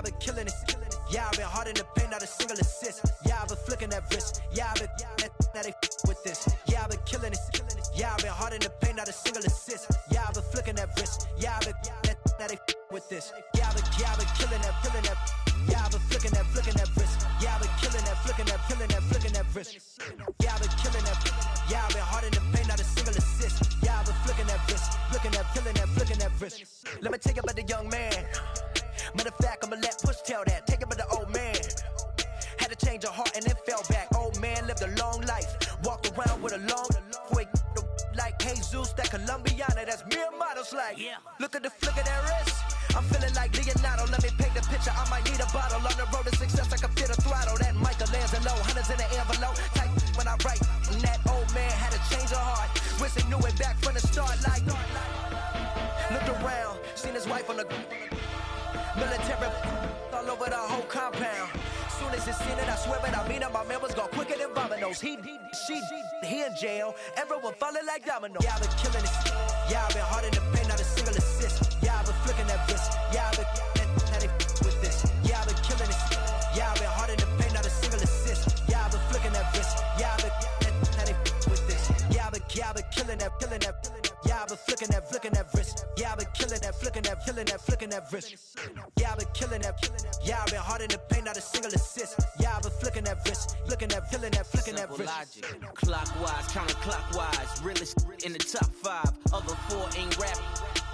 I've been killing it. Yeah, I've been hard in the paint, not a single assist. Yeah, I've been flicking that wrist. Yeah, I've been now they with this. Yeah, I've been killing it. Yeah, I've been hard in the paint, not a single assist. Yeah, I've been flicking that wrist. Yeah, I've been now they with this. Yeah, I've been killing that. Yeah, I've been flicking that wrist. Yeah, I've been killing that, flicking that wrist. Yeah, I've been killing that. Yeah, I've been hard in the paint, not a single assist. Yeah, I've been flicking that wrist, flicking that wrist. Let me tell you about the young man. Matter of fact, I'ma let Push tell that. Take it about the old man. Had to change her heart and then fell back. Old man lived a long life. Walked around with a long way like Jesus, that Colombiana, that's mere models like. Yeah. Look at the flick of that wrist. I'm feeling like Leonardo. Let me paint the picture. I might need a bottle. On the road to success, I can fit a throttle. That Michelangelo, hundreds in the envelope. Type when I write. And that old man had to change her heart. Wish he knew it back from the start. Like, looked around, seen his wife on the military all over the whole compound. Soon as he seen it, I swear it, I mean it, my man was gone quicker than Domino's. He in jail, everyone falling like dominoes. Yeah, I've been killing it. Yeah, I've been hard in the paint, not a single assist. Yeah, I've been flicking that wrist. Yeah, I've been now they with this. Yeah, I've been killing it. Yeah, I've been hard in the paint, not a single assist. Yeah, I've been flicking that wrist. Yeah, I've been now they with this. Yeah, I've been killing that. Yeah, I've been flicking that wrist. Yeah, I've been killing that, flicking that wrist. Yeah, I've been killing that. Yeah, I've been hard in the paint, not a single assist. Yeah, I've been flicking that wrist, flicking that wrist. Logic, clockwise, counterclockwise, realest in the top 5. Other 4 ain't rapping.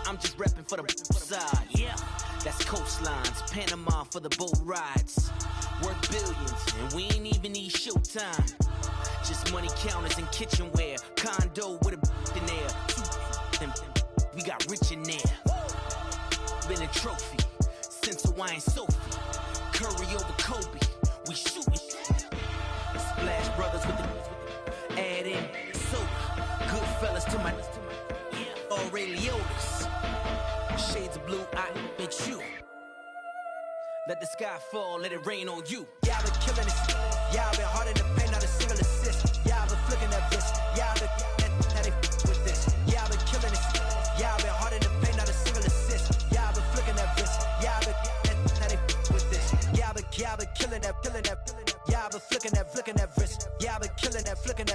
I'm just repping for the side. Yeah, that's coastlines, Panama for the boat rides. Worth billions, and we ain't even need showtime. Just money counters and kitchenware, condo with a in there. We got rich in there. Been a trophy since Hawaiian Sophie. Curry over Kobe, we shootin'. Splash Brothers with the add in soda. Good fellas to my Aureliotis. Shades of blue, I bet you. Let the sky fall, let it rain on you. Yeah, I've been killing it. Yeah, I've been hard in the paint, not a single assist. Yeah, I've been flicking that wrist. Yeah, I've been now they with this. Yeah, I've been killing it. Yeah, I've been hard in the paint, not a single assist. Yeah, I've been flicking that wrist. Yeah, I've been now they with this. Yeah, I've been killing that. Yeah, I've been flicking that wrist. Yeah, I've been killing that, flicking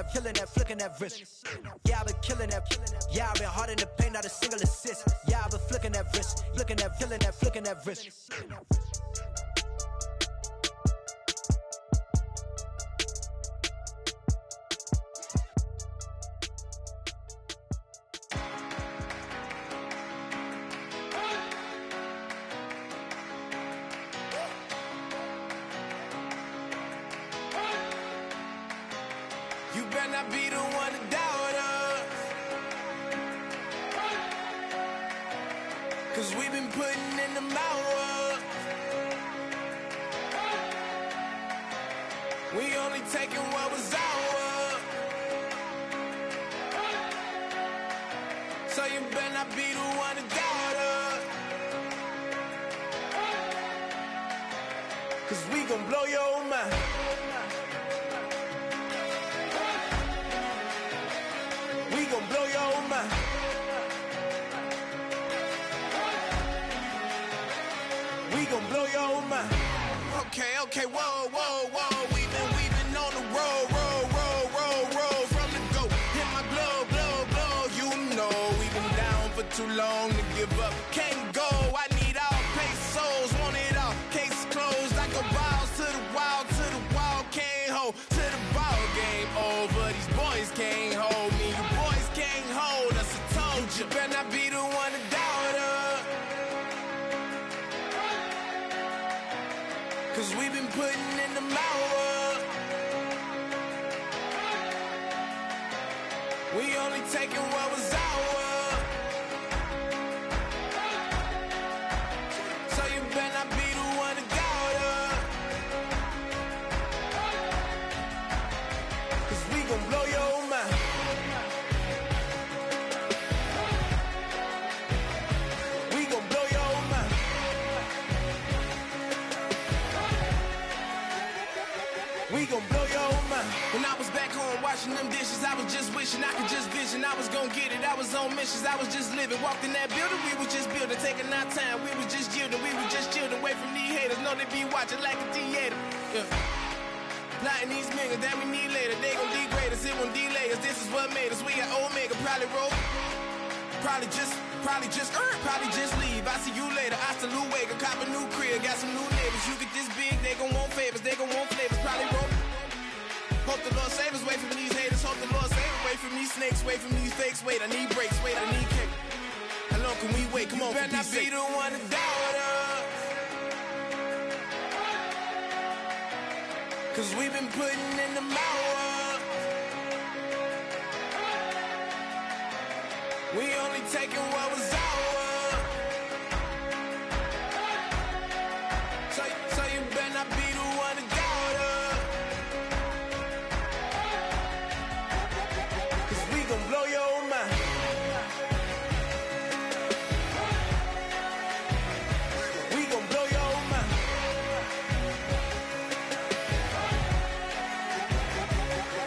that wrist. Yeah, I've been killing that. Yeah, I've been hard in the paint, not a single assist. Yeah, I've been flicking that wrist, flicking that wrist. You better not be the one to doubt us, 'cause we've been putting in the hours. We only taking what was ours. So you better not be the one to doubt us, 'cause we gon' blow your mind. We gon' blow your mind. We gon' blow your mind. Okay, whoa. We've been on the road. From the go, hit my glow. You know we've been down for too long to give up. Can't go. I need all pesos, want it all. Case closed. I go balls to the wall. Can't hold to the ball game over. These boys can't hold me. You boys can't hold us. I told you. Better not be the one to doubt us, 'cause we've been putting in the hours. We only taking what was ours. So you better not be the one to doubt us, 'cause we gon' blow your mind. We gon' blow your mind. We gon' blow your mind. When I was back home washing them dishes, I was just wishing I could just vision. I was gon' get it. I was on missions. I was just living. Walked in that building, we was just building, taking our time. We was just yielding. We was just chilled away from these haters. know they be watching like a theater. Yeah. Plotting these niggas that we need later. They gon' degrade us, it won't delay us. This is what made us. We got Omega, probably roll. Probably just leave. I see you later. I salute Wake, cop a new crib, got some new neighbors. You get this big, they gon' want favors, they gon' want flavors. Probably roll. Hope the Lord save us, wait from these haters. Hope the Lord save us, wait from these snakes, wait from these fakes. Wait, I need breaks, wait, I need cake. How long can we wait? Come on, better not be the one to doubt us. Cause we've been putting in the mouth. We only taking what was ours. So you better not be the one to doubt us. Cause we gon' blow your mind. We gon' blow your mind.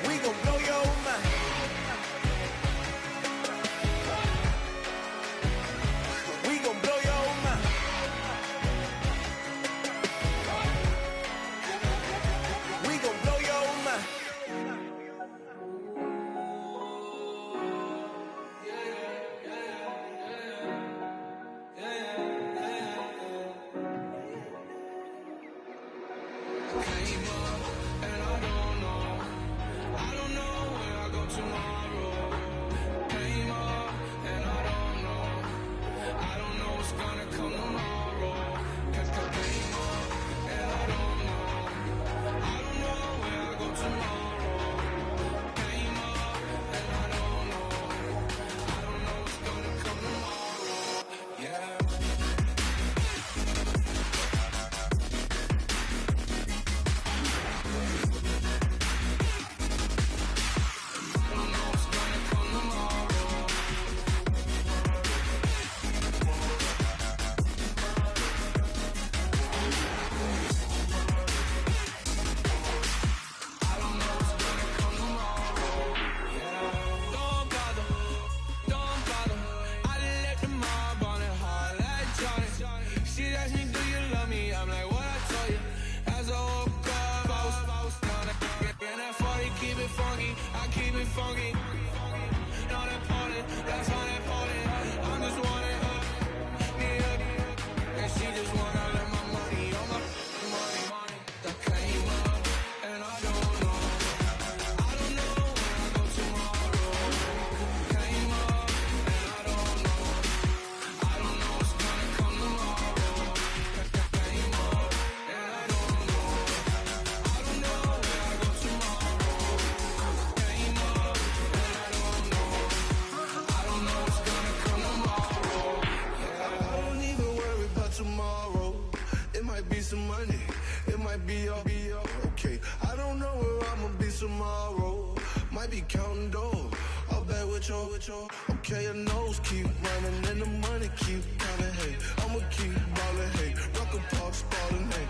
We gon' blow your mind. We gon' blow your mind. We gon' blow your mind. Okay, your nose keep running and the money keep coming. Hey, I'ma keep ballin'. Hey, rock a park, spallin'. Hey,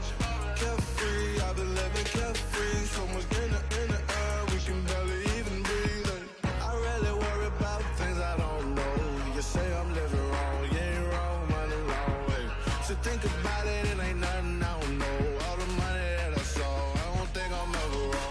carefree, I've been living carefree. So much in the air, we can barely even breathe. Hey, I really worry about things I don't know. You say I'm living wrong, you ain't wrong, money long. Hey, so think about it, it ain't nothing I don't know. All the money that I saw, I don't think I'm ever wrong.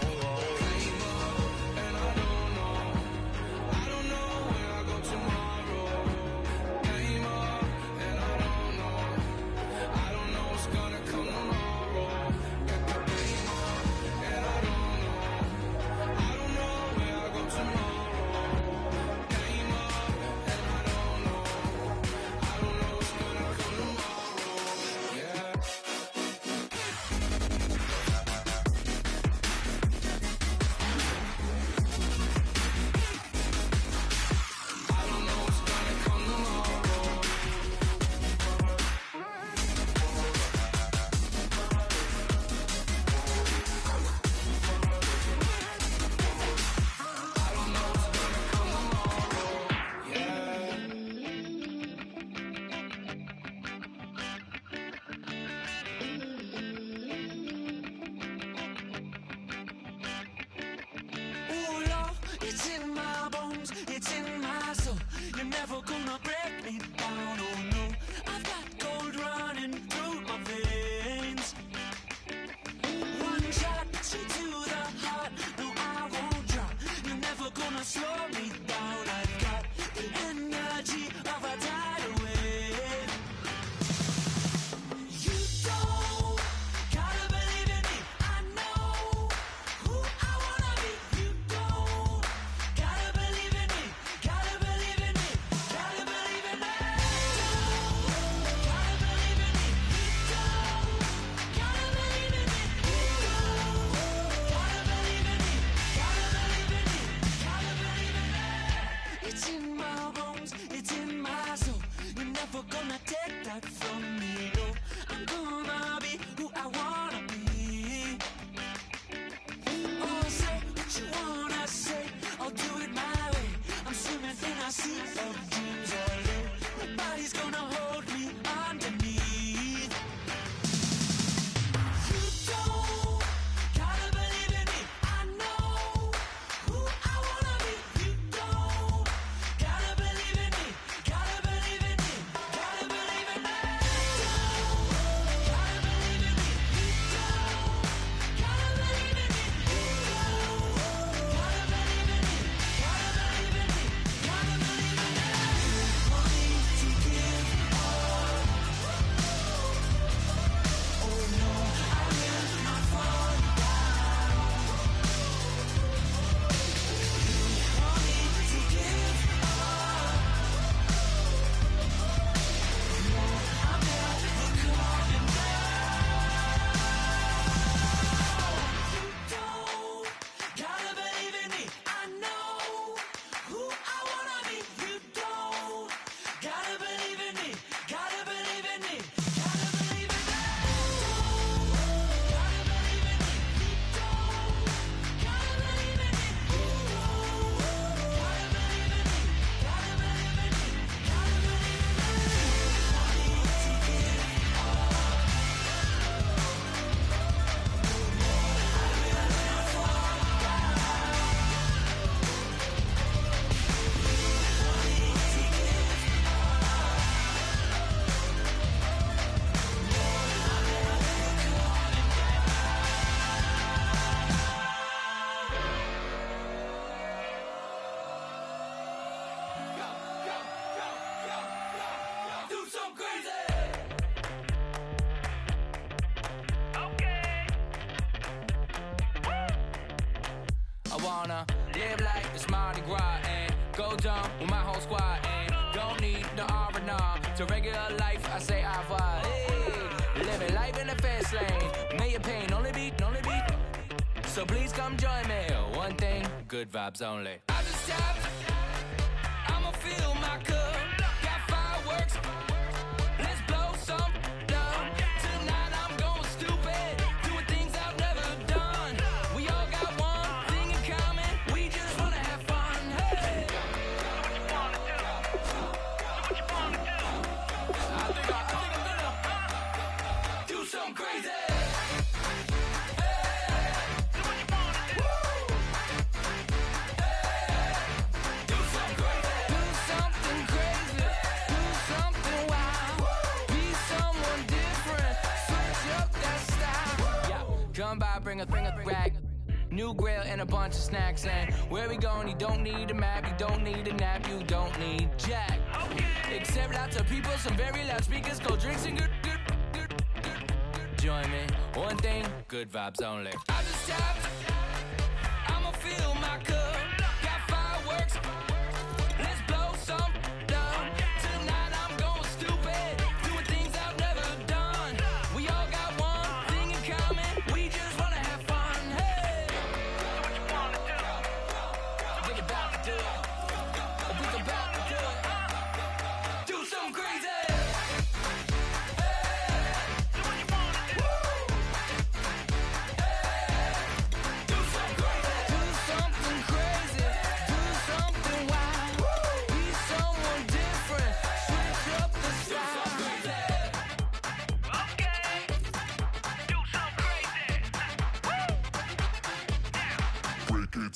up like it's Mardi Gras and go dumb with my whole squad and don't need no R&R. To regular life, I say au revoir. Hey, living life in the fast lane. May your pain only be. So please come join me. One thing, good vibes only. I just tapped. I'ma fill my cup. Got fireworks. Let's blow some down. Tonight I'm going stupid. Doing things I've never done. We all got one thing in common. We just wanna have fun. Hey. What you wanna do? I think I'm gonna do something crazy. Come by, bring a rag. New grill and a bunch of snacks. And where we going, you don't need a map. You don't need a nap, you don't need jack. Except lots of people, some very loud speakers. Cold drinks and good. Join me, one thing, good vibes only. I just tapped, I'ma fill my cup. Got fireworks, let's blow some down. Tonight I'm going stupid, doing things I've never done. We all got one thing in common, we just wanna have fun. Hey, what you wanna do? Think about to do it. Think about to do it. Do something crazy.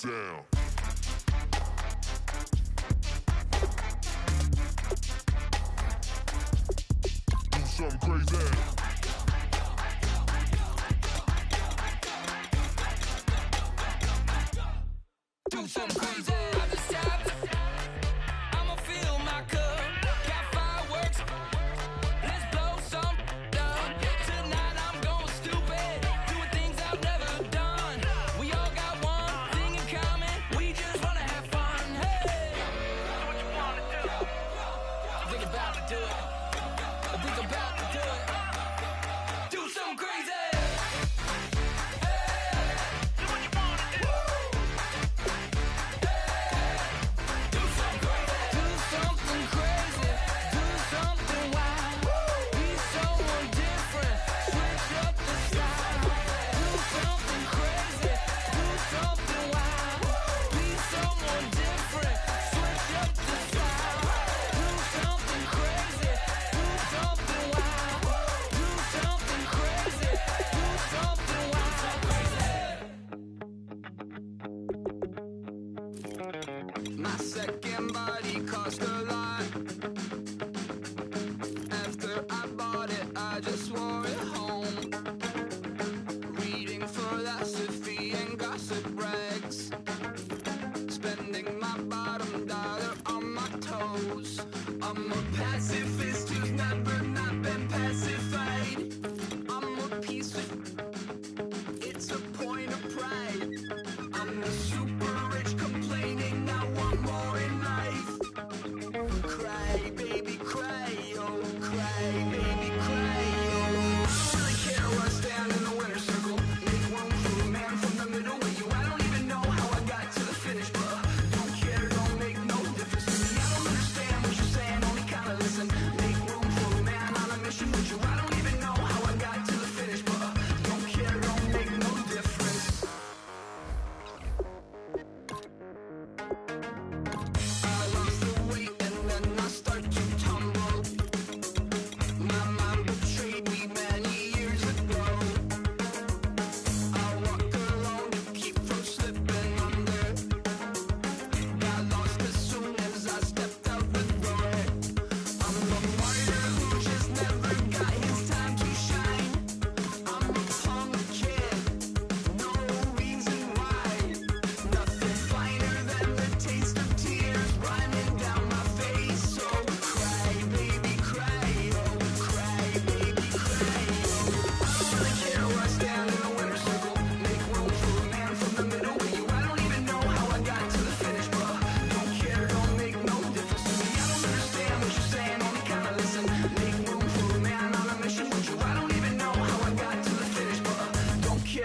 Down. Do something crazy. Do something crazy. I just tapped. I'ma fill my cup. Got fireworks. Let's blow some down. Tonight I'm going stupid. Doing things I've never done. We all got one thing in common. We just wanna have fun. Hey, what you wanna do? Think about to do it. Think about to do it. Do something crazy. Hey, what you wanna do?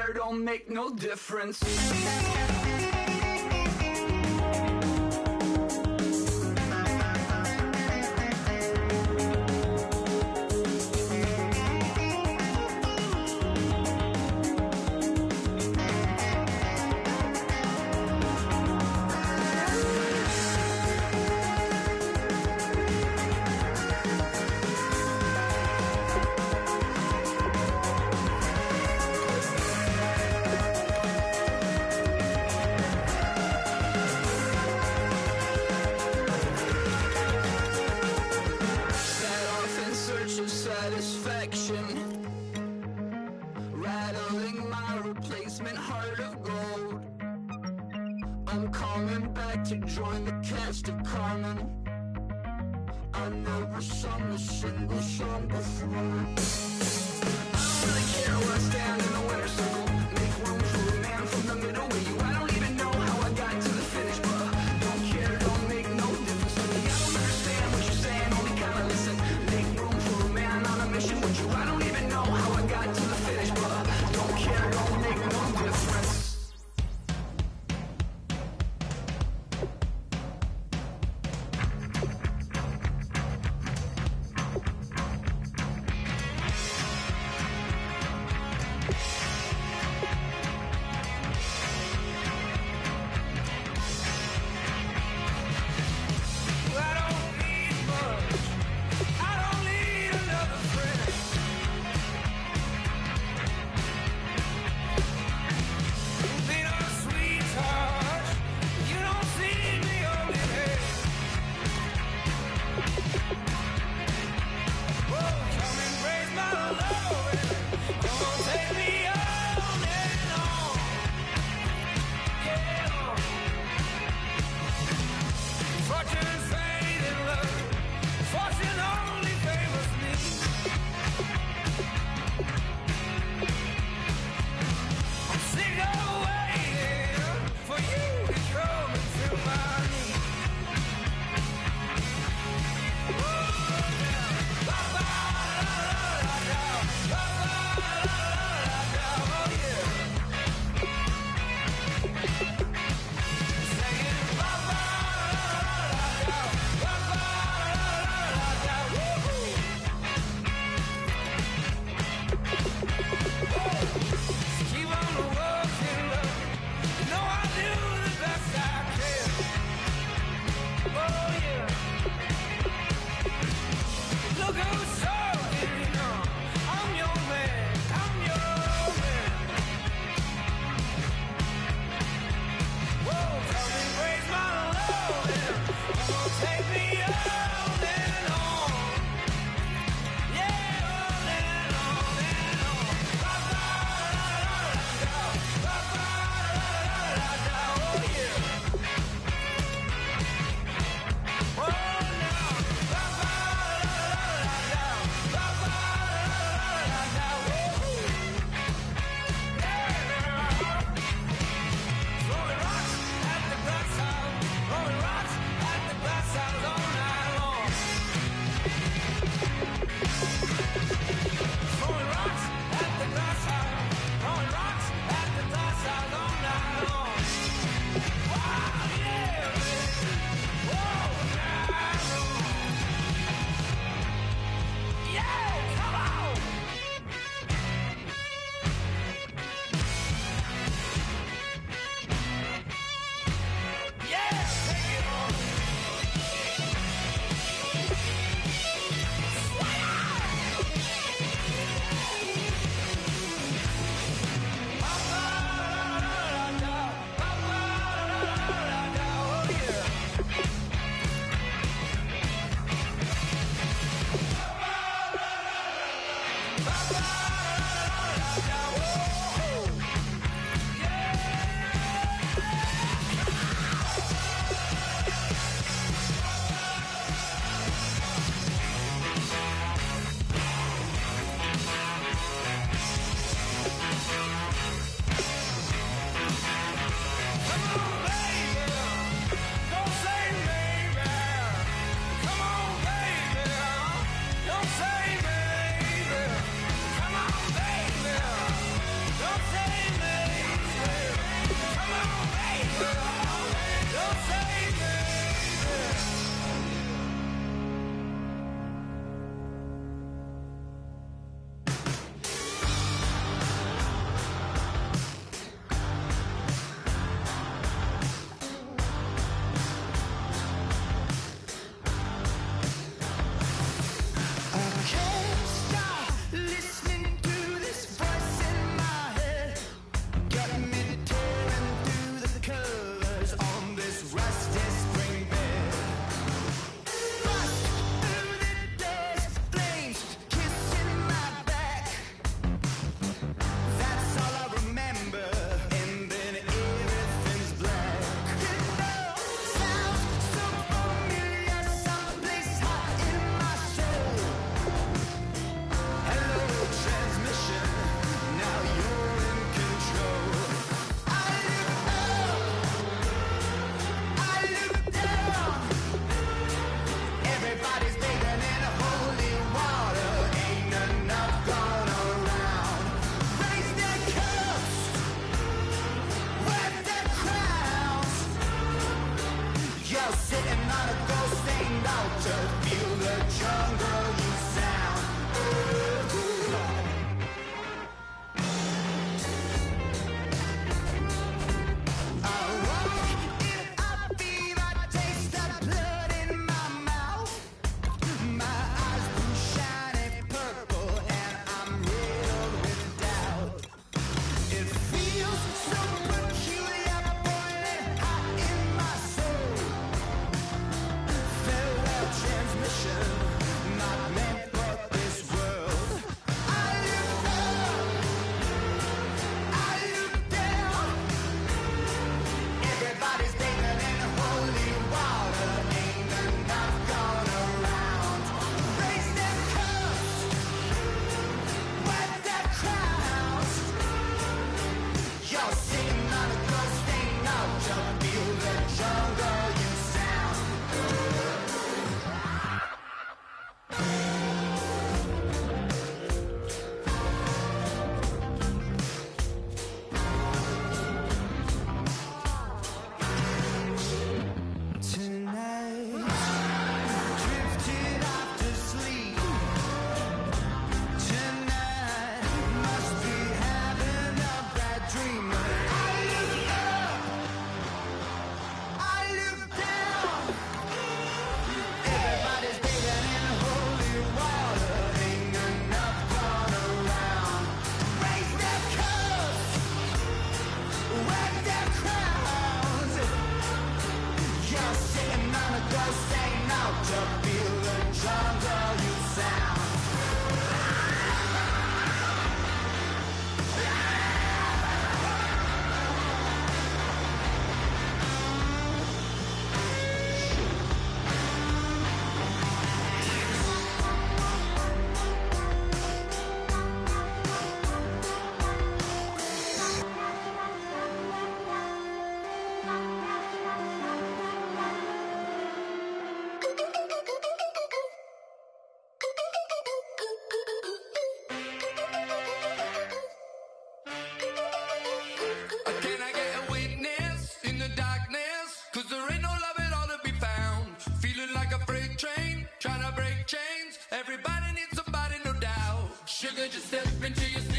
care, don't make no difference.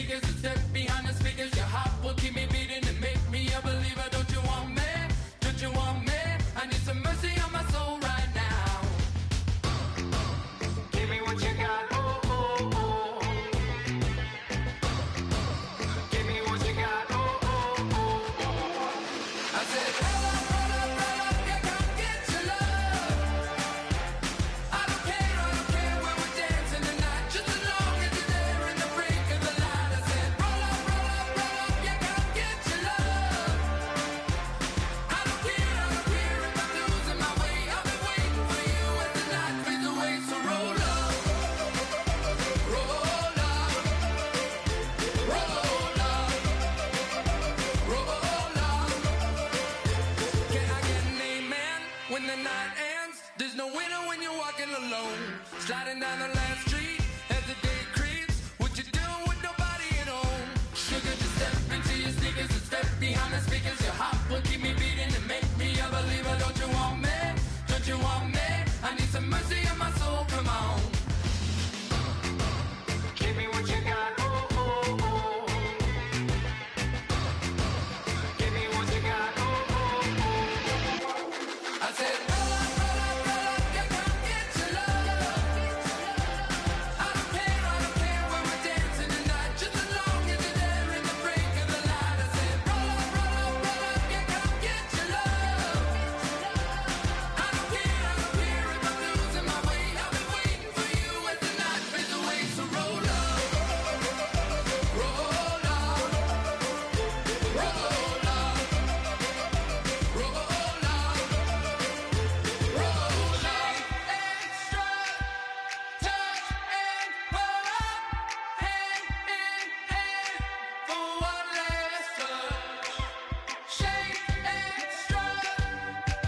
sneakers and step behind the speakers. Your heart will keep me beating and make me a believer. Don't you want me? Don't you want me? I need some mercy on my soul right now. Give me what you got, oh, oh, oh. Give me what you got, oh, oh, oh, oh. I said, roll up, yeah, come get your love. I don't care where we're dancing tonight, just as long as you're there in the break of the light. I said, roll up, yeah, come get your love. I don't care if I'm losing my way. I've been waiting for you as the night fades away. So roll up, roll up, roll up, roll up. Can I get an amen when the night ends? There's no winner when you're walking alone. Sliding down the last street as the day creeps. What you doing with nobody at home? Sugar, just step into your sneakers and step behind the speakers. Your heart will keep me beating and make me a believer. Don't you want me? Don't you want me? I need some mercy on my soul, come on. Give me what you got, oh, oh, oh. Give me what you got, oh, oh, oh. I said, roll up, yeah, come get your love. I don't care where we're dancing tonight, just as long as you're there in the break of the light. I said, roll up, yeah, come get your love. I don't care if I'm losing my way. I've been waiting for you as the night fades away. So roll up, roll up, roll up, roll up. Extra, touch and pull up, hand in hand for one last touch. Shake extra,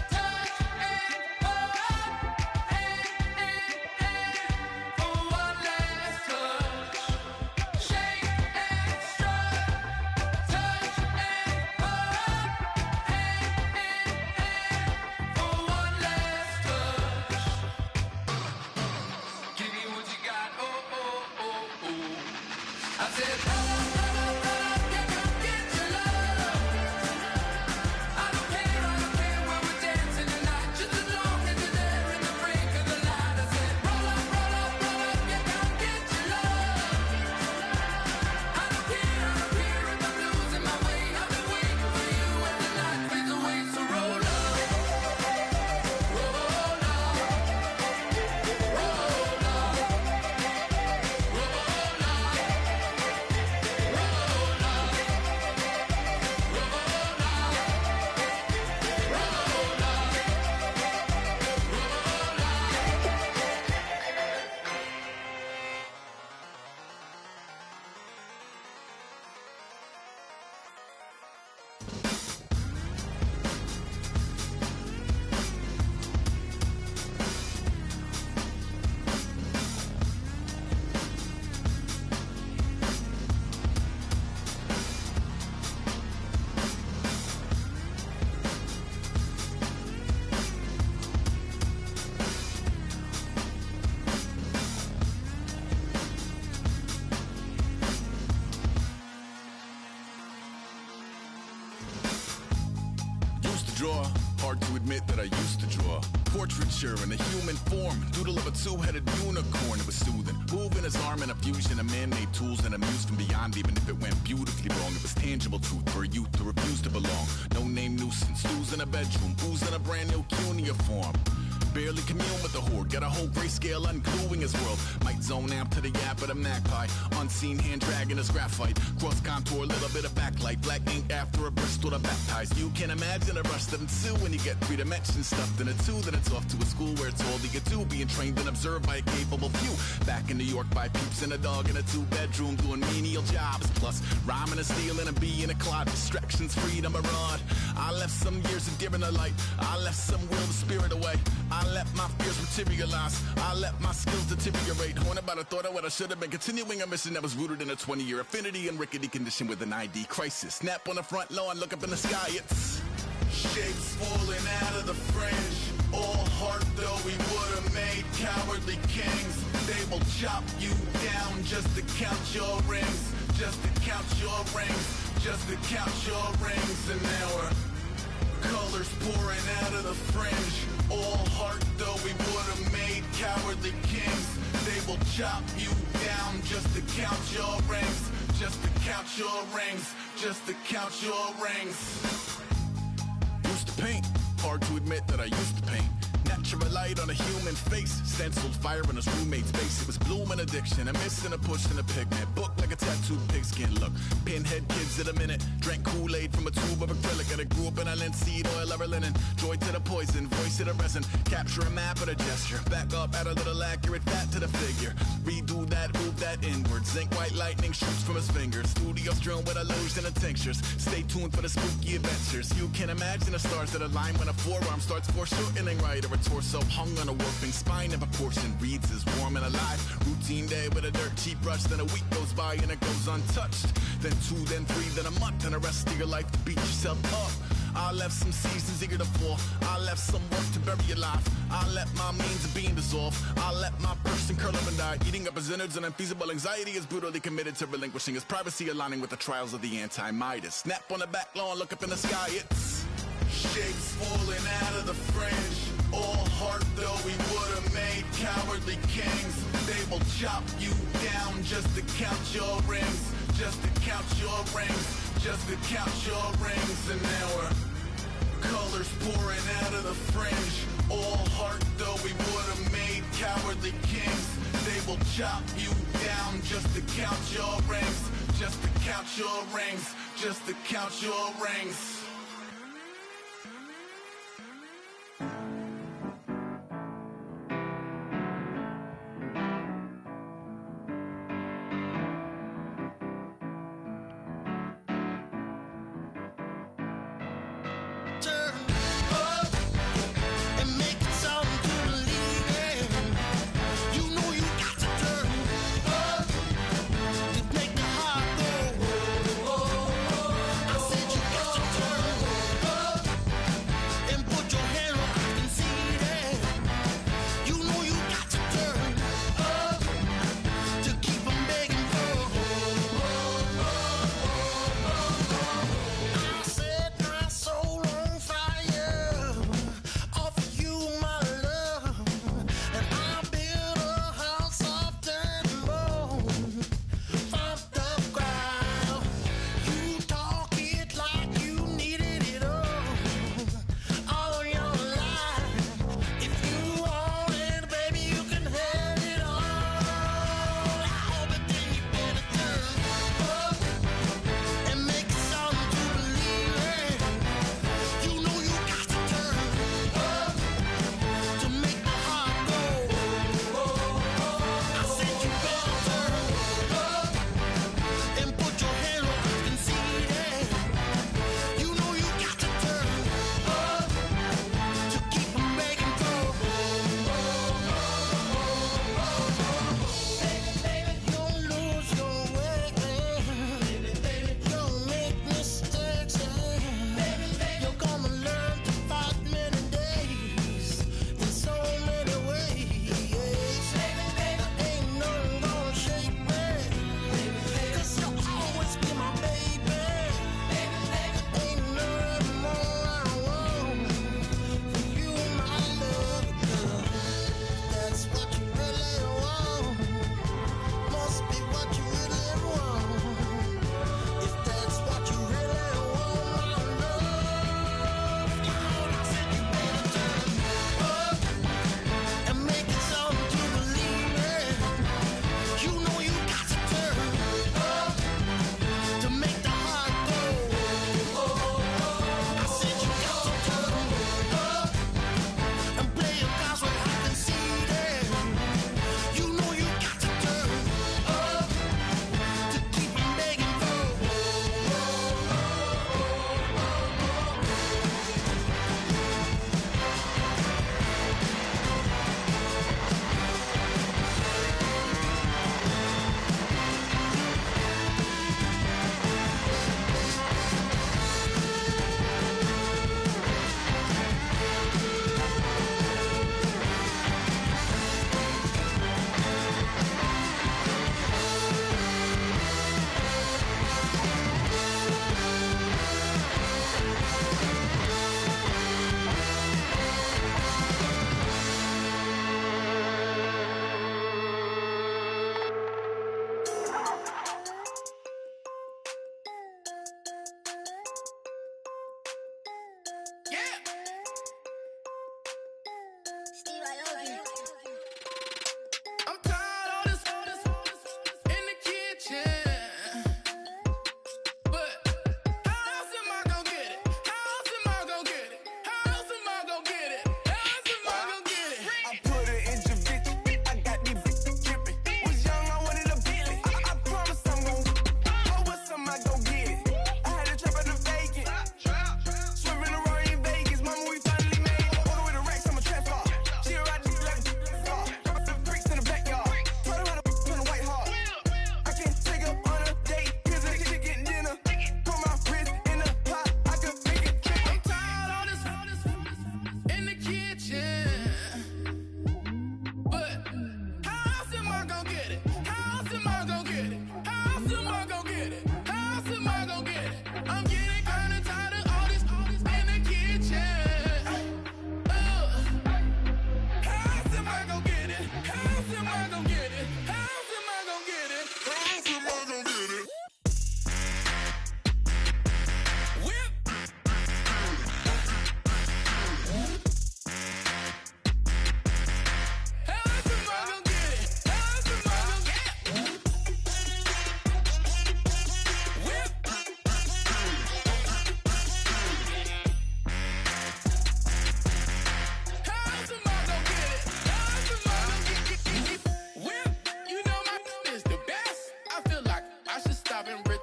touch and pull up, hand in hand for one last touch. Shake extra, touch and pull up, hand in hand for one last touch. Give me what you got, oh, oh, oh, oh. I said, yeah, come get your love. I don't care where we're dancing tonight, just as long as you're there in the break of the light. I said, roll up, yeah, come get your love. I don't care if I'm losing my way. I've been waiting for you as the night fades away. So roll up, roll up, roll up, roll draw. Hard to admit that I used to draw. Portraiture in a human form. Doodle of a two-headed unicorn. It was soothing. Moving his arm in a fusion of man-made tools and amused from beyond. Even if it went beautifully wrong, it was tangible truth for a youth to refuse to belong. No name nuisance. Who's in a bedroom? Who's in a brand new cuneiform? Barely commune with the horde. Got a whole grayscale ungluing his world. Might zone amp to the yap of a magpie. Unseen hand dragging his graphite. Cross contour, little bit of backlight. Black ink after a Bristol to baptize. You can imagine a rush that ensue when you get 3 dimensions stuffed in a 2. Then it's off to a school where it's all you get to. Being trained and observed by a capable few. Back in New York by peeps and a dog in a 2-bedroom doing menial jobs. Plus rhyming and stealing and being a clod. Distractions, freedom, a rod. I left some years of deer in the light. I left some will the spirit away. I let my fears materialize. I let my skills deteriorate. Haunted by the thought of what I should have been. Continuing a mission that was rooted in a 20-year affinity and rickety condition with an ID crisis. Snap on the front lawn, look up in the sky, it's shapes falling out of the fringe. All heart though we would have made cowardly kings. They will chop you down just to count your rings. Just to your rings, just to count your rings. And now we're colors pouring out of the fringe. All heart though we would've made cowardly kings. They will chop you down just to count your rings, just to count your rings, just to count your rings. Used to paint, hard to admit that I used to paint. Natural light on a human face, stenciled fire in his roommate's face. It was bloom and addiction, a miss and a push and a pigment. Book like a tattooed pigskin look. Pinhead kids in a minute, drank Kool-Aid from a tube of acrylic. And I grew up in a linseed oil or linen. Joy to the poison, voice to the resin. Capture a map of a gesture. Back up, add a little accurate fat to the figure. Redo that, move that inward. Zinc white lightning shoots from his fingers. Studio strewn with illusion and tinctures. Stay tuned for the spooky adventures. You can imagine the stars that align when a forearm starts foreshortening right, or a torso hung on a warping spine of a portion reads as warm and alive. Routine day with a dirt cheap brush, then a week goes by and it goes untouched. Then 2, then 3, then a month, and the rest of your life to beat yourself up. I left some seasons eager to fall. I left some work to bury alive. I let my means of being dissolve. I let my person curl up and die. Eating up his innards and unfeasible anxiety is brutally committed to relinquishing his privacy, aligning with the trials of the anti-Midas. Snap on the back lawn, look up in the sky, it's shapes falling out of the fringe. All heart though we would've made cowardly kings. They will chop you down just to count your rings, just to count your rings, just to count your rings. And now we're colors pouring out of the fringe. All heart though we would've made cowardly kings. They will chop you down just to count your rings, just to count your rings, just to count your rings. Turn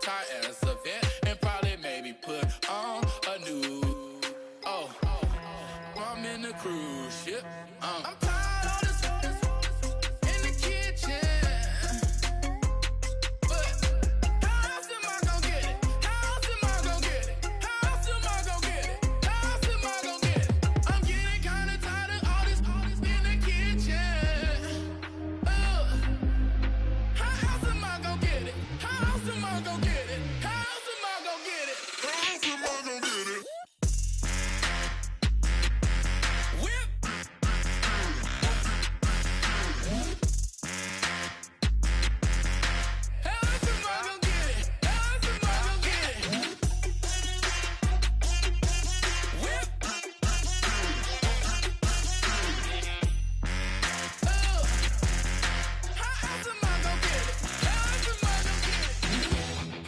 retire as a vet and probably maybe put on a new. Oh, I'm in the cruise ship. I'm tired of this in the kitchen. But how else am I gonna get it? How else am I gonna get it? How else am I gonna get it? How else am I gonna get it? I'm getting kinda tired of all this in the kitchen. How else am I gonna get it? How else am I gonna get it? How else am I gonna get it? How else am I gonna get it? Whip. How else am I gonna get it? How else am I gonna get it? Whip. How else am I gonna get it? How else am I gonna get it?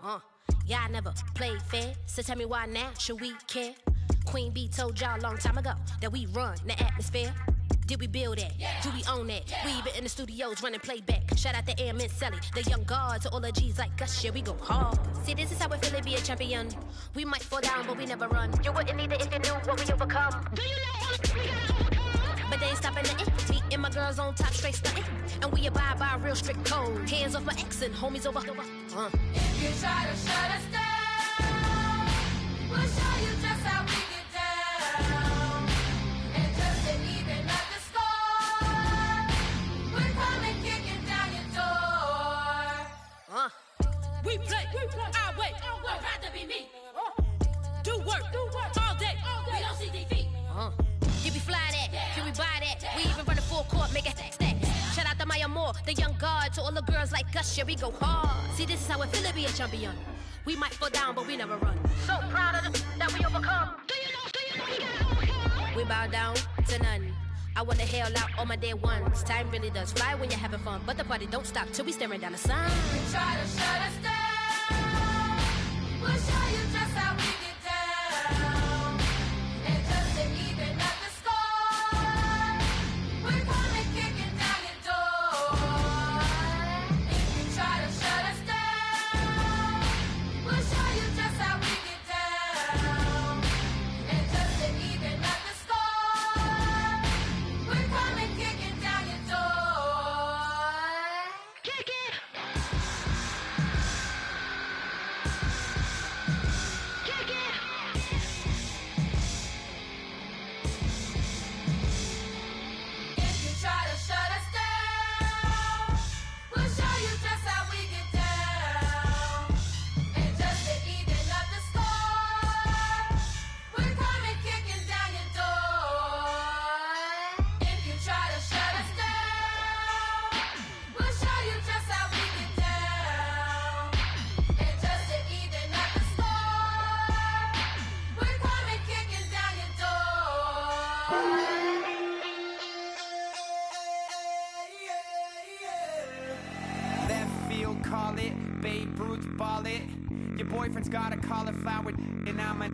Y'all never played fair, so tell me why now should we care? Queen Bee told y'all a long time ago that we run the atmosphere. Did we build that? Yeah. Do we own that? Yeah. We even in the studios running playback. Shout out to Airman Sally, the young guard, to all the G's like us. Yeah, we go hard. See, this is how we feel to be a champion. We might fall down, but we never run. You wouldn't need it if you knew what we overcome. Do you know all we gotta overcome? But they ain't stopping nothing. Me and my girls on top straight stunting. And we abide by a real strict code. Hands off my ex and homies over. If you try to shut us down, we'll show you just how we get down. And just to even up the score, we're coming kicking down your door. We play, our way. Would rather be me. Do work all day. We don't see defeat. Can we fly that? Yeah. Can we buy that? Yeah. We even run the full court, make it stack. Shout out to Maya Moore, the young guard, to all the girls like us. Yeah, we go hard. See, this is how it feel to be a champion. We might fall down, but we never run. So proud of that we overcome. Do you know we gotta overcome? We bow down to none. I wanna hail out all my day ones. Time really does fly when you're having fun, but the party don't stop till we staring down the sun. If you try to shut us down, we'll show you just how we get down. And just to even up the score, we're coming kicking down your door. If you try to shut us down, we'll show you just how we get down. And just to even up the score, we're coming kicking down your door. Kick it! Kick it! If you try to shut us down, we'll show you just how we get down. And just to even up the score, we're coming kicking down your door. If you try to shut us down, we'll show you just how we get down. And just to even up the score, we're coming kicking down your door. Left field, call it. Babe Ruth, ball it. Your boyfriend's got a cauliflower, and I'm a.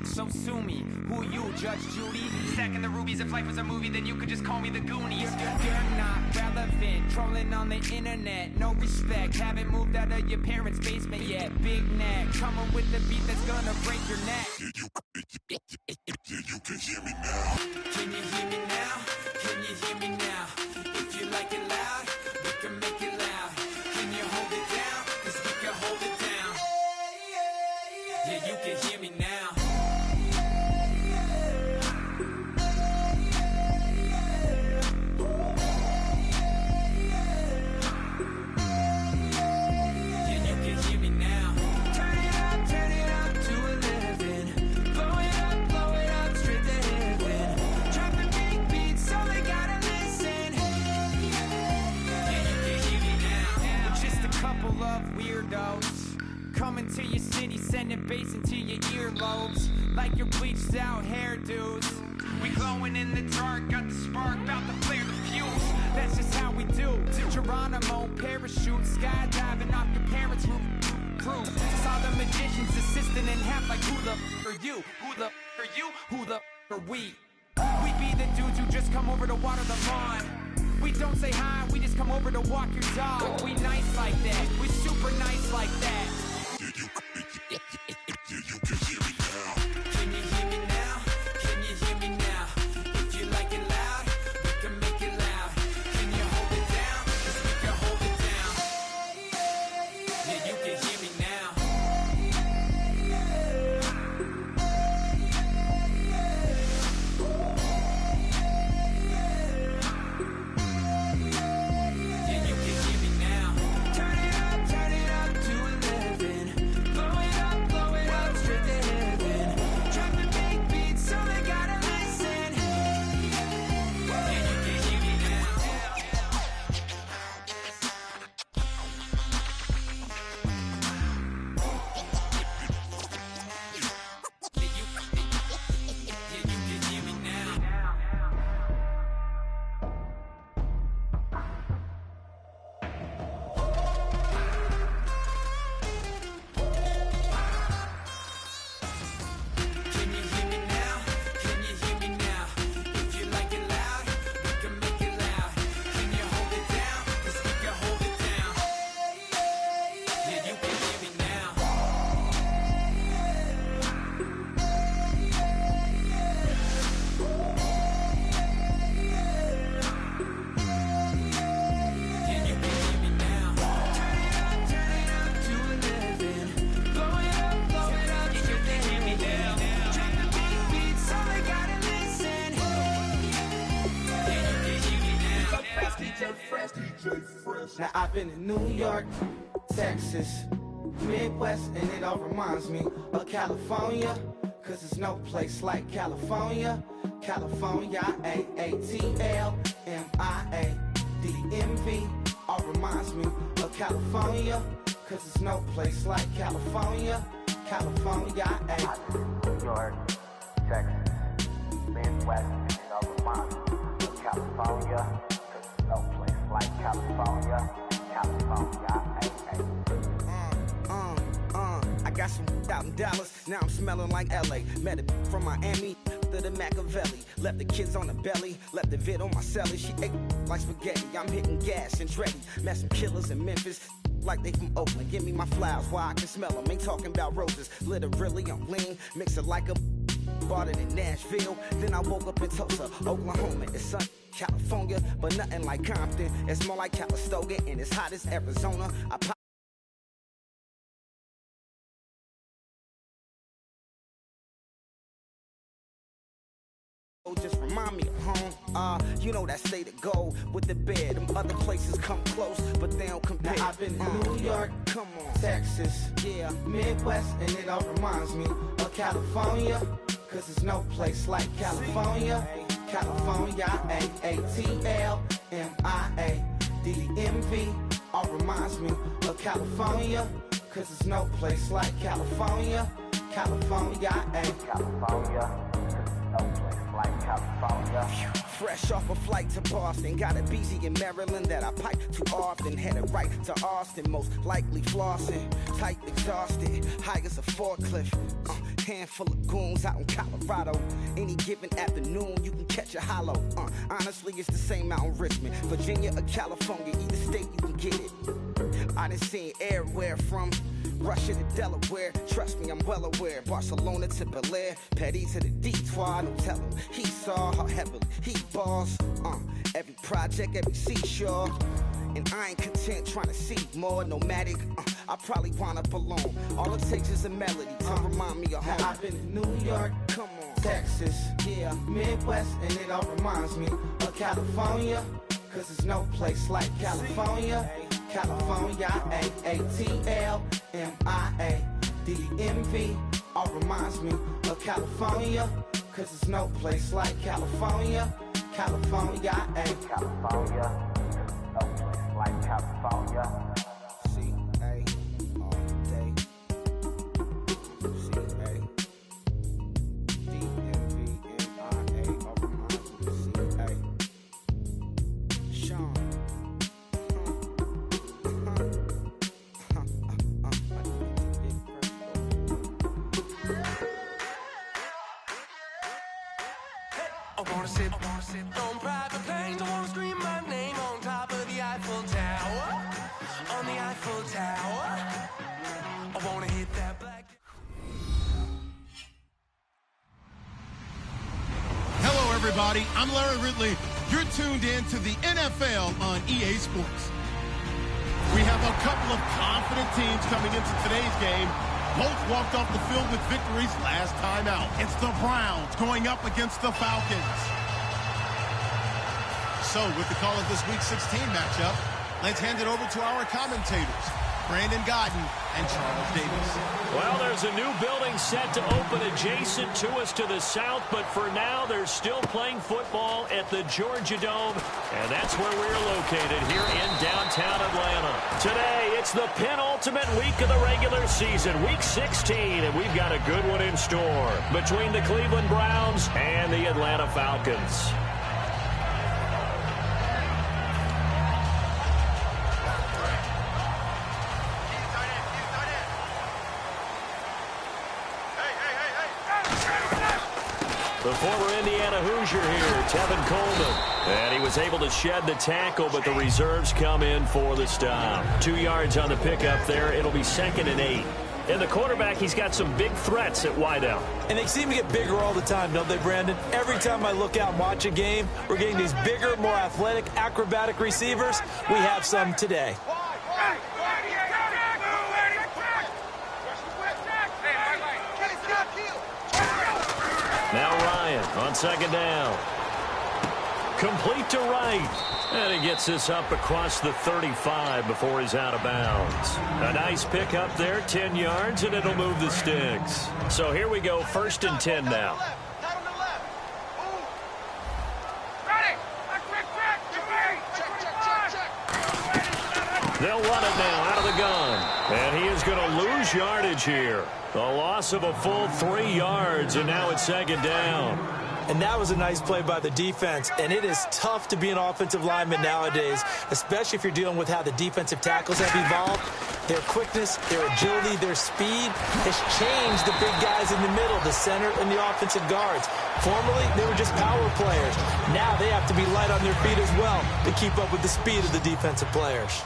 So sue me. Who you, Judge Judy? Stacking the rubies. If life was a movie, then you could just call me the Goonies. You're not relevant. Trolling on the internet. No respect. Haven't moved out of your parents' basement yet. Big neck. Coming with the beat that's gonna break your neck. You can hear me now. Can you hear me now? Can you hear me now? If you like it loud, we can make it loud. Can you hold it down? 'Cause we can hold it down. Yeah, you can hear me now. Yeah, you can hear me now. Turn it up to 11. Blow it up, straight to heaven. Dropping big beats, so they gotta listen. Yeah, you can hear me now. We're just a couple of weirdos coming to your city, sending bass into your earlobes like your bleached out hairdos. We glowing in the dark, got the spark, about to flare the fuse. That's just how we do. To Geronimo, parachute, skydiving off your parents' roof. Crew. Saw the magician's assistant in half like who the are you? Who the are you? Who the are we? We be the dudes who just come over to water the lawn. We don't say hi, we just come over to walk your dog. We nice like that, we super nice like that. You can hear me now. Can you hear me now? Can you hear me now? If you like it loud, we can make it loud. Can you hold it down? 'Cause we can hold it down. Yeah, you can hear me now. Yeah, you can hear me now. Turn it up to 11. Now I've been in New York, Texas, Midwest, and it all reminds me of California, cause there's no place like California. California, A-A-T-L-M-I-A-D-M-V, all reminds me of California, cause there's no place like California. California, New York, Texas, Midwest, and it all reminds me of California, cause there's no place like California. California, I got some out in Dallas, now I'm smelling like LA. Met a from Miami to the Machiavelli. Left the kids on the belly, left the vid on my celly. She ate like spaghetti, I'm hitting gas and Andretti. Met some killers in Memphis, like they from Oakland. Give me my flowers while I can smell them. Ain't talking about roses, literally I'm lean. Mix it like a bought it in Nashville. Then I woke up in Tulsa, Oklahoma. It's sun, California, but nothing like Compton. It's more like Calistoga and it's hot as Arizona. I pop just remind me of home. You know that state of gold with the bed. Them other places come close, but they don't compare. Now I've been in New York, come on, Texas, yeah, Midwest, and it all reminds me of California, cause there's no place like California. California, A-A-T-L-M-I-A-D-M-V, all reminds me of California, cause there's no place like California. California, California, no place like California. Fresh off a flight to Boston, got a BZ in Maryland that I pipe too often. Headed right to Austin, most likely flossing. Tight, exhausted, high as a forklift. Handful of goons out in Colorado. Any given afternoon, you can catch a hollow. Honestly, it's the same out in Richmond, Virginia or California. Either state, you can get it. I done seen everywhere from Russia to Delaware, trust me, I'm well aware. Barcelona to Bel Air, Petty to the Detroit. Don't tell him he saw how heavily he balls. Every project, every seashore. And I ain't content trying to see more nomadic. I probably wind up alone. All it takes is a melody to remind me of home. Now I've been in New York, come on, Texas, yeah, Midwest, and it all reminds me of California, cause there's no place like California. California, A-A-T-L-M-I-A-D-M-V, all reminds me of California, cause there's no place like California. California, California, no place like California. C-A, all day. C-A, D-M-V-M-I-A, all reminds me of C-A. Sean. I wanna sit on private planes. I wanna scream my name on top of the Eiffel Tower. On the Eiffel Tower. I wanna hit that black. Hello, everybody. I'm Larry Ridley. You're tuned in to the NFL on EA Sports. We have a couple of confident teams coming into today's game. Both walked off the field with victories last time out. It's the Browns going up against the Falcons. So, with the call of this Week 16 matchup, let's hand it over to our commentators, Brandon Godden and Charles Davis. Well, there's a new building set to open adjacent to us to the south, but for now, they're still playing football at the Georgia Dome, and that's where we're located here in downtown Atlanta. Today, it's the penultimate week of the regular season, Week 16, and we've got a good one in store between the Cleveland Browns and the Atlanta Falcons. The former Indiana Hoosier here, Tevin Coleman. And he was able to shed the tackle, but the reserves come in for the stop. 2 yards on the pickup there. It'll be 2nd and 8. And the quarterback, he's got some big threats at wideout. And they seem to get bigger all the time, don't they, Brandon? Every time I look out and watch a game, we're getting these bigger, more athletic, acrobatic receivers. We have some today. Now Ryan on 2nd down. Complete to right. And he gets this up across the 35 before he's out of bounds. A nice pick up there, 10 yards, and it'll move the sticks. So here we go, 1st and 10 now. They'll run it now out of the gun. And he is going to lose yardage here. A loss of a full 3 yards, and now it's 2nd down. And that was a nice play by the defense. And it is tough to be an offensive lineman nowadays, especially if you're dealing with how the defensive tackles have evolved. Their quickness, their agility, their speed has changed the big guys in the middle, the center, and the offensive guards. Formerly, they were just power players. Now they have to be light on their feet as well to keep up with the speed of the defensive players.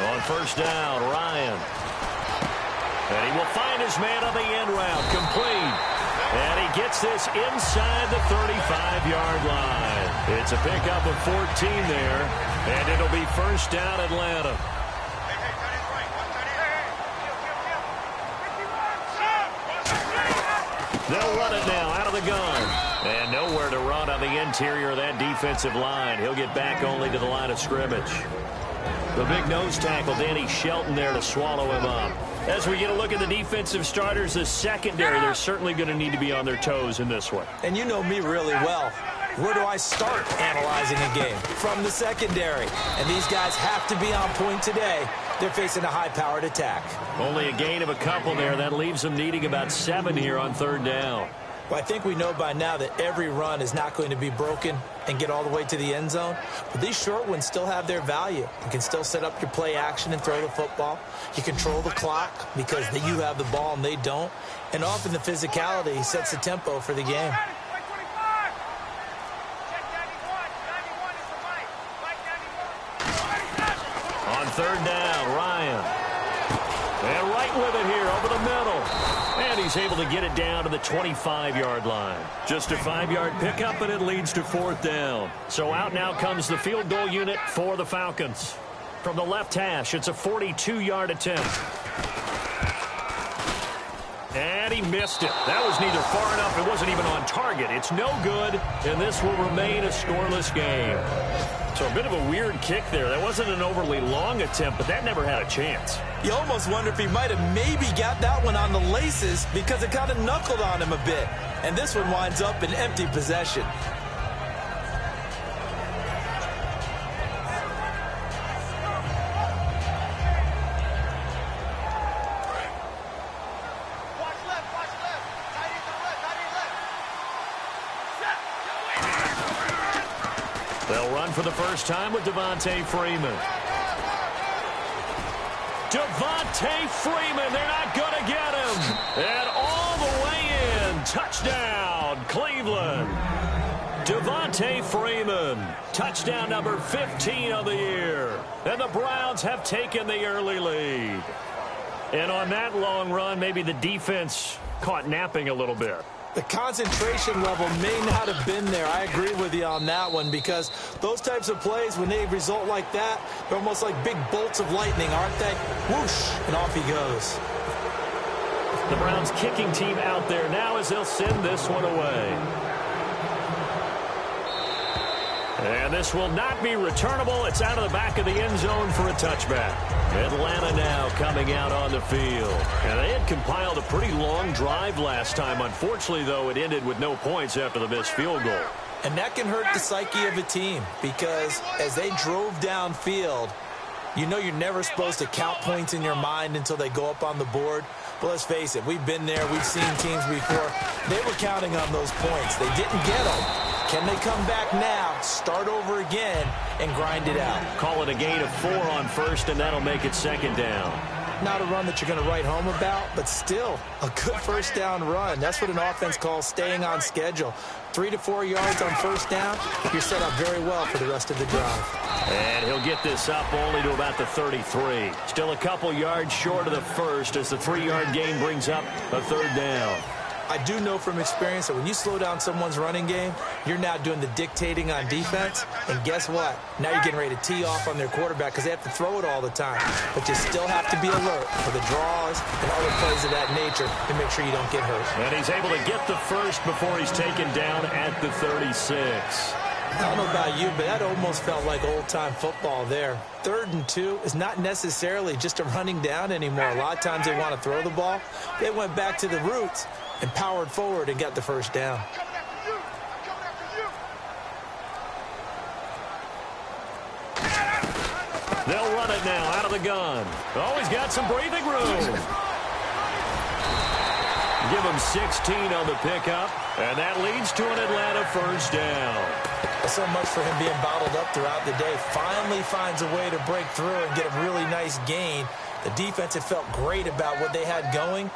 On 1st down, Ryan. And he will find his man on the end route, complete. And he gets this inside the 35-yard line. It's a pickup of 14 there, and it'll be 1st down, Atlanta. They'll run it now out of the gun. And nowhere to run on the interior of that defensive line. He'll get back only to the line of scrimmage. The big nose tackle, Danny Shelton, there to swallow him up. As we get a look at the defensive starters, the secondary, they're certainly going to need to be on their toes in this one. And you know me really well. Where do I start analyzing a game? From the secondary. And these guys have to be on point today. They're facing a high-powered attack. Only a gain of a couple there. That leaves them needing about 7 here on 3rd down. Well, I think we know by now that every run is not going to be broken and get all the way to the end zone. But these short ones still have their value. You can still set up your play action and throw the football. You control the clock because you have the ball and they don't. And often the physicality sets the tempo for the game. On 3rd down, Ryan. And right with it here over the middle. And he's able to get it down to the 25-yard line. Just a 5-yard pickup, and it leads to 4th down. So out now comes the field goal unit for the Falcons. From the left hash, it's a 42-yard attempt. And he missed it. That was neither far enough. It wasn't even on target. It's no good, and this will remain a scoreless game. So a bit of a weird kick there. That wasn't an overly long attempt, but that never had a chance. You almost wonder if he might have maybe got that one on the laces because it kind of knuckled on him a bit. And this one winds up in empty possession. They'll run for the first time with Devontae Freeman. Devontae Freeman, they're not going to get him. And all the way in, touchdown, Cleveland. Devontae Freeman, touchdown number 15 of the year. And the Browns have taken the early lead. And on that long run, maybe the defense caught napping a little bit. The concentration level may not have been there. I agree with you on that one because those types of plays, when they result like that, they're almost like big bolts of lightning, aren't they? Whoosh, and off he goes. The Browns kicking team out there now as they'll send this one away. And this will not be returnable. It's out of the back of the end zone for a touchback. Atlanta now coming out on the field. And they had compiled a pretty long drive last time. Unfortunately, though, it ended with no points after the missed field goal. And that can hurt the psyche of a team because as they drove downfield, you know you're never supposed to count points in your mind until they go up on the board. But let's face it, we've been there. We've seen teams before. They were counting on those points. They didn't get them. Can they come back now, start over again, and grind it out? Call it a gain of 4 on first, and that'll make it 2nd down. Not a run that you're going to write home about, but still a good first down run. That's what an offense calls staying on schedule. 3 to 4 yards on first down, you're set up very well for the rest of the drive. And he'll get this up only to about the 33. Still a couple yards short of the first as the 3-yard gain brings up a 3rd down. I do know from experience that when you slow down someone's running game, you're now doing the dictating on defense. And guess what? Now you're getting ready to tee off on their quarterback because they have to throw it all the time. But you still have to be alert for the draws and other plays of that nature to make sure you don't get hurt. And he's able to get the first before he's taken down at the 36. I don't know about you, but that almost felt like old-time football there. 3rd and 2 is not necessarily just a running down anymore. A lot of times they want to throw the ball. They went back to the roots and powered forward and got the first down. They'll run it now out of the gun. Oh, he's got some breathing room. Give him 16 on the pickup, and that leads to an Atlanta first down. So much for him being bottled up throughout the day. Finally finds a way to break through and get a really nice gain. The defense had felt great about what they had going.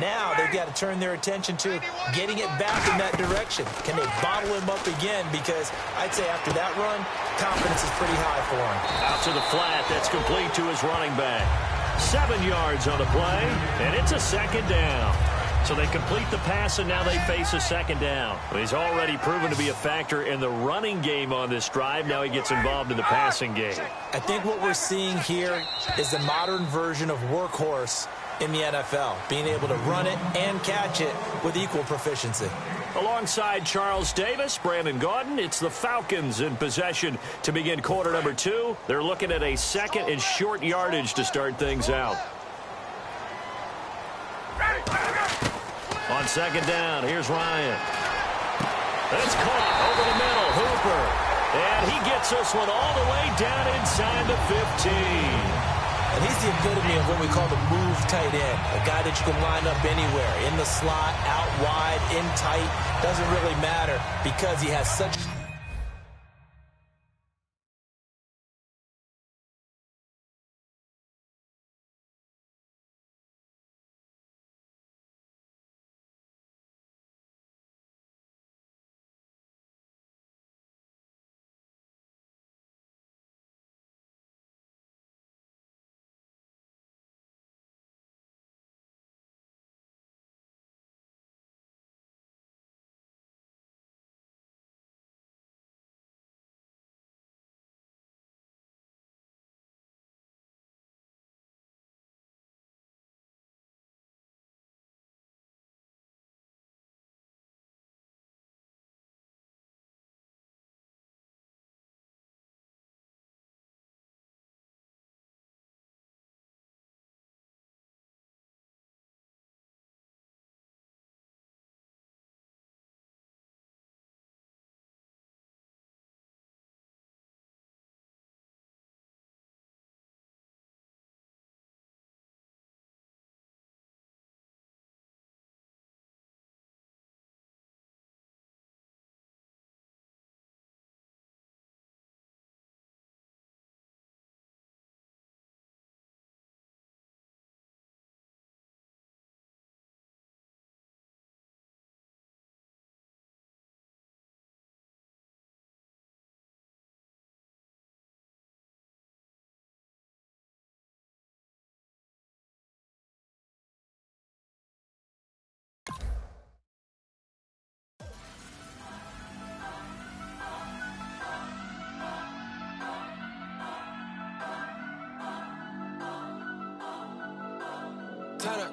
Now they've got to turn their attention to getting it back in that direction. Can they bottle him up again? Because I'd say after that run, confidence is pretty high for him. Out to the flat. That's complete to his running back. 7 yards on the play, and it's a second down. So they complete the pass, and now they face a second down. Well, he's already proven to be a factor in the running game on this drive. Now he gets involved in the passing game. I think what we're seeing here is the modern version of workhorse in the NFL, being able to run it and catch it with equal proficiency. Alongside Charles Davis, Brandon Gaudin, it's the Falcons in possession to begin quarter number 2. They're looking at a second and short yardage to start things out. On second down, here's Ryan. It's caught over the middle, Hooper. And he gets this one all the way down inside the 15. And he's the epitome of what we call the move tight end. A guy that you can line up anywhere, in the slot, out wide, in tight. Doesn't really matter because he has such...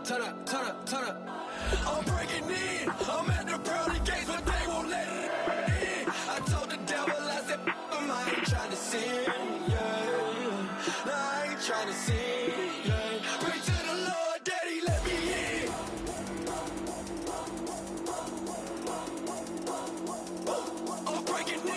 Turn up. I'm breaking in. I'm at the pearly gates, but they won't let it in. I told the devil, I said, I ain't trying to sin, yeah. No, I ain't trying to sin, yeah. Pray to the Lord, Daddy, let me in. I'm breaking in.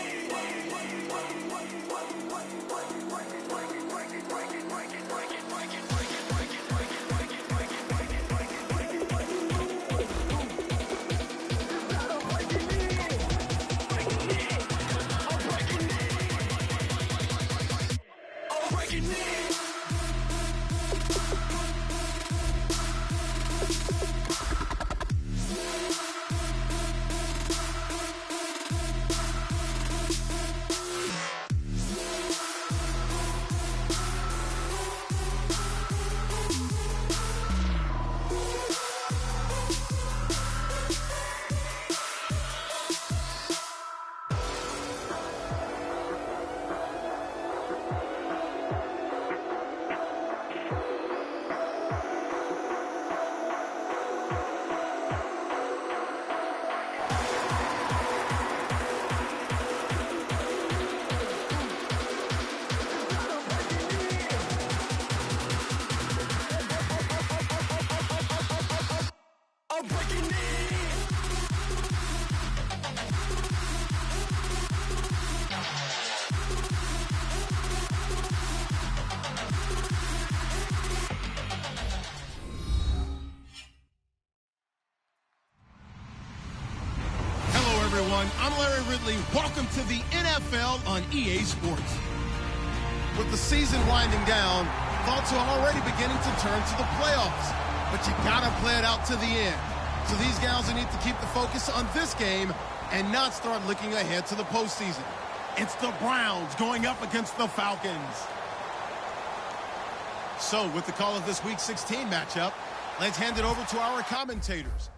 everyone. I'm Larry Ridley. Welcome to the NFL on EA Sports. With the season winding down, thoughts are already beginning to turn to the playoffs. But you gotta play it out to the end. So these guys need to keep the focus on this game and not start looking ahead to the postseason. It's the Browns going up against the Falcons. So with the call of this Week 16 matchup, let's hand it over to our commentators.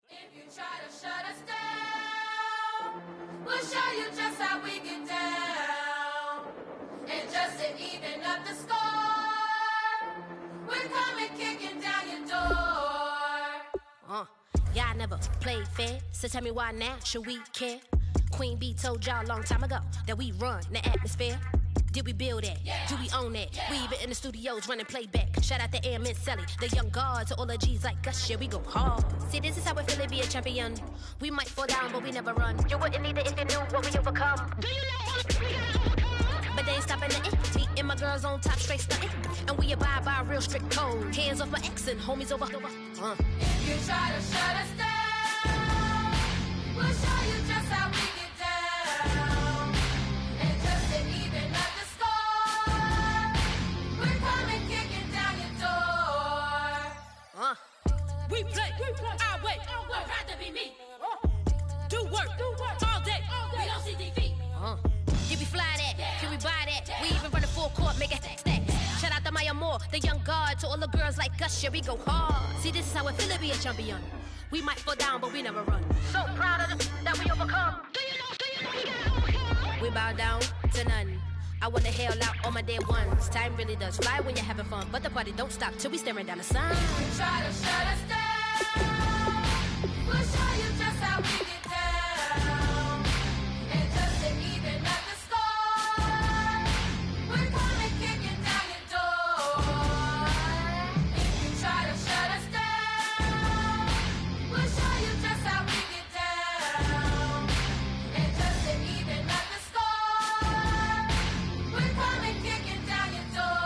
If you try to shut us down, we'll show you just how we get down. And just to even up the score, we're coming kicking down your door. Y'all never played fair, so tell me why now should we care? Queen Bee told y'all a long time ago that we run the atmosphere. Did we build that? Yeah. Do we own that? Yeah. We even in the studios running playback. Shout out to Am and Sally, the young guards, all the G's like us. Yeah, we go hard. See, this is how we feel to be a champion. We might fall down, but we never run. You wouldn't need it if you knew what we overcome. Do you know what we gotta overcome? But they ain't stopping nothing. Me and my girls on top, straight stunting. And we abide by a real strict code. Hands off my ex and homies over. If you try to shut us down, we'll show you just how we get down. And just to even up the score, we're coming kicking down your door. We play our way. I'd rather be me. Do work all day. We don't see defeat. Did we fly that? Can we buy that? We even run the full court, make it stack. Shout out to Maya Moore, the young guard, to all the girls like us. Yeah, we go hard. See, this is how it feel to be a champion. We might fall down, but we never run. So proud of them that we overcome. Do you know we gotta overcome? We bow down to none. I wanna hail out all my dead ones. Time really does fly when you're having fun, but the party don't stop till we staring down the sun. If you try to shut us down, we'll show you just how we get down. And just to even up the score, we're coming kicking down your door. If you try to shut us down, we'll show you just how we get down. And just to even up the score, we're coming kicking down your door.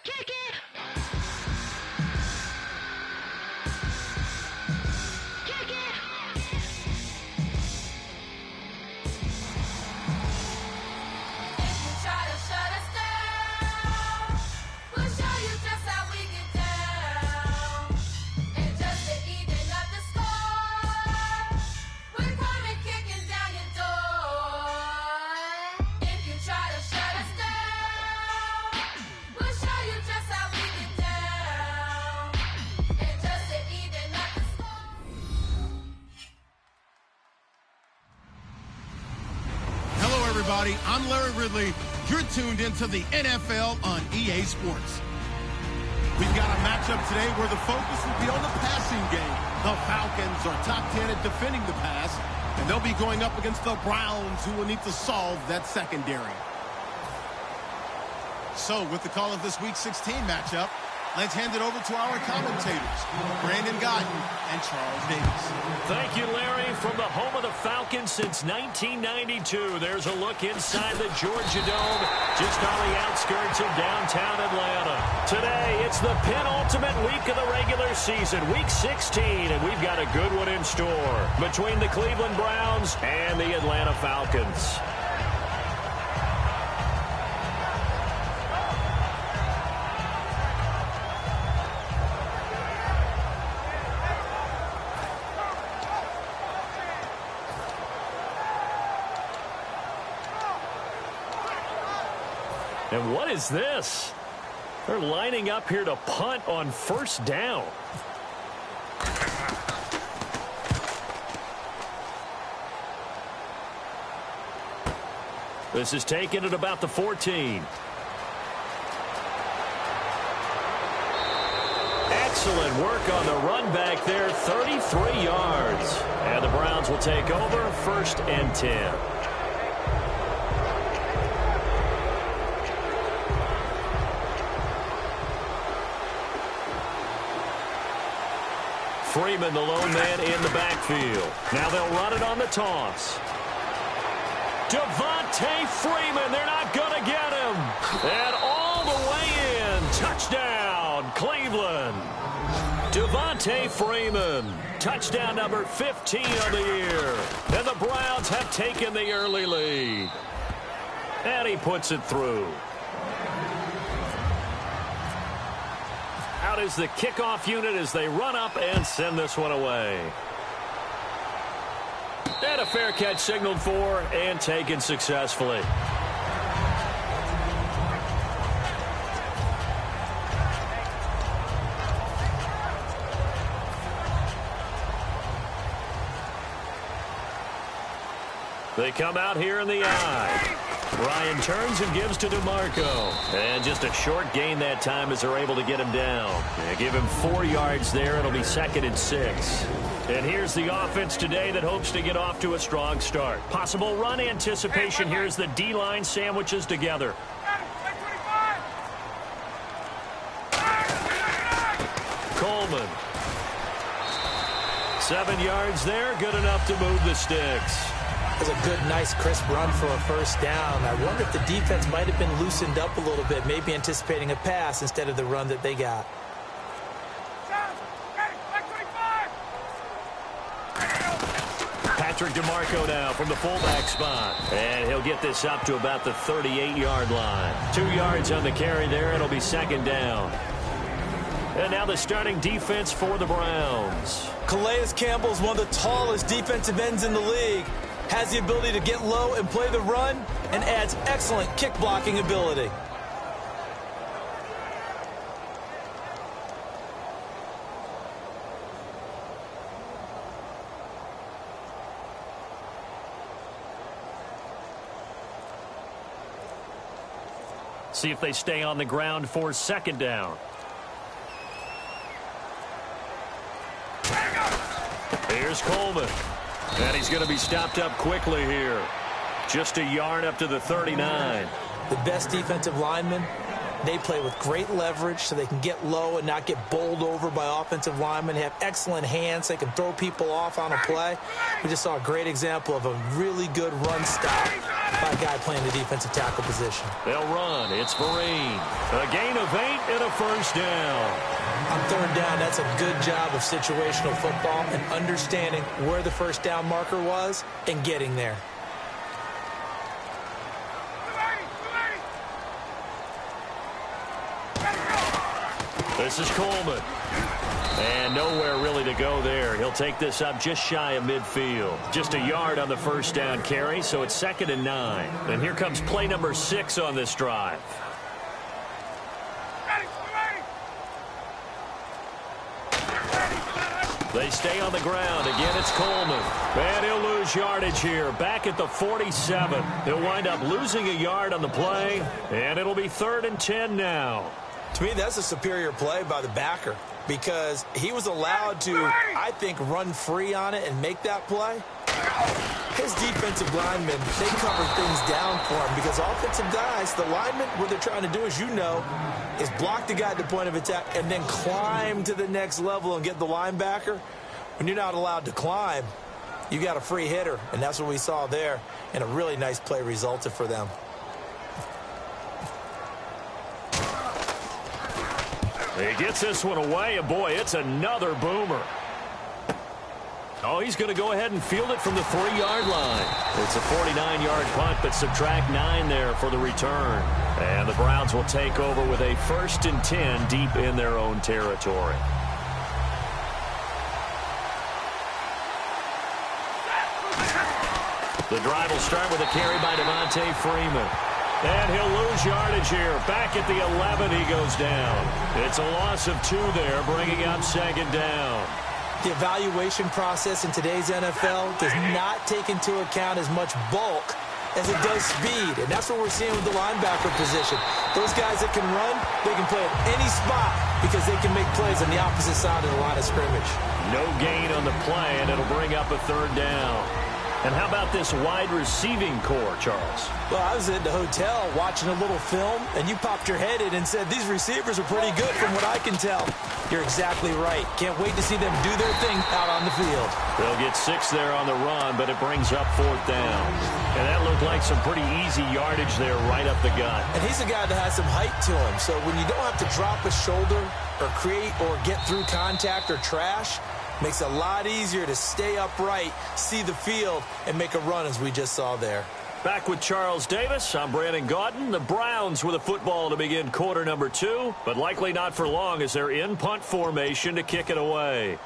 Kick it! Kick it! If you try to shut us down, we'll show you just how we get down. And just to even up the score, we're coming kicking down your door. If you try to shut us down, we'll show you just how we get down. And just to even up the score. Hello, everybody. I'm Larry Ridley. You're tuned into the NFL on EA Sports. We've got a matchup today where the focus will be on the passing game. The Falcons are top 10 at defending the pass, and they'll be going up against the Browns, who will need to solve that secondary. So, with the call of this Week 16 matchup, let's hand it over to our commentators, Brandon Guyton and Charles Davis. Thank you, Larry. From the home of the Falcons since 1992, there's a look inside the Georgia Dome, just on the outskirts of downtown Atlanta. Today, it's the penultimate week of the regular season, Week 16, and we've got a good one in store between the Cleveland Browns and the Atlanta Falcons. And what is this? They're lining up here to punt on first down. This is taken at about the 14. Excellent work on the run back there, 33 yards. And the Browns will take over, 1st and 10. Freeman, the lone man in the backfield. Now they'll run it on the toss. Devontae Freeman, they're not going to get him. And all the way in, touchdown, Cleveland. Devontae Freeman, touchdown number 15 on the year. And the Browns have taken the early lead. And he puts it through. Out is the kickoff unit as they run up and send this one away. And a fair catch signaled for and taken successfully. They come out here in the eye. Ryan turns and gives to DeMarco. And just a short gain that time as they're able to get him down. They give him 4 yards there. It'll be 2nd and 6. And here's the offense today that hopes to get off to a strong start. Possible run anticipation. Here's the D-line sandwiches together. Coleman. 7 yards there. Good enough to move the sticks. That was a good, nice, crisp run for a first down. I wonder if the defense might have been loosened up a little bit, maybe anticipating a pass instead of the run that they got. Patrick DeMarco now from the fullback spot. And he'll get this up to about the 38-yard line. 2 yards on the carry there. It'll be 2nd down. And now the starting defense for the Browns. Calais Campbell is one of the tallest defensive ends in the league. Has the ability to get low and play the run, and adds excellent kick blocking ability. See if they stay on the ground for 2nd down. Here's Coleman. And he's going to be stopped up quickly here. Just a yard up to the 39. The best defensive linemen, they play with great leverage so they can get low and not get bowled over by offensive linemen. They have excellent hands. They can throw people off on a play. We just saw a great example of a really good run stop by a guy playing the defensive tackle position. They'll run. It's Vereen. A gain of 8 and a first down. On 3rd down, that's a good job of situational football and understanding where the first down marker was and getting there. This is Coleman. And nowhere really to go there. He'll take this up just shy of midfield. Just a yard on the first down carry, so it's 2nd and 9. And here comes play number 6 on this drive. They stay on the ground. Again, it's Coleman. And he'll lose yardage here. Back at the 47. He'll wind up losing a yard on the play. And it'll be 3rd and 10 now. To me, that's a superior play by the backer because he was allowed to, I think, run free on it and make that play. His defensive linemen, they cover things down for him because offensive guys, the linemen, what they're trying to do, as you know, is block the guy at the point of attack and then climb to the next level and get the linebacker. When you're not allowed to climb, you got a free hitter, and that's what we saw there, and a really nice play resulted for them. He gets this one away, and boy, it's another boomer. Oh, he's going to go ahead and field it from the 3-yard line. It's a 49-yard punt, but subtract 9 there for the return. And the Browns will take over with a 1st and 10 deep in their own territory. The drive will start with a carry by Devontae Freeman. And he'll lose yardage here. Back at the 11, he goes down. It's a loss of 2 there, bringing up 2nd down. The evaluation process in today's NFL does not take into account as much bulk as it does speed. And that's what we're seeing with the linebacker position. Those guys that can run, they can play at any spot because they can make plays on the opposite side of the line of scrimmage. No gain on the play, and it'll bring up a 3rd down. And how about this wide receiving core, Charles? Well, I was at the hotel watching a little film, and you popped your head in and said, these receivers are pretty good from what I can tell. You're exactly right. Can't wait to see them do their thing out on the field. They'll get 6 there on the run, but it brings up 4th down. And that looked looked like some pretty easy yardage there right up the gut. And he's a guy that has some height to him. So when you don't have to drop a shoulder or create or get through contact or trash, makes it a lot easier to stay upright, see the field, and make a run as we just saw there. Back with Charles Davis, I'm Brandon Gaudin. The Browns with a football to begin quarter number 2, but likely not for long as they're in punt formation to kick it away.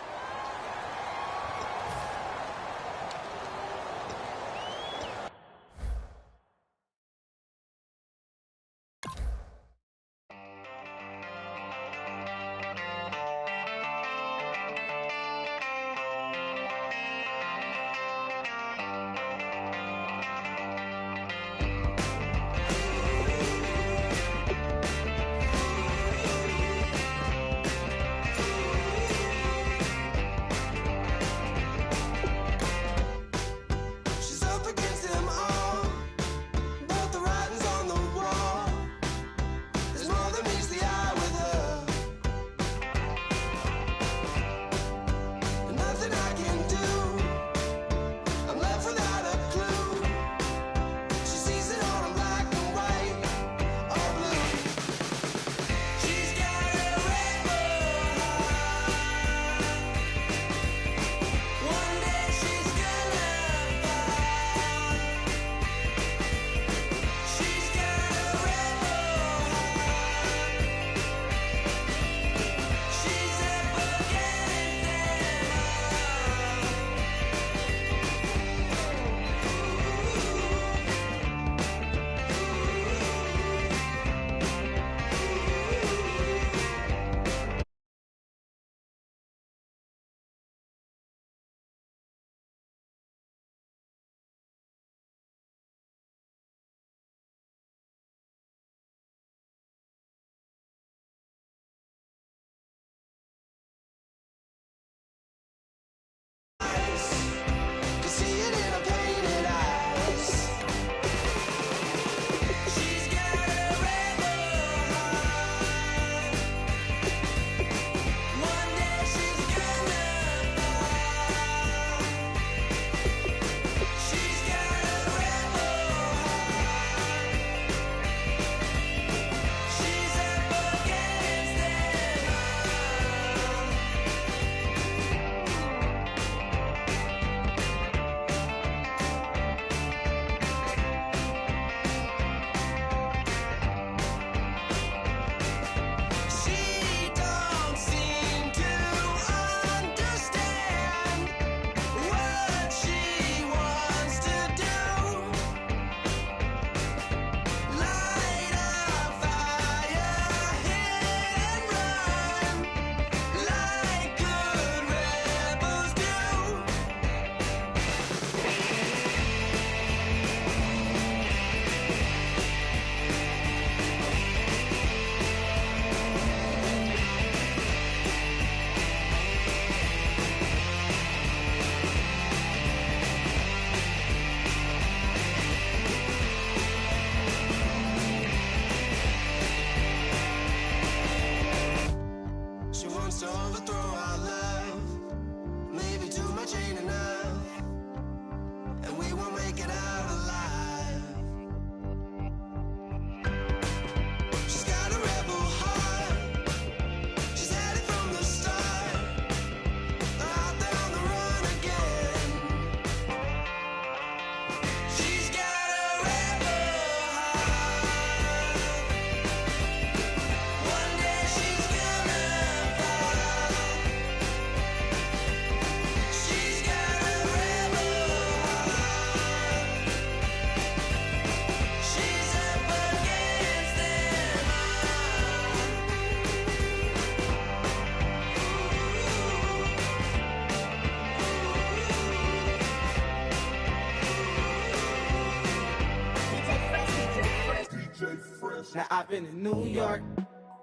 Now I've been in New York,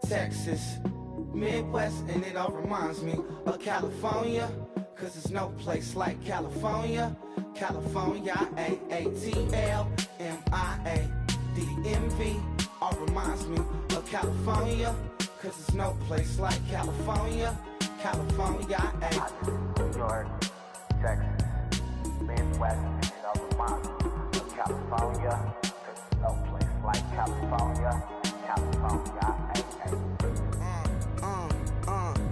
Texas, Midwest, and it all reminds me of California, cause there's no place like California. California, A-A-T-L-M-I-A-D-D-M-V, all reminds me of California, cause there's no place like California. California, New York, Texas, Midwest, and it all reminds me of California. California. There's no place like California. California, ay, ay.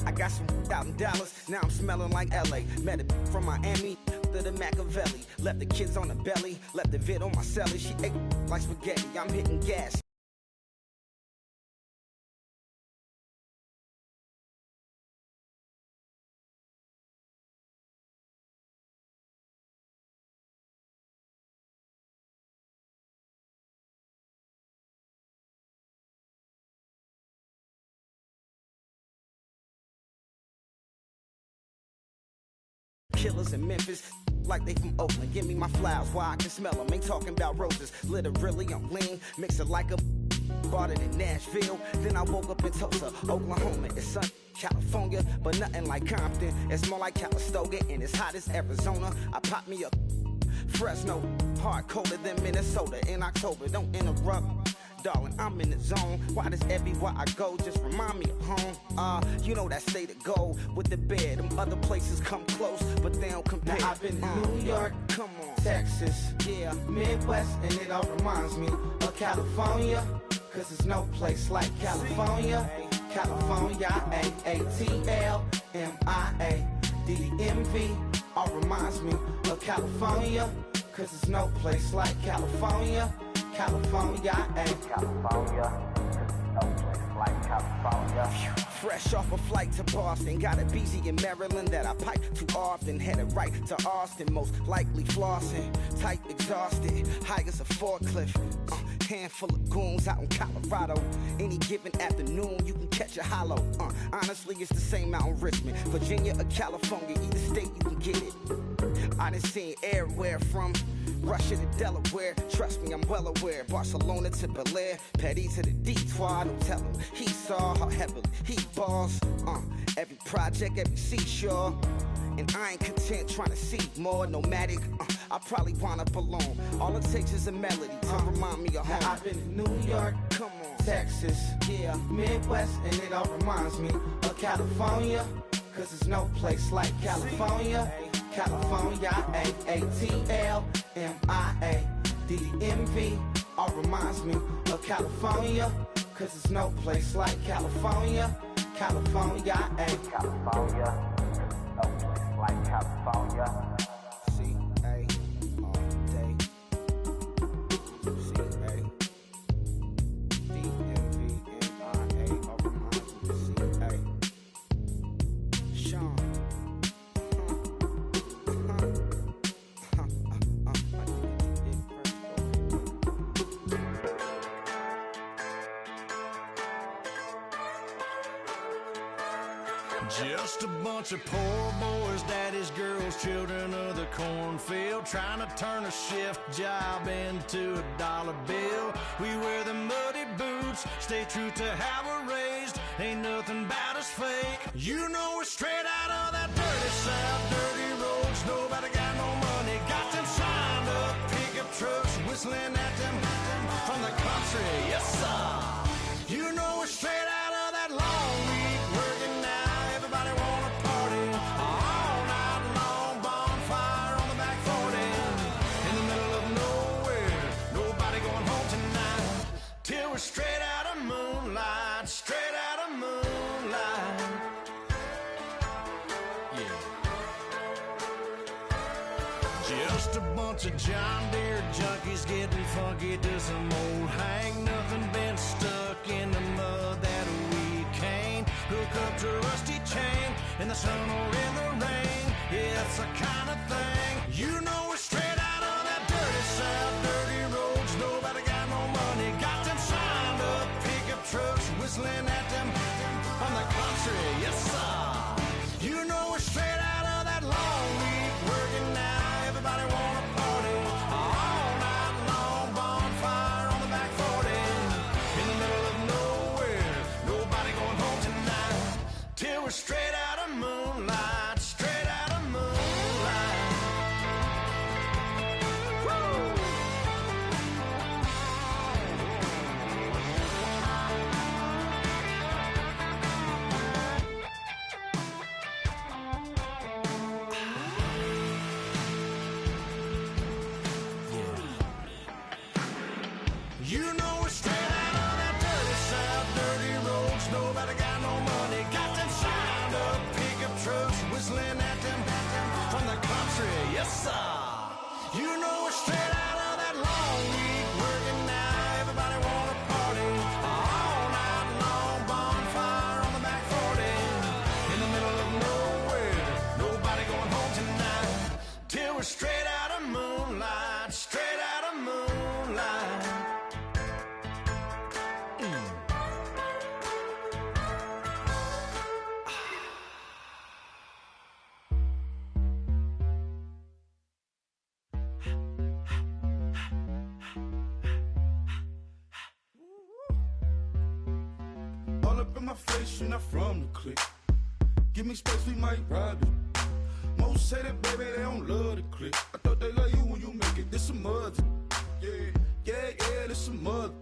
I got some out in Dallas, now I'm smelling like LA. Met a from Miami to the Machiavelli. Left the kids on the belly, left the vid on my celly. She ate like spaghetti, I'm hitting gas. Killers in Memphis, like they from Oakland. Give me my flowers while I can smell them. Ain't talking about roses. Literally, I'm lean. Mix it like a bought it in Nashville. Then I woke up in Tulsa, Oklahoma. It's sun, California, but nothing like Compton. It's more like Calistoga, and it's hot as Arizona. I pop me up Fresno, hard colder than Minnesota in October. Don't interrupt. Darling, I'm in the zone. Why does everywhere I go just remind me of home? You know that state of gold with the bed. Them other places come close, but they don't compare. Now I've been to New York, come on, Texas, yeah, Midwest, and it all reminds me of California. Cause there's no place like California. California, A-A-T-L-M-I-A D-D-M-V, all reminds me of California. Cause there's no place like California. California, California, no place like California. Fresh off a flight to Boston, got a BZ in Maryland that I pipe too often. Headed right to Austin, most likely flossing. Tight, exhausted, high as a forklift. Handful of goons out in Colorado. Any given afternoon, you can catch a hollow. Honestly, it's the same out in Richmond, Virginia or California. Either state, you can get it. I done seen everywhere from Russia to Delaware. Trust me, I'm well aware. Barcelona to Bel Air, Petty to the Detroit. Don't tell him he saw how heavily he balls. Every project, every seashore. And I ain't content trying to see more nomadic. I probably wind up alone. All it takes is a melody to remind me of home. Now I've been to New York, come on, Texas, yeah, Midwest, and it all reminds me of California. Cause there's no place like California. California, A-A-T-L-M-I-A D-D-M-V, all reminds me of California. Cause there's no place like California. California, California, no place like California. C-A all day. C-A D-M-V-M-I-A, all reminds me of C-A. Sean. Just a bunch of poor boys, daddy's girls, children of the cornfield, trying to turn a shift job into a dollar bill. We wear the muddy boots, stay true to how we're raised. Ain't nothing about us fake. You know we're straight out of that dirty south, dirty roads. Nobody got no money, got them signed up pickup trucks, whistling at them from the country. Yes, sir. You know we're straight out of that long week working now. Everybody wanna party all night long, bonfire on the back 40 in the middle of nowhere. Nobody going home tonight till we're straight out of moonlight, straight out of moonlight. Yeah. Just a bunch of John Deere junkies getting funky to some old hang nothing, been stuck in the mud that we can't hook up to a rusty chain in the sun or in the rain. Yeah, it's the kind of thing. You know we're straight out of that dirty south, dirty roads. Nobody got no money, got them signed up pickup trucks, whistling at them from the country. Yes, sir. You know we're straight out of that long week working now. Everybody wanna party all night long, bonfire on the back 40 in the middle of nowhere. Nobody going home tonight till we're straight out of moonlight, straight out of moonlight. You know we're straight out of that dirty south, dirty roads. Nobody got no money. Got them signed up pickup trucks whistling at them from the country. Yes, sir. You know we're straight out of that long week working now. Everybody wanna party all night long. Bonfire on the back 40 in the middle of nowhere. Nobody going home tonight till we're straight out of moonlight. Straight out of moonlight. All up in my face, you're not from the clique. Give me space, we might rob it. Most say that, baby, they don't love the clique. I thought they love you when you make it. This some mother. Yeah, this some mother.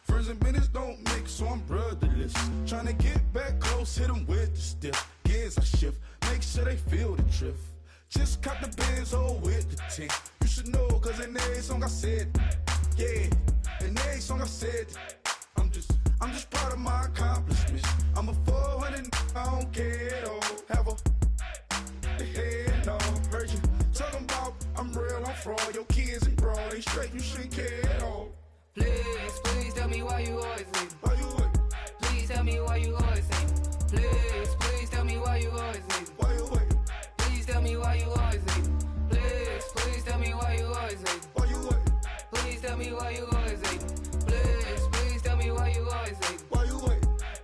Friends and business don't mix, so I'm brotherless. Tryna get back close, hit them with the stiff. Gears I shift, make sure they feel the drift. Just cop the Benz, oh, with the tint. You should know, cause in every song I said, yeah, in every song I said, I'm just proud of my accomplishments. I'm a 400, I don't care at all. Have a head on. Heard you talking about I'm real, I'm fraud. Your kids and broad ain't straight, you shouldn't care at all. Please tell me why you always leave. Why you what? Please tell me why you always leave. Please tell me why you always leave. Why you what? Please tell me why you always leave. Please tell me why you always leave. Why you what? Please tell me why you always leave. Please tell me why you always leave. Why you what?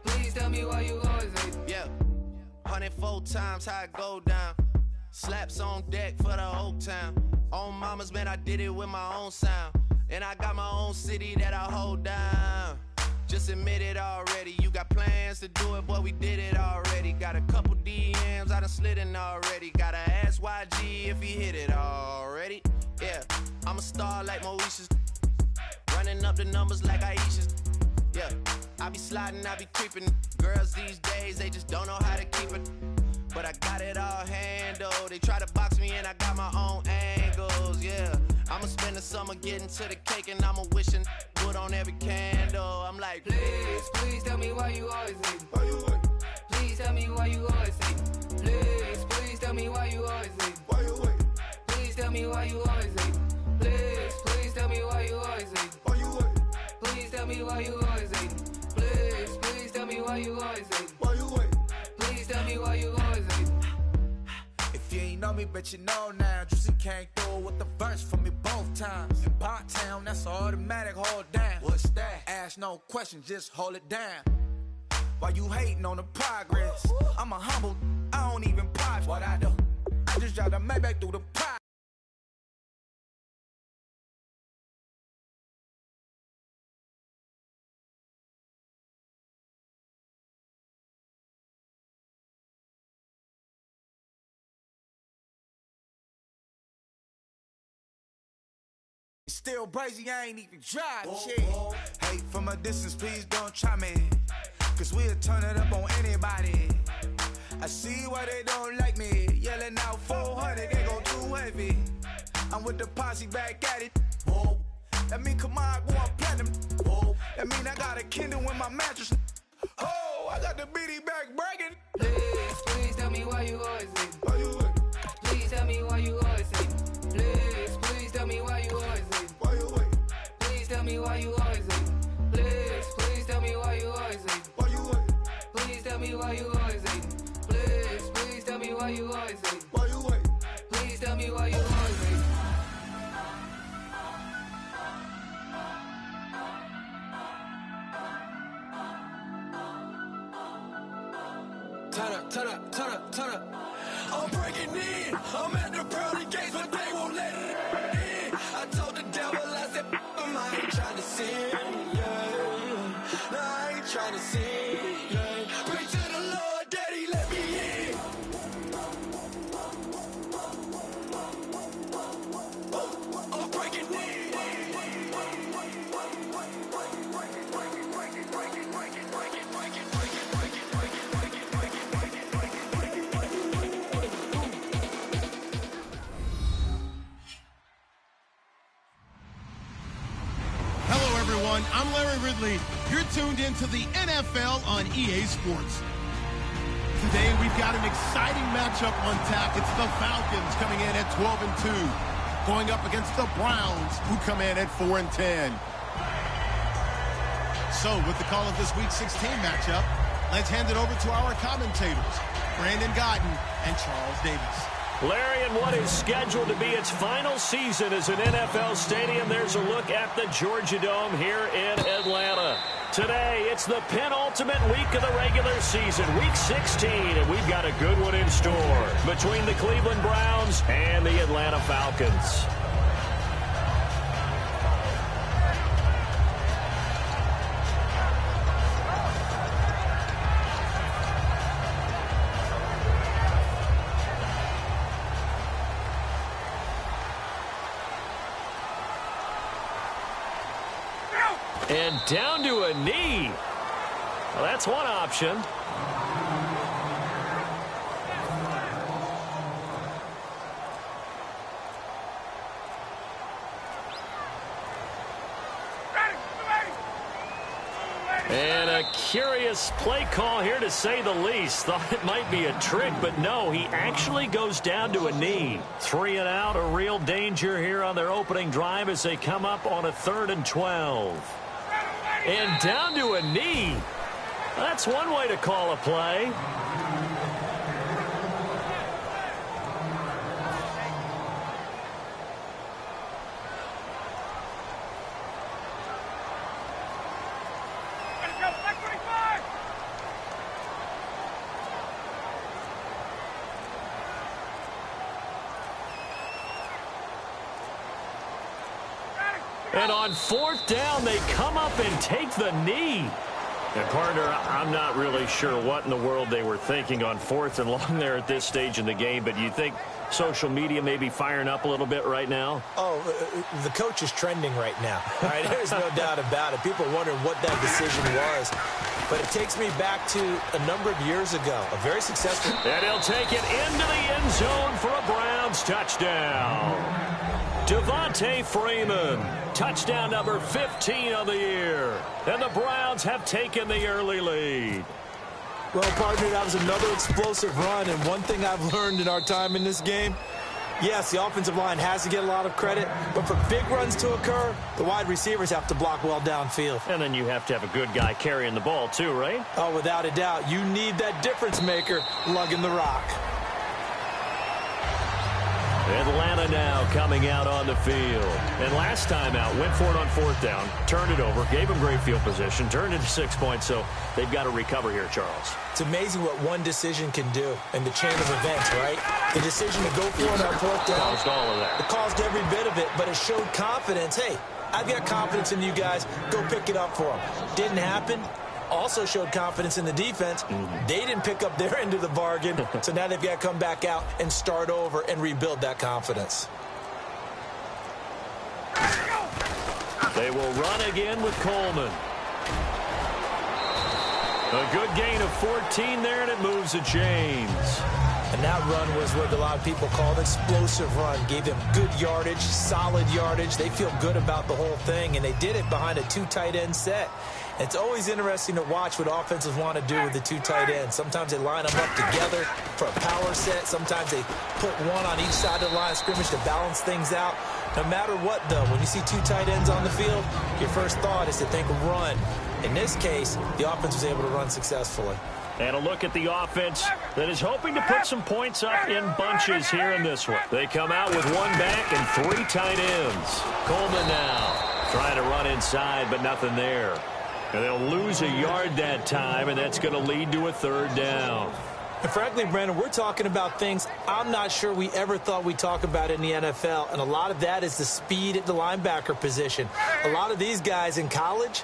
Please tell me why you always leave. Yeah, 104 times how it go down. Slaps on deck for the whole town. On mamas, man, I did it with my own sound. And I got my own city that I hold down. Just admit it already. You got plans to do it, boy, we did it already. Got a couple DMs, I done slid in already. Gotta ask YG if he hit it already. Yeah, I'm a star like Moesha's. Running up the numbers like Aisha's. Yeah, I be sliding, I be creeping. Girls these days, they just don't know how to keep it. But I got it all handled. They try to box me in, I got my own angles, yeah. I'ma spend the summer getting to the cake and I'ma wishing wood on every candle. I'm like, please tell me why you always leave. Why you what? Please tell me why you always leave. Please tell me why you always leave. Why you what? Please tell me why you always leave. Please tell me why you always leave. Why you what? Please tell me why you always leave. Please tell me why you always leave. Why you what? Please tell me why you always leave. If you ain't know me, bet you know now. Juicy came through with the verse for me both times. In Pot Town, that's automatic, hold down. What's that? Ask no question, just hold it down. Why you hating on the progress? I'm a humble, I don't even pop. What I do? I just drive the Maybach through the pot. Still brazy, I ain't even drive, shit. Hate from a distance, please don't try me. Cause we'll turn it up on anybody. I see why they don't like me. Yelling out 400, they go too heavy. I'm with the posse back at it. Whoa. That mean come on, go on platinum. Whoa. That mean I got a Kindle in my mattress. Oh, I got the BD back bragging. Please tell me why you always leave. Why you what? Please tell me why you always leave. Please tell me why you always leave. Why you what? Please tell me why you always leave. Please tell me why you always leave. Why you what? Please tell me why you always leave. Please tell me why you always leave. Why you what? Please tell me why you always leave. Turn up, turn up, turn up, turn up. I'm breaking in. I'm at the pearly gates, but they won't let it in. I told the devil, I said, I ain't trying to sin, yeah. No, I ain't trying to sin, yeah. Pray to the Lord, Daddy, let me in. I'm breaking in. everyone. I'm Larry Ridley. You're tuned into the NFL on EA Sports. Today, we've got an exciting matchup on tap. It's the Falcons coming in at 12-2, going up against the Browns, who come in at 4-10. So, with the call of this Week 16 matchup, let's hand it over to our commentators, Brandon Gaudin and Charles Davis. Larry, in what is scheduled to be its final season as an NFL stadium, there's a look at the Georgia Dome here in Atlanta. Today, it's the penultimate week of the regular season, Week 16, and we've got a good one in store between the Cleveland Browns and the Atlanta Falcons. And down to a knee. Well, that's one option. And a curious play call here, to say the least. Thought it might be a trick, but no, he actually goes down to a knee. 3 and out, a real danger here on their opening drive as they come up on a 3rd and 12. And down to a knee. That's one way to call a play. And on 4th down, they come up and take the knee. And, partner, I'm not really sure what in the world they were thinking on 4th and long there at this stage in the game, but you think social media may be firing up a little bit right now? Oh, the coach is trending right now. All right, there's no doubt about it. People are wondering what that decision was. But it takes me back to a number of years ago, a very successful... And he'll take it into the end zone for a Browns touchdown. Devontae Freeman, touchdown number 15 of the year. And the Browns have taken the early lead. Well, partner, that was another explosive run. And one thing I've learned in our time in this game, yes, the offensive line has to get a lot of credit, but for big runs to occur, the wide receivers have to block well downfield. And then you have to have a good guy carrying the ball too, right? Oh, without a doubt. You need that difference maker lugging the rock. Atlanta now coming out on the field. And last time out, went for it on 4th down, turned it over, gave them great field position, turned it to 6 points, so they've got to recover here, Charles. It's amazing what one decision can do in the chain of events, right? The decision to go for it on 4th down. Caused all of that. It caused every bit of it, but it showed confidence. Hey, I've got confidence in you guys. Go pick it up for them. Didn't happen. Also showed confidence in the defense. They didn't pick up their end of the bargain, so now they've got to come back out and start over and rebuild that confidence. They will run again with Coleman. A good gain of 14 there, and it moves to James. And that run was what a lot of people call an explosive run. Gave them good yardage, solid yardage. They feel good about the whole thing, and they did it behind a 2 tight end set. It's always interesting to watch what offenses want to do with the 2 tight ends. Sometimes they line them up together for a power set. Sometimes they put one on each side of the line of scrimmage to balance things out. No matter what, though, when you see 2 tight ends on the field, your first thought is to think run. In this case, the offense was able to run successfully. And a look at the offense that is hoping to put some points up in bunches here in this one. They come out with 1 back and 3 tight ends. Coleman now trying to run inside, but nothing there. And they'll lose a yard that time, and that's going to lead to a 3rd down. And frankly, Brandon, we're talking about things I'm not sure we ever thought we'd talk about in the NFL, and a lot of that is the speed at the linebacker position. A lot of these guys in college,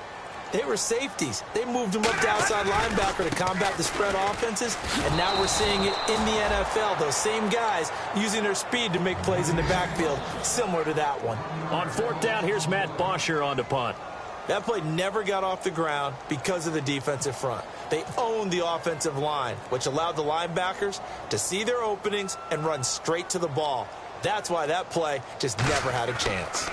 they were safeties. They moved them up to outside linebacker to combat the spread offenses, and now we're seeing it in the NFL. Those same guys using their speed to make plays in the backfield, similar to that one. On 4th down, here's Matt Bosher on to punt. That play never got off the ground because of the defensive front. They owned the offensive line, which allowed the linebackers to see their openings and run straight to the ball. That's why that play just never had a chance.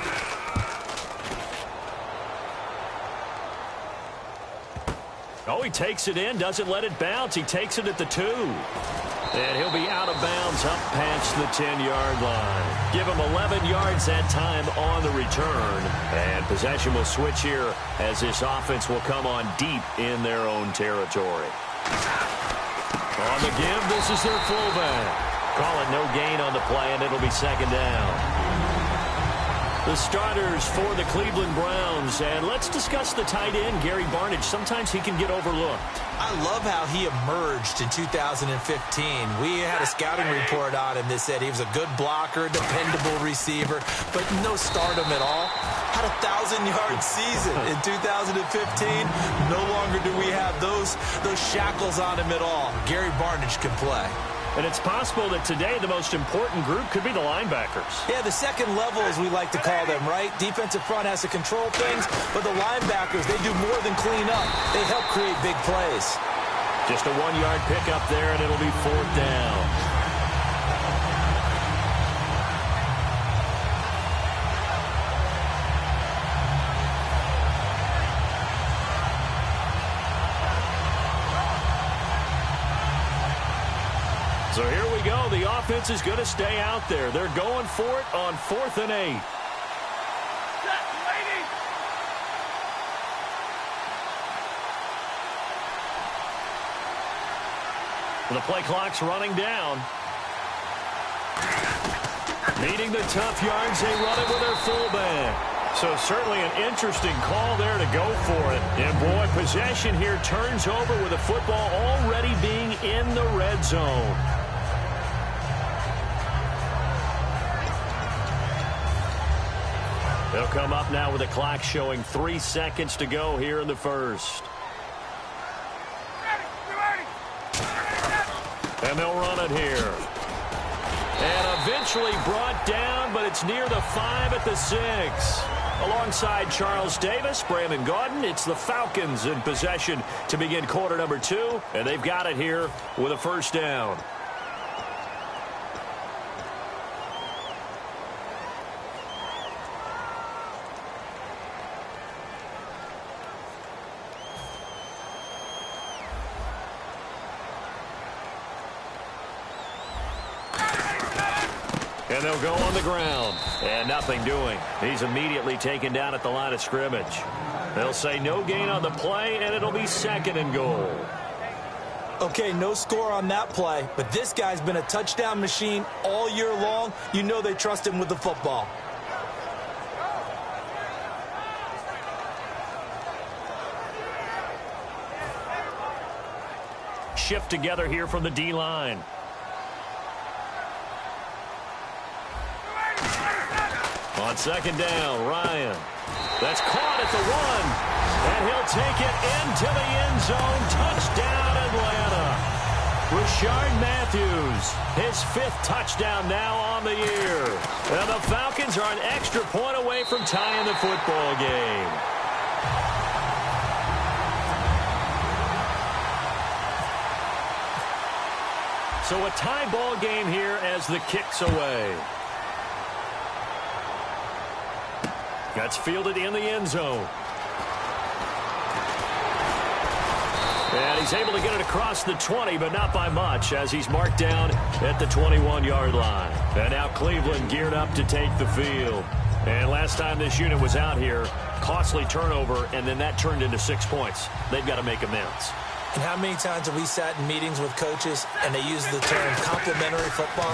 Oh, he takes it in, doesn't let it bounce. He takes it at the 2. And he'll be out of bounds up past the 10-yard line. Give him 11 yards that time on the return. And possession will switch here as this offense will come on deep in their own territory. On the give, this is their fullback. Call it no gain on the play, and it'll be second down. The starters for the Cleveland Browns. And let's discuss the tight end, Gary Barnidge. Sometimes he can get overlooked. I love how he emerged in 2015. We had a scouting report on him that said he was a good blocker, dependable receiver, but no stardom at all. Had a 1,000-yard season in 2015. No longer do we have those shackles on him at all. Gary Barnidge can play. And it's possible that today the most important group could be the linebackers. Yeah, the second level, as we like to call them, right? Defensive front has to control things, but the linebackers, they do more than clean up. They help create big plays. Just a 1-yard pickup there, and it'll be 4th down. So here we go. The offense is going to stay out there. They're going for it on 4th and 8. The play clock's running down. Needing the tough yards, they run it with their fullback. So certainly an interesting call there to go for it. And boy, possession here turns over with the football already being in the red zone. They'll come up now with the clock showing 3 seconds to go here in the first. And they'll run it here. And eventually brought down, but it's near the 5 at the 6. Alongside Charles Davis, Brandon Gaudin, it's the Falcons in possession to begin quarter number 2. And they've got it here with a first down. And they'll go on the ground. And nothing doing. He's immediately taken down at the line of scrimmage. They'll say no gain on the play, and it'll be 2nd and goal. Okay, no score on that play, but this guy's been a touchdown machine all year long. You know they trust him with the football. Shift together here from the D-line. On 2nd down, Ryan. That's caught at the 1. And he'll take it into the end zone. Touchdown, Atlanta. Rashard Matthews, his 5th touchdown now on the year. And the Falcons are an extra point away from tying the football game. So a tie ball game here as the kick's away. That's fielded in the end zone. And he's able to get it across the 20, but not by much, as he's marked down at the 21-yard line. And now Cleveland geared up to take the field. And last time this unit was out here, costly turnover, and then that turned into 6 points. They've got to make amends. And how many times have we sat in meetings with coaches and they use the term complementary football?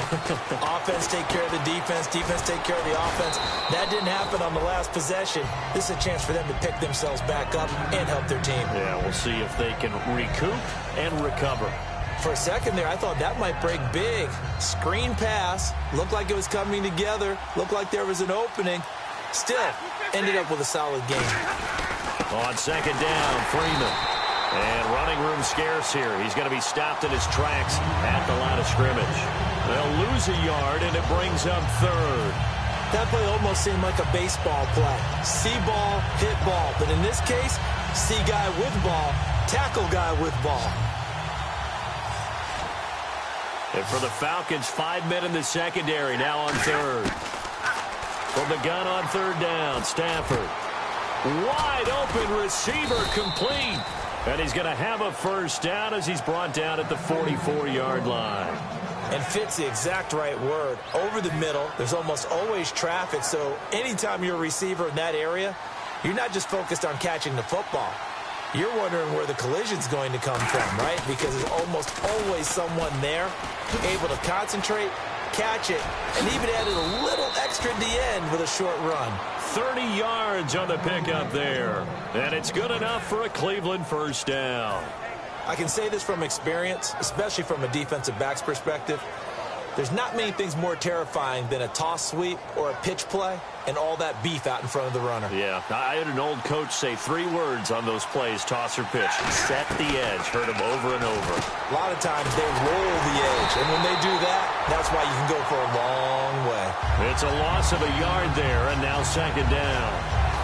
Offense take care of the defense, defense take care of the offense. That didn't happen on the last possession. This is a chance for them to pick themselves back up and help their team. Yeah, we'll see if they can recoup and recover. For a second there, I thought that might break big. Screen pass, looked like it was coming together, looked like there was an opening. Still, ended up with a solid game. On 2nd down, Freeman. And running room scarce here. He's going to be stopped in his tracks at the line of scrimmage. They'll lose a yard, and it brings up 3rd. That play almost seemed like a baseball play. See ball, hit ball. But in this case, see guy with ball, tackle guy with ball. And for the Falcons, 5 men in the secondary now on 3rd. From the gun on 3rd down, Stafford. Wide open receiver complete. And he's going to have a first down as he's brought down at the 44-yard line. And fits the exact right word. Over the middle, there's almost always traffic, so anytime you're a receiver in that area, you're not just focused on catching the football. You're wondering where the collision's going to come from, right? Because there's almost always someone there able to concentrate, catch it, and even added a little extra at the end with a short run. 30 yards on the pickup there. And it's good enough for a Cleveland first down. I can say this from experience, especially from a defensive back's perspective. There's not many things more terrifying than a toss sweep or a pitch play and all that beef out in front of the runner. Yeah, I had an old coach say 3 words on those plays, toss or pitch. Set the edge. Heard him over and over. A lot of times they roll the edge, and when they do that, that's why you can go for a long way. It's a loss of a yard there, and now second down.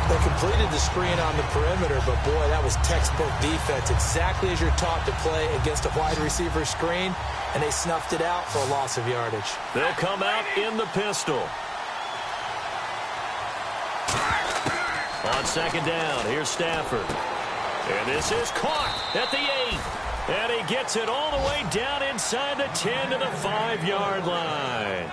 They completed the screen on the perimeter, but boy, that was textbook defense. Exactly as you're taught to play against a wide receiver screen, and they snuffed it out for a loss of yardage. They'll come out in the pistol. On second down, here's Stafford. And this is caught at the 8. And he gets it all the way down inside the 10 to the 5-yard line.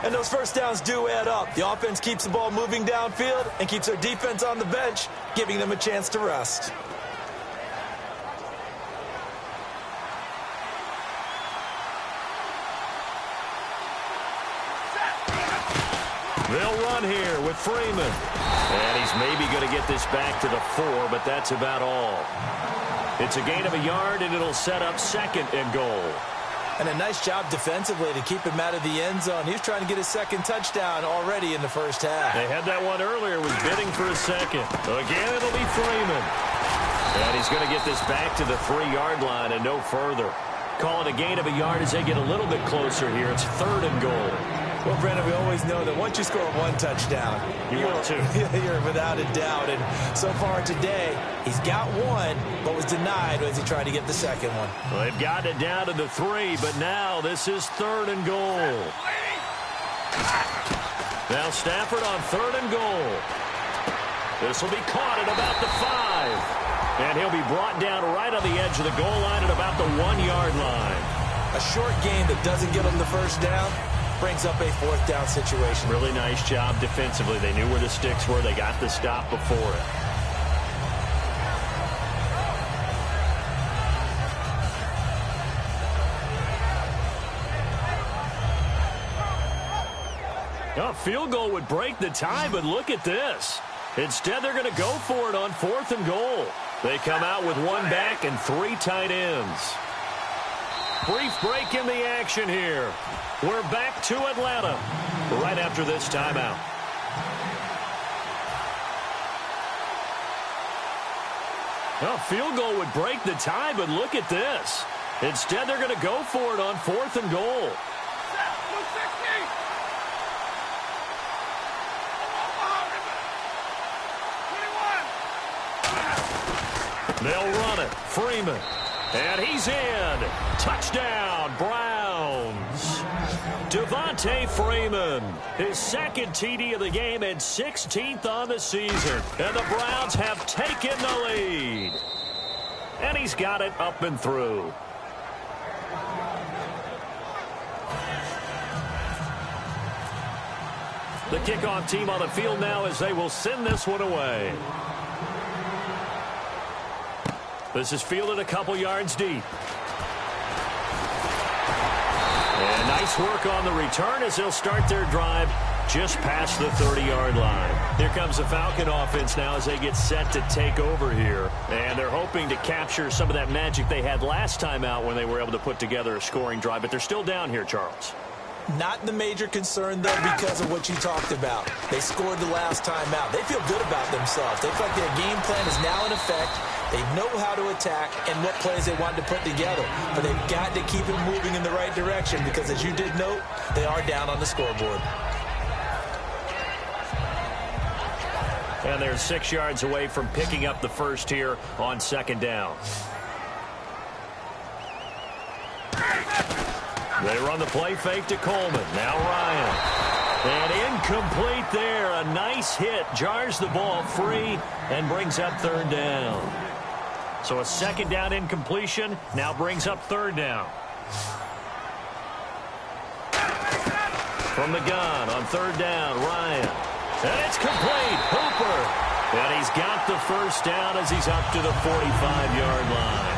And those first downs do add up. The offense keeps the ball moving downfield and keeps their defense on the bench, giving them a chance to rest. They'll run here with Freeman. And he's maybe going to get this back to the 4, but that's about all. It's a gain of a yard, and it'll set up second and goal. And a nice job defensively to keep him out of the end zone. He was trying to get his second touchdown already in the first half. They had that one earlier, was bidding for a second. Again, it'll be Freeman. And he's going to get this back to the 3-yard line and no further. Call it a gain of a yard as they get a little bit closer here. It's third and goal. Well, Brandon, we always know that once you score one touchdown, you want two. You're without a doubt. And so far today, he's got one, but was denied as he tried to get the second one. Well, they've gotten it down to the 3, but now this is third and goal. Now Stafford on third and goal. This will be caught at about the 5. And he'll be brought down right on the edge of the goal line at about the 1-yard line. A short game that doesn't get him the first down brings up a 4th down situation. Really nice job defensively. They knew where the sticks were. They got the stop before it. A field goal would break the tie, but look at this. Instead, they're going to go for it on 4th and goal. They come out with 1 back and 3 tight ends. Brief break in the action here. We're back to Atlanta right after this timeout. A field goal would break the tie, but look at this. Instead, they're going to go for it on 4th and goal. They'll run it. Freeman. And he's in. Touchdown, Browns. Devontae Freeman, his second TD of the game and 16th on the season. And the Browns have taken the lead. And he's got it up and through. The kickoff team on the field now as they will send this one away. This is fielded a couple yards deep. And nice work on the return as they'll start their drive just past the 30-yard line. Here comes the Falcon offense now as they get set to take over here. And they're hoping to capture some of that magic they had last time out when they were able to put together a scoring drive. But they're still down here, Charles. Not the major concern, though, because of what you talked about. They scored the last time out. They feel good about themselves. They feel like their game plan is now in effect. They know how to attack and what plays they want to put together. But they've got to keep it moving in the right direction because, as you did note, they are down on the scoreboard. And they're 6 yards away from picking up the first here on second down. They run the play fake to Coleman. Now Ryan. And incomplete there. A nice hit. Jars the ball free and brings up third down. So a second down incompletion now brings up third down. From the gun on third down, Ryan. And it's complete. Hooper. And he's got the first down as he's up to the 45-yard line.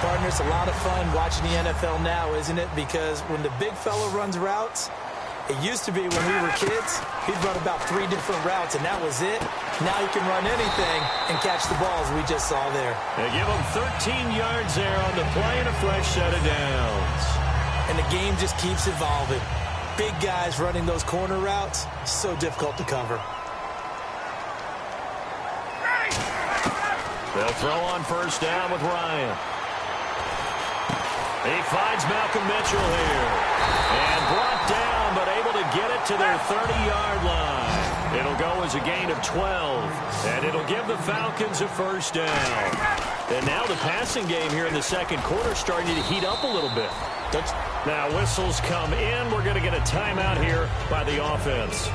Partner, it's a lot of fun watching the NFL now, isn't it? Because when the big fella runs routes, it used to be when we were kids, he'd run about 3 different routes, and that was it. Now he can run anything and catch the balls we just saw there. They give him 13 yards there on the play and a fresh set of downs. And the game just keeps evolving. Big guys running those corner routes, so difficult to cover. They'll throw on first down with Ryan. He finds Malcolm Mitchell here. And brought down, but able to get it to their 30-yard line. It'll go as a gain of 12. And it'll give the Falcons a first down. And now the passing game here in the second quarter starting to heat up a little bit. Now whistles come in. We're going to get a timeout here by the offense.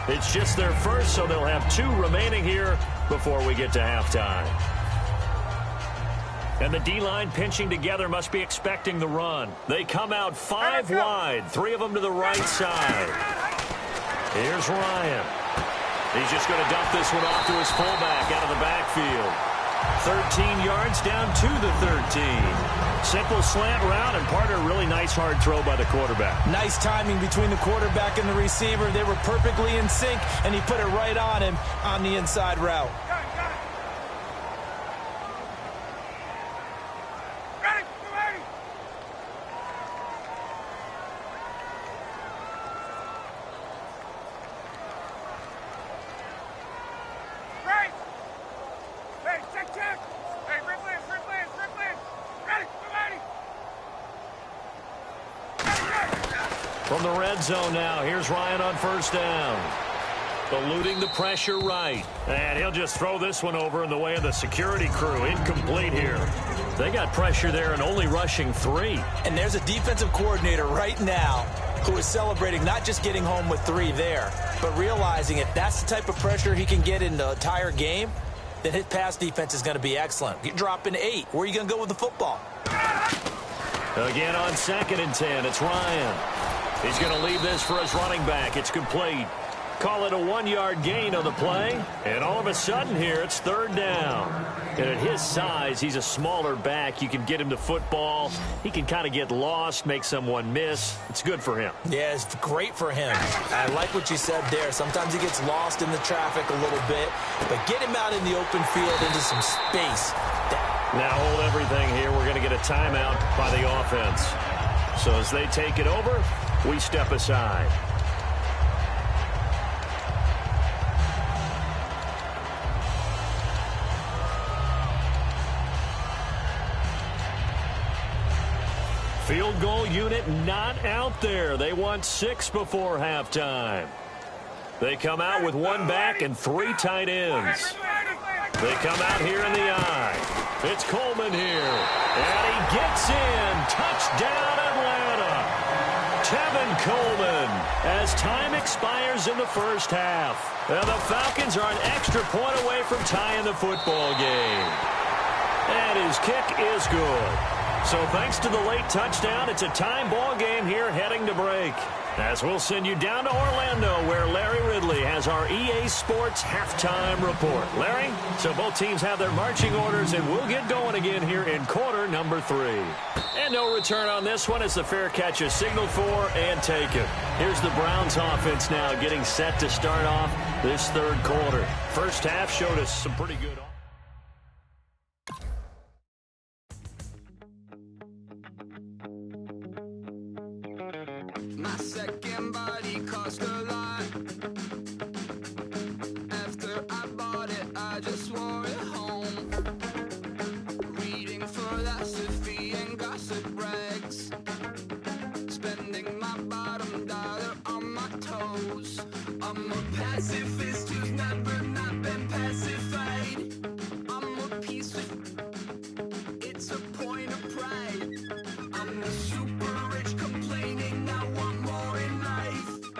It's just their first, so they'll have 2 remaining here before we get to halftime. And the D-line pinching together must be expecting the run. They come out 5 wide, 3 of them to the right side. Here's Ryan. He's just going to dump this one off to his fullback out of the backfield. 13 yards down to the 13. Simple slant route, and part of a really nice hard throw by the quarterback. Nice timing between the quarterback and the receiver. They were perfectly in sync, and he put it right on him on the inside route. From the red zone now, here's Ryan on first down. Eluding the pressure right. And he'll just throw this one over in the way of the security crew. Incomplete here. They got pressure there and only rushing 3. And there's a defensive coordinator right now who is celebrating not just getting home with 3 there, but realizing if that's the type of pressure he can get in the entire game, then his pass defense is going to be excellent. You're dropping 8. Where are you going to go with the football? Again on 2nd and 10, it's Ryan. He's going to leave this for his running back. It's complete. Call it a 1-yard gain on the play. And all of a sudden here, it's third down. And at his size, he's a smaller back. You can get him to football. He can kind of get lost, make someone miss. It's good for him. Yeah, it's great for him. I like what you said there. Sometimes he gets lost in the traffic a little bit. But get him out in the open field into some space. Now hold everything here. We're going to get a timeout by the offense. So as they take it over, we step aside. Field goal unit not out there. They want 6 before halftime. They come out with 1 back and 3 tight ends. They come out here in the eye. It's Coleman here. And he gets in. Touchdown, Atlanta. Tevin Coleman as time expires in the first half. And the Falcons are an extra point away from tying the football game. And his kick is good. So thanks to the late touchdown, it's a time ball game here heading to break. As we'll send you down to Orlando, where Larry Ridley has our EA Sports halftime report. Larry, so both teams have their marching orders, and we'll get going again here in quarter number 3. And no return on this one as the fair catch is signaled for and taken. Here's the Browns offense now getting set to start off this third quarter. First half showed us some pretty good. My second body cost a lot. After I bought it, I just wore it home. Reading philosophy and gossip rags. Spending my bottom dollar on my toes. I'm a pacifist who's never not been pacified. I'm a piece of... It's a point of pride. I'm the super rich complaining I want more in life.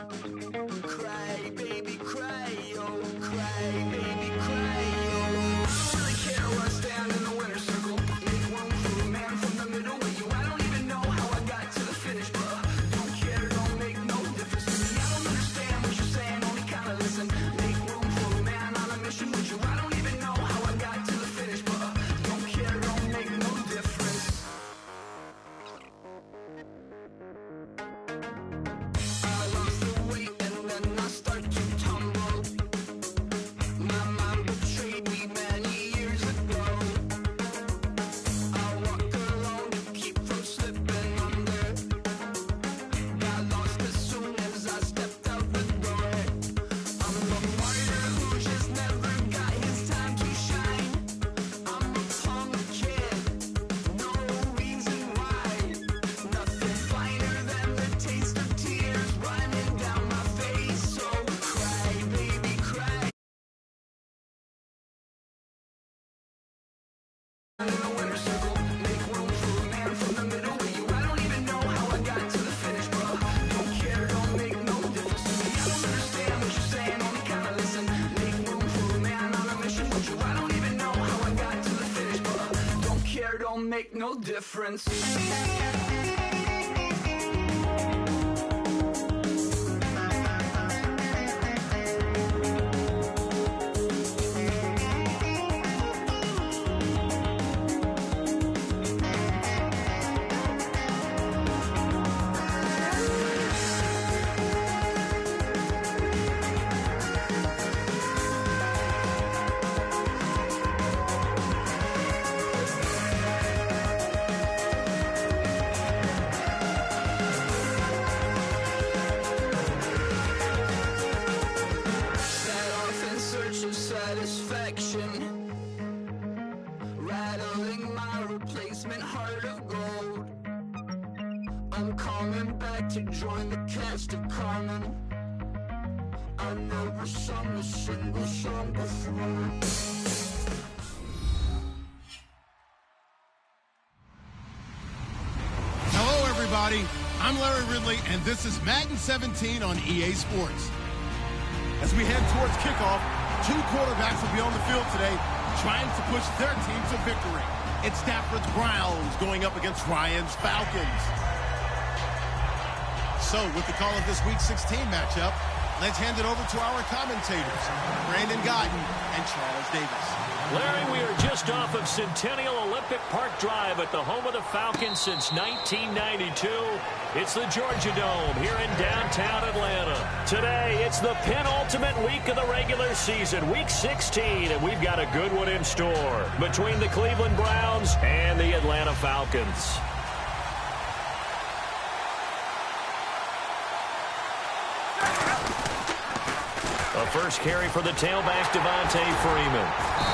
Make no difference. Rattling my replacement heart of gold. I'm coming back to join the cast of Carmen. I never sung a single song before. Hello, everybody. I'm Larry Ridley, and this is Madden 17 on EA Sports. As we head towards kickoff, two quarterbacks will be on the field today trying to push their team to victory. It's Stafford's Browns going up against Ryan's Falcons. So, with the call of this Week 16 matchup, let's hand it over to our commentators, Brandon Guyton and Charles Davis. Larry, we are just off of Centennial Olympic Park Drive at the home of the Falcons since 1992. It's the Georgia Dome here in downtown Atlanta. Today, it's the penultimate week of the regular season, Week 16, and we've got a good one in store between the Cleveland Browns and the Atlanta Falcons. A first carry for the tailback, Devontae Freeman.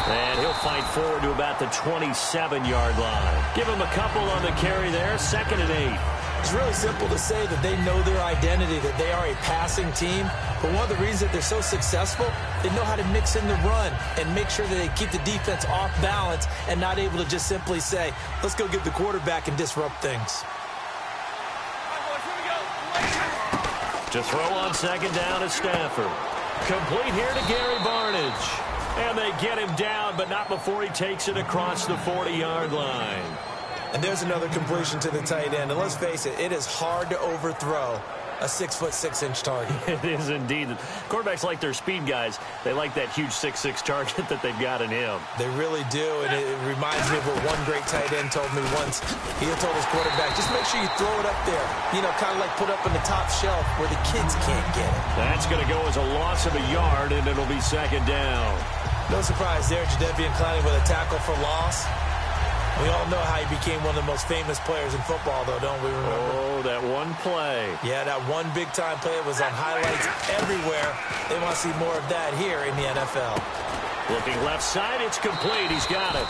And he'll fight forward to about the 27-yard line. Give him a couple on the carry there, 2nd and 8. It's really simple to say that they know their identity, that they are a passing team. But one of the reasons that they're so successful, they know how to mix in the run and make sure that they keep the defense off balance and not able to just simply say, let's go get the quarterback and disrupt things. To throw on 2nd down is Stafford. Complete here to Gary Barnidge. And they get him down, but not before he takes it across the 40-yard line. And there's another completion to the tight end. And let's face it, it is hard to overthrow a 6'6" target. It is indeed. Quarterbacks like their speed guys. They like that huge 6'6" target that they've got in him. They really do, and it reminds me of what one great tight end told me once. He told his quarterback, just make sure you throw it up there. You know, kind of like put up on the top shelf where the kids can't get it. That's going to go as a loss of a yard, and it'll be 2nd down. No surprise there, Jadeveon Clowney with a tackle for loss. We all know how he became one of the most famous players in football, though, don't we remember? Oh, that one play. Yeah, that one big-time play was on highlights everywhere. They want to see more of that here in the NFL. Looking left side, it's complete. He's got it.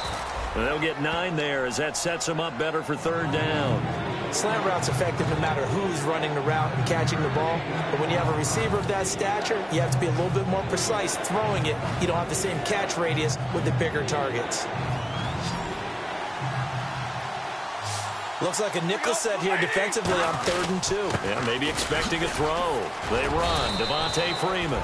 And they'll get 9 there as that sets him up better for 3rd down. Slant route's effective no matter who's running the route and catching the ball. But when you have a receiver of that stature, you have to be a little bit more precise throwing it. You don't have the same catch radius with the bigger targets. Looks like a nickel set here defensively on 3rd and 2. Yeah, maybe expecting a throw. They run. Devontae Freeman.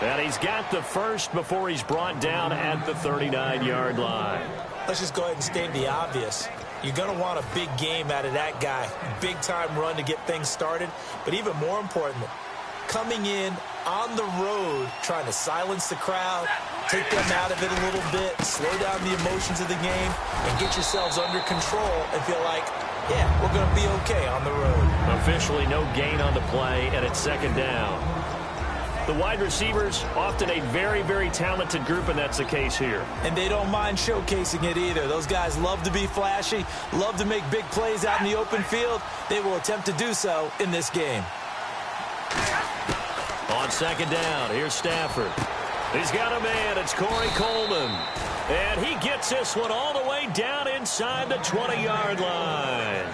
And he's got the first before he's brought down at the 39-yard line. Let's just go ahead and state the obvious. You're going to want a big game out of that guy. Big-time run to get things started. But even more importantly, coming in on the road, trying to silence the crowd, take them out of it a little bit, slow down the emotions of the game, and get yourselves under control and feel like, yeah, we're going to be okay on the road. Officially no gain on the play, and it's 2nd down. The wide receivers, often a very, very talented group, and that's the case here. And they don't mind showcasing it either. Those guys love to be flashy, love to make big plays out in the open field. They will attempt to do so in this game. On 2nd down, here's Stafford. He's got a man. It's Corey Coleman. And he gets this one all the way down inside the 20-yard line.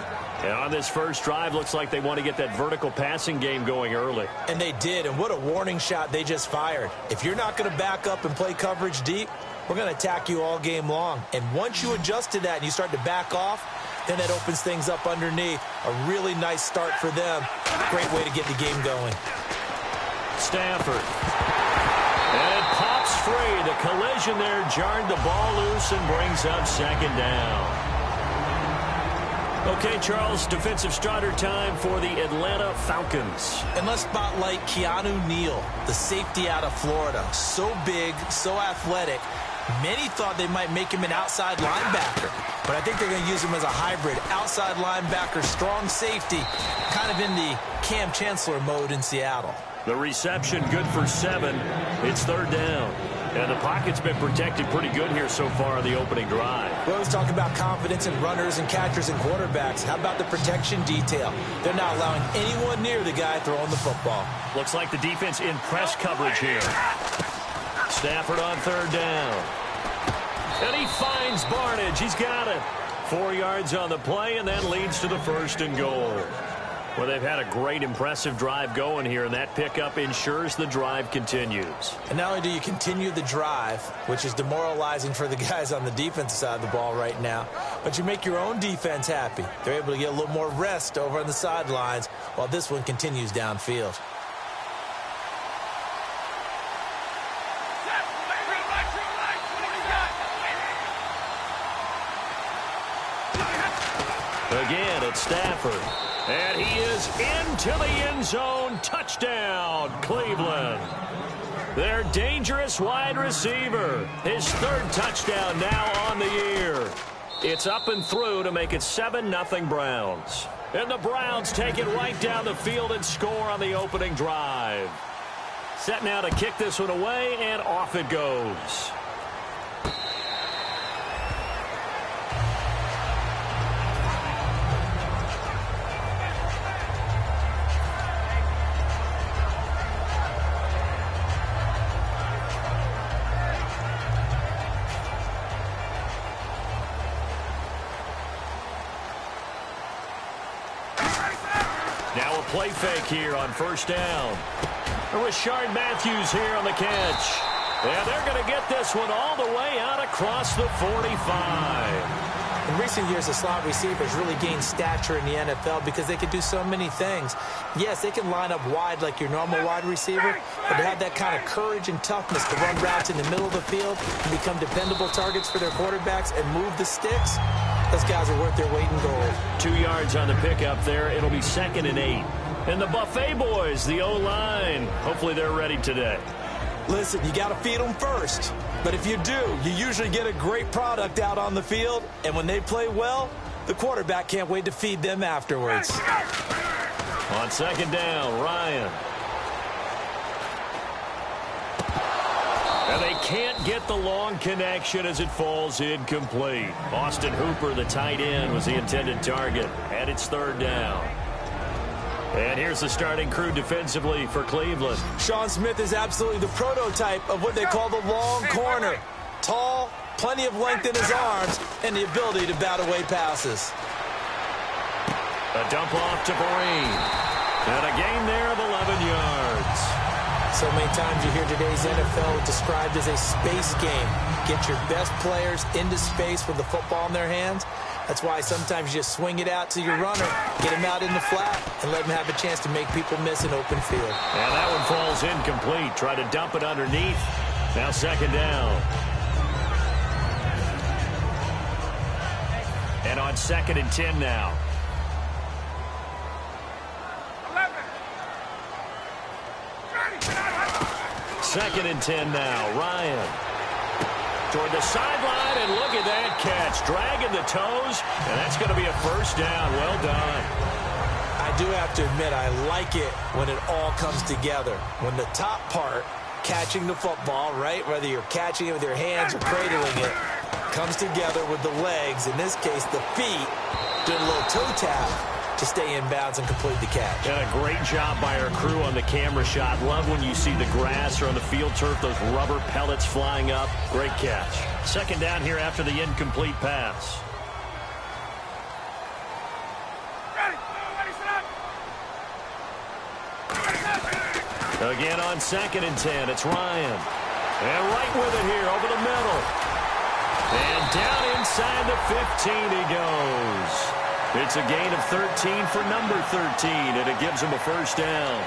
And on this first drive, looks like they want to get that vertical passing game going early. And they did, and what a warning shot they just fired. If you're not going to back up and play coverage deep, we're going to attack you all game long. And once you adjust to that and you start to back off, then that opens things up underneath. A really nice start for them. Great way to get the game going. Stafford. And it pops free. The collision there jarred the ball loose and brings up second down. Okay, Charles, defensive starter time for the Atlanta Falcons. And let's spotlight Keanu Neal, the safety out of Florida. So big, so athletic. Many thought they might make him an outside linebacker, but I think they're going to use him as a hybrid. Outside linebacker, strong safety, kind of in the Cam Chancellor mode in Seattle. The reception good for 7. It's third down. And the pocket's been protected pretty good here so far on the opening drive. We always talk about confidence in runners and catchers and quarterbacks. How about the protection detail? They're not allowing anyone near the guy throwing the football. Looks like the defense in press coverage here. Stafford on third down. And he finds Barnidge. He's got it. 4 yards on the play and then leads to the first and goal. Well, they've had a great, impressive drive going here, and that pickup ensures the drive continues. And not only do you continue the drive, which is demoralizing for the guys on the defensive side of the ball right now, but you make your own defense happy. They're able to get a little more rest over on the sidelines while this one continues downfield. Again, it's Stafford. And he is into the end zone. Touchdown, Cleveland. Their dangerous wide receiver. His third touchdown now on the year. It's up and through to make it 7-0 Browns. And the Browns take it right down the field and score on the opening drive. Set now to kick this one away, and off it goes. Now a play fake here on first down. Rashard Matthews here on the catch. And they're going to get this one all the way out across the 45. In recent years, the slot receivers really gained stature in the NFL because they could do so many things. Yes, they can line up wide like your normal wide receiver, but to have that kind of courage and toughness to run routes in the middle of the field and become dependable targets for their quarterbacks and move the sticks, those guys are worth their weight in gold. 2 yards on the pickup there. It'll be 2nd and 8. And the Buffet boys, the O-line, hopefully they're ready today. Listen, you got to feed them first. But if you do, you usually get a great product out on the field. And when they play well, the quarterback can't wait to feed them afterwards. On second down, Ryan. And they can't get the long connection as it falls incomplete. Austin Hooper, the tight end, was the intended target. And it's third down. And here's the starting crew defensively for Cleveland. Sean Smith is absolutely the prototype of what they call the long corner. Tall, plenty of length in his arms, and the ability to bat away passes. A dump off to Vereen. And a gain there of 11 yards. So many times you hear today's NFL described as a space game. Get your best players into space with the football in their hands. That's why sometimes you just swing it out to your runner, get him out in the flat, and let him have a chance to make people miss an open field. And that one falls incomplete. Try to dump it underneath. Now second down. And on 2nd and 10 now. 2nd and 10 now. Ryan. Toward the sideline, and look at that catch. Dragging the toes, and that's going to be a first down. Well done. I do have to admit, I like it when it all comes together. When the top part, catching the football, right, whether you're catching it with your hands or cradling it, comes together with the legs, in this case the feet, doing a little toe tap to stay in bounds and complete the catch. And a great job by our crew on the camera shot. Love when you see the grass or on the field turf, those rubber pellets flying up. Great catch. Second down here after the incomplete pass. Again on 2nd and 10, it's Ryan. And right with it here over the middle. down inside the 15 he goes. It's a gain of 13 for number 13, and it gives him a first down.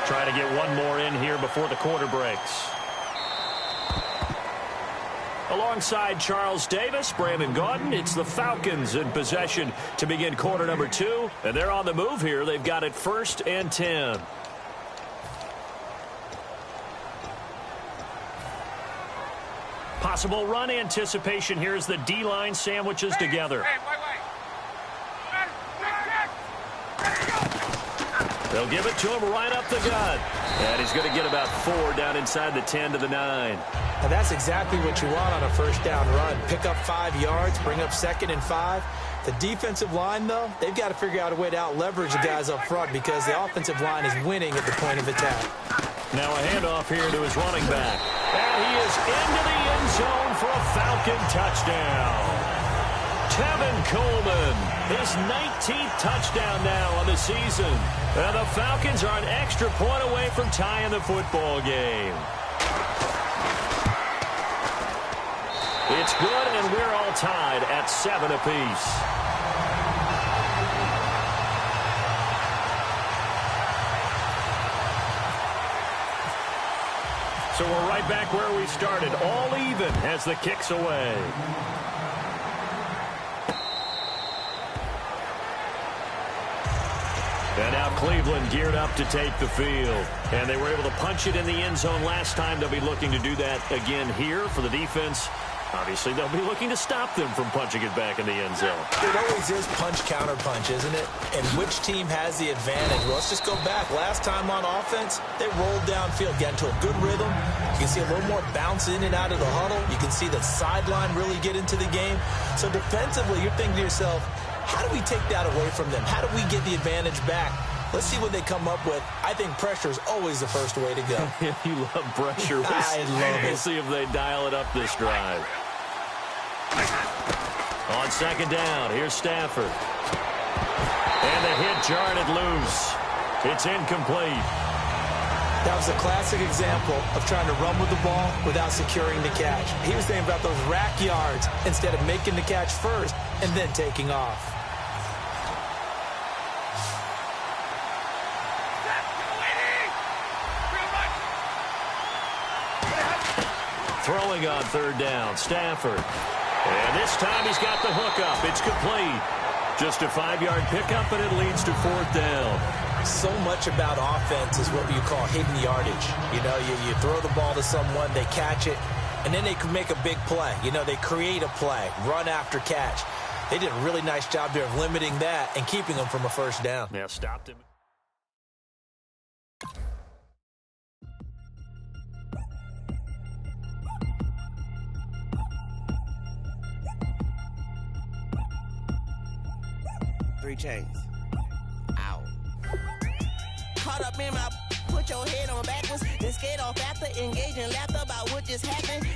Trying to get one more in here before the quarter breaks. Alongside Charles Davis, Brandon Gaudin, it's the Falcons in possession to begin quarter number 2. And they're on the move here. They've got it 1st and 10. Possible run anticipation here as the D-line sandwiches together. They'll give it to him right up the gut. And he's going to get about 4 down inside the 10 to the 9. And that's exactly what you want on a first down run. Pick up 5 yards, bring up 2nd and 5. The defensive line, though, they've got to figure out a way to out-leverage the guys up front because the offensive line is winning at the point of attack. Now a handoff here to his running back. And he is into the end zone for a Falcon touchdown. Tevin Coleman, his 19th touchdown now on the season. And the Falcons are an extra point away from tying the football game. It's good, and we're all tied at 7 apiece. So we're right back where we started, all even as the kick's away. And now Cleveland geared up to take the field. And they were able to punch it in the end zone last time. They'll be looking to do that again here for the defense. Obviously, they'll be looking to stop them from punching it back in the end zone. It always is punch-counter-punch, isn't it? And which team has the advantage? Well, let's just go back. Last time on offense, they rolled downfield, got into a good rhythm. You can see a little more bounce in and out of the huddle. You can see the sideline really get into the game. So defensively, you're thinking to yourself, how do we take that away from them? How do we get the advantage back? Let's see what they come up with. I think pressure is always the first way to go. You love pressure. I love it. We'll see if they dial it up this drive. On 2nd down, here's Stafford. And the hit jarred it loose. It's incomplete. That was a classic example of trying to run with the ball without securing the catch. He was thinking about those rack yards instead of making the catch first and then taking off. Throwing on 3rd down, Stafford. And this time he's got the hook up. It's complete. Just a 5-yard pickup, and it leads to 4th down. So much about offense is what you call hidden yardage. You know, you throw the ball to someone, they catch it, and then they can make a big play. You know, they create a play, run after catch. They did a really nice job there of limiting that and keeping them from a first down. Yeah, stopped him. Three chains. Ow. Caught up in my, put your head on backwards, then skate off after engaging laughter about what just happened.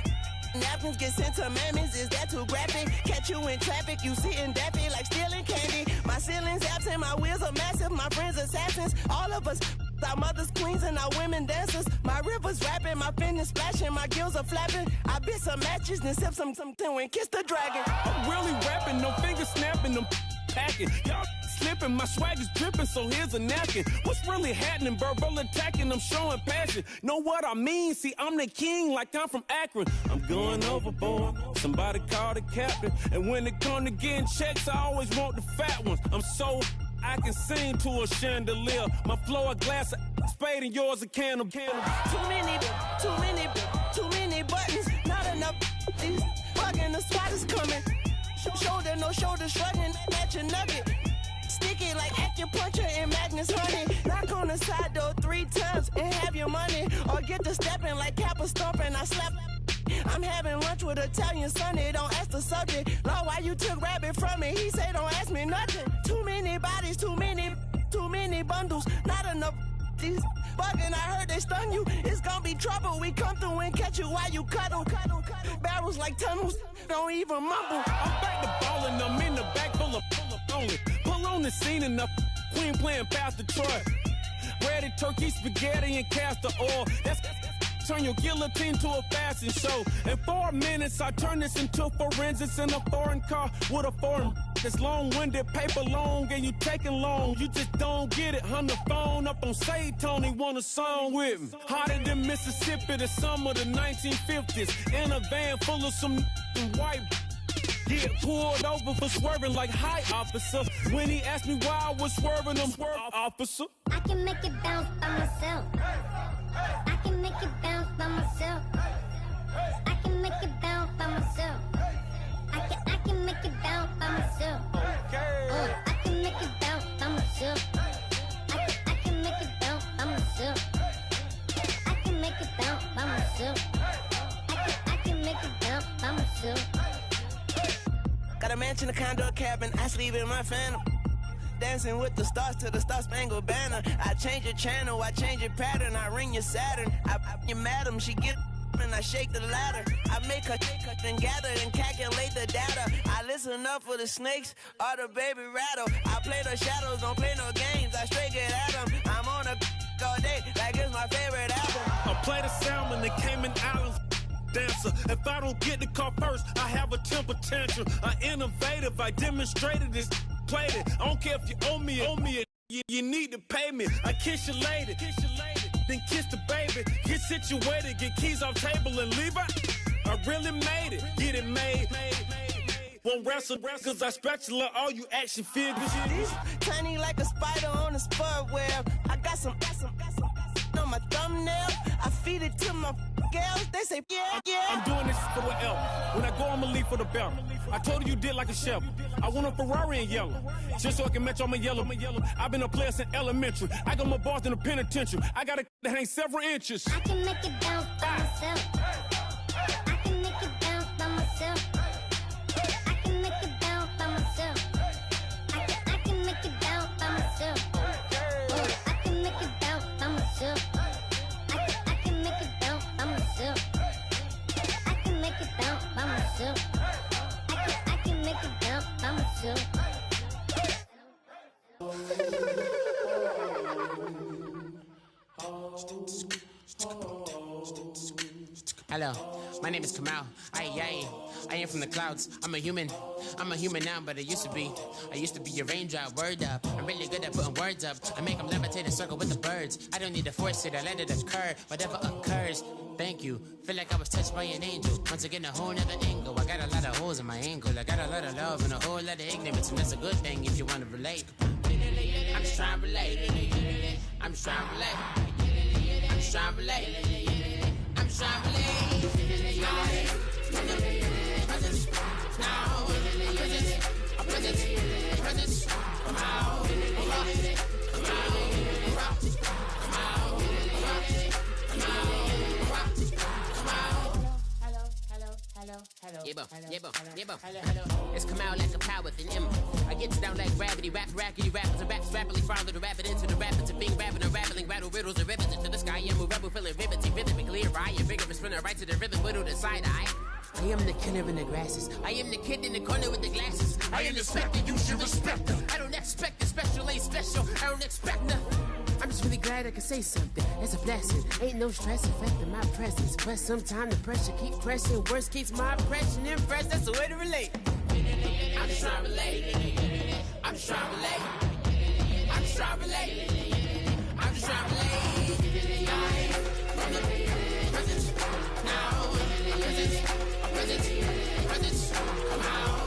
Napkins get sent to mammies, is that too graphic? Catch you in traffic, you sitting daffy like stealing candy. My ceiling's absent, my wheels are massive, my friends assassins. All of us, our mothers queens and our women dancers. My rivers rapping, my fingers splashing, my gills are flapping. I bit some matches, then sip something and kiss the dragon. I'm really rapping, no fingers snapping, them packing. Y'all slipping, my swag is dripping, so here's a napkin. What's really happening? Verbal attacking, I'm showing passion. Know what I mean? See, I'm the king like I'm from Akron. I'm going overboard, somebody call the captain. And when it come to getting checks, I always want the fat ones. I'm so I can sing to a chandelier. My flow a glass of spade and yours a can of candle. Too many buttons, not enough. These fucking the SWAT is coming. Shoulder, no shoulder, shrugging at your nugget. Sticky like acupuncture and Magnus honey. Knock on the side door 3 times and have your money. Or get to stepping like Kappa stomping. I slap. I'm having lunch with Italian Sonny. Don't ask the subject. Lord, why you took rabbit from me? He say don't ask me nothing. Too many bodies, too many bundles. Not enough. These bugging, I heard they stun you. It's gonna be trouble. We come through and catch you while you cuddle. Barrels like tunnels, don't even mumble. I'm back to ballin', I'm in the back full of only. Pull on the scene enough. Queen playing Pastor Troy. Ready turkey, spaghetti, and castor oil. That's turn your guillotine to a fashion show. In 4 minutes, I turn this into forensics in a foreign car with a foreign. It's long-winded, paper long, and you taking long. You just don't get it. Hung the phone up on Say Tony, want a song with me. Hotter than Mississippi, the summer of the 1950s. In a van full of some white. Get pulled over for swerving like hi, officer. When he asked me why I was swerving, I'm swerve, officer. I can make it bounce by myself. I can make it bounce by myself. I can make it bounce by myself. I can make it bounce by myself. I can make it bounce by myself. I can make it bounce by myself. I can make it bounce by myself. I can make it bounce by myself. Got a mansion, a condo, a cabin. I sleep in my phantom. Dancing with the stars to the Star-Spangled Banner. I change your channel, I change your pattern. I ring your Saturn. I your madam, she get and I shake the ladder. I make her then gather and calculate the data. I listen up for the snakes or the baby rattle. I play the shadows, don't play no games. I straight get at them. I'm on a all day like it's my favorite album. I play the salmon, the Cayman Islands. Dancer. If I don't get the car first, I have a temper tantrum. I innovative, I demonstrated this, played it. I don't care if you owe me it. You need to pay me. I kiss your lady, then kiss the baby. Get situated, get keys off table and leave out. I really made it, get it made. Won't wrestle, cause I spatula all you action figures. Tiny like a spider on a spud web. I got some on my thumbnail. I feed it to my girls. They say, yeah. I'm doing this for the L. When I go, I'ma leave for the belt. I told you did like a chef. I want a Ferrari in yellow, just so I can match all my yellow. I've been a player since elementary. I got my bars in the penitentiary. I got a that hang several inches. I can make it bounce by myself. I can make it bounce by myself. I can make it bounce by myself. I can make it bounce by myself. I can make it bounce by myself. I can make it bounce by myself. I can make it bounce by myself. I can make it bounce by myself. Hello, my name is Kamal. I am from the clouds. I'm a human now, but I used to be a raindrop. Word up, I'm really good at putting words up. I make them levitate and circle with the birds. I don't need to force it, I let it occur. Whatever occurs, thank you. Feel like I was touched by an angel. Once again, a whole nother angle. I got a lot of holes in my angle. I got a lot of love and a whole lot of ignorance, and that's a good thing if you want to relate. I'm just trying to relate. I'm just trying to relate. I'm just trying to relate. I'm just trying to relate. It's come out like a power with an M. I get you down like gravity, rackety rappers and raps rapidly follow the rapid into the rapids and being rapping and rattling, rattle riddles and rivets into the sky. I'm a rebel feeling riveting, rhythmically right, a rigorous spinner right to the rhythm, widow the side eye. I am the killer in the grasses. I am the kid in the corner with the glasses. I am the specter, you should respect them. I don't expect the special, ain't special. I don't expect nothing. I'm just really glad I can say something. It's a blessing. Ain't no stress affecting my presence. But sometimes the pressure keep pressing. Worst keeps my impression impressed. That's the way to relate. I'm just trying to relate. I'm just trying to relate. I'm just trying to relate. I'm just trying to relate. From the present now. Present. Come out.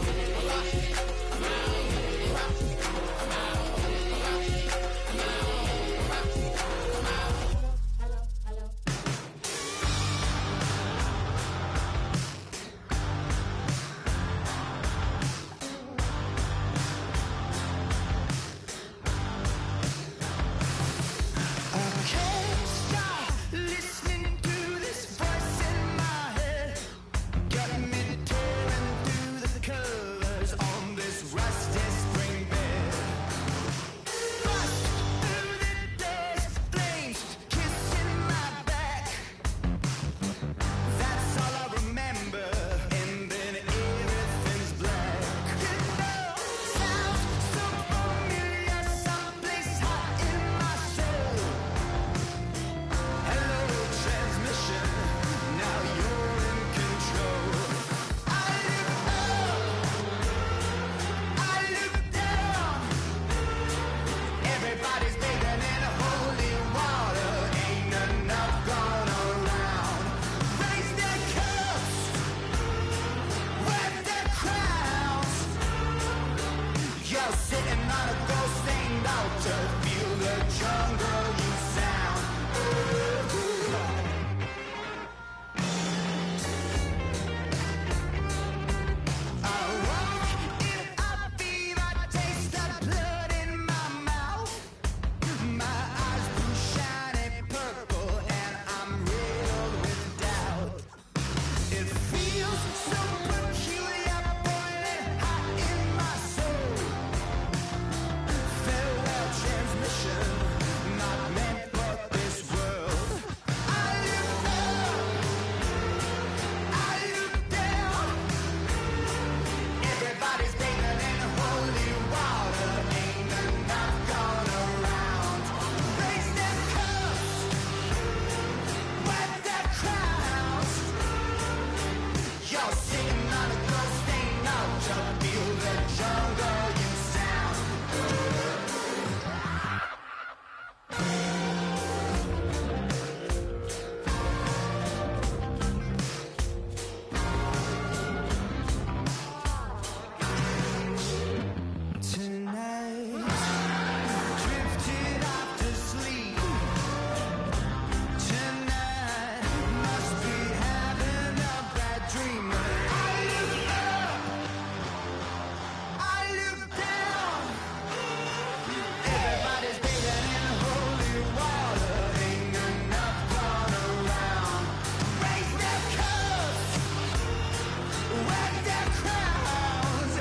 crowds.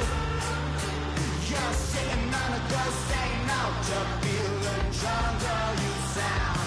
You're sitting on a ghost, saying out, you're feeling drunk, girl, you sound.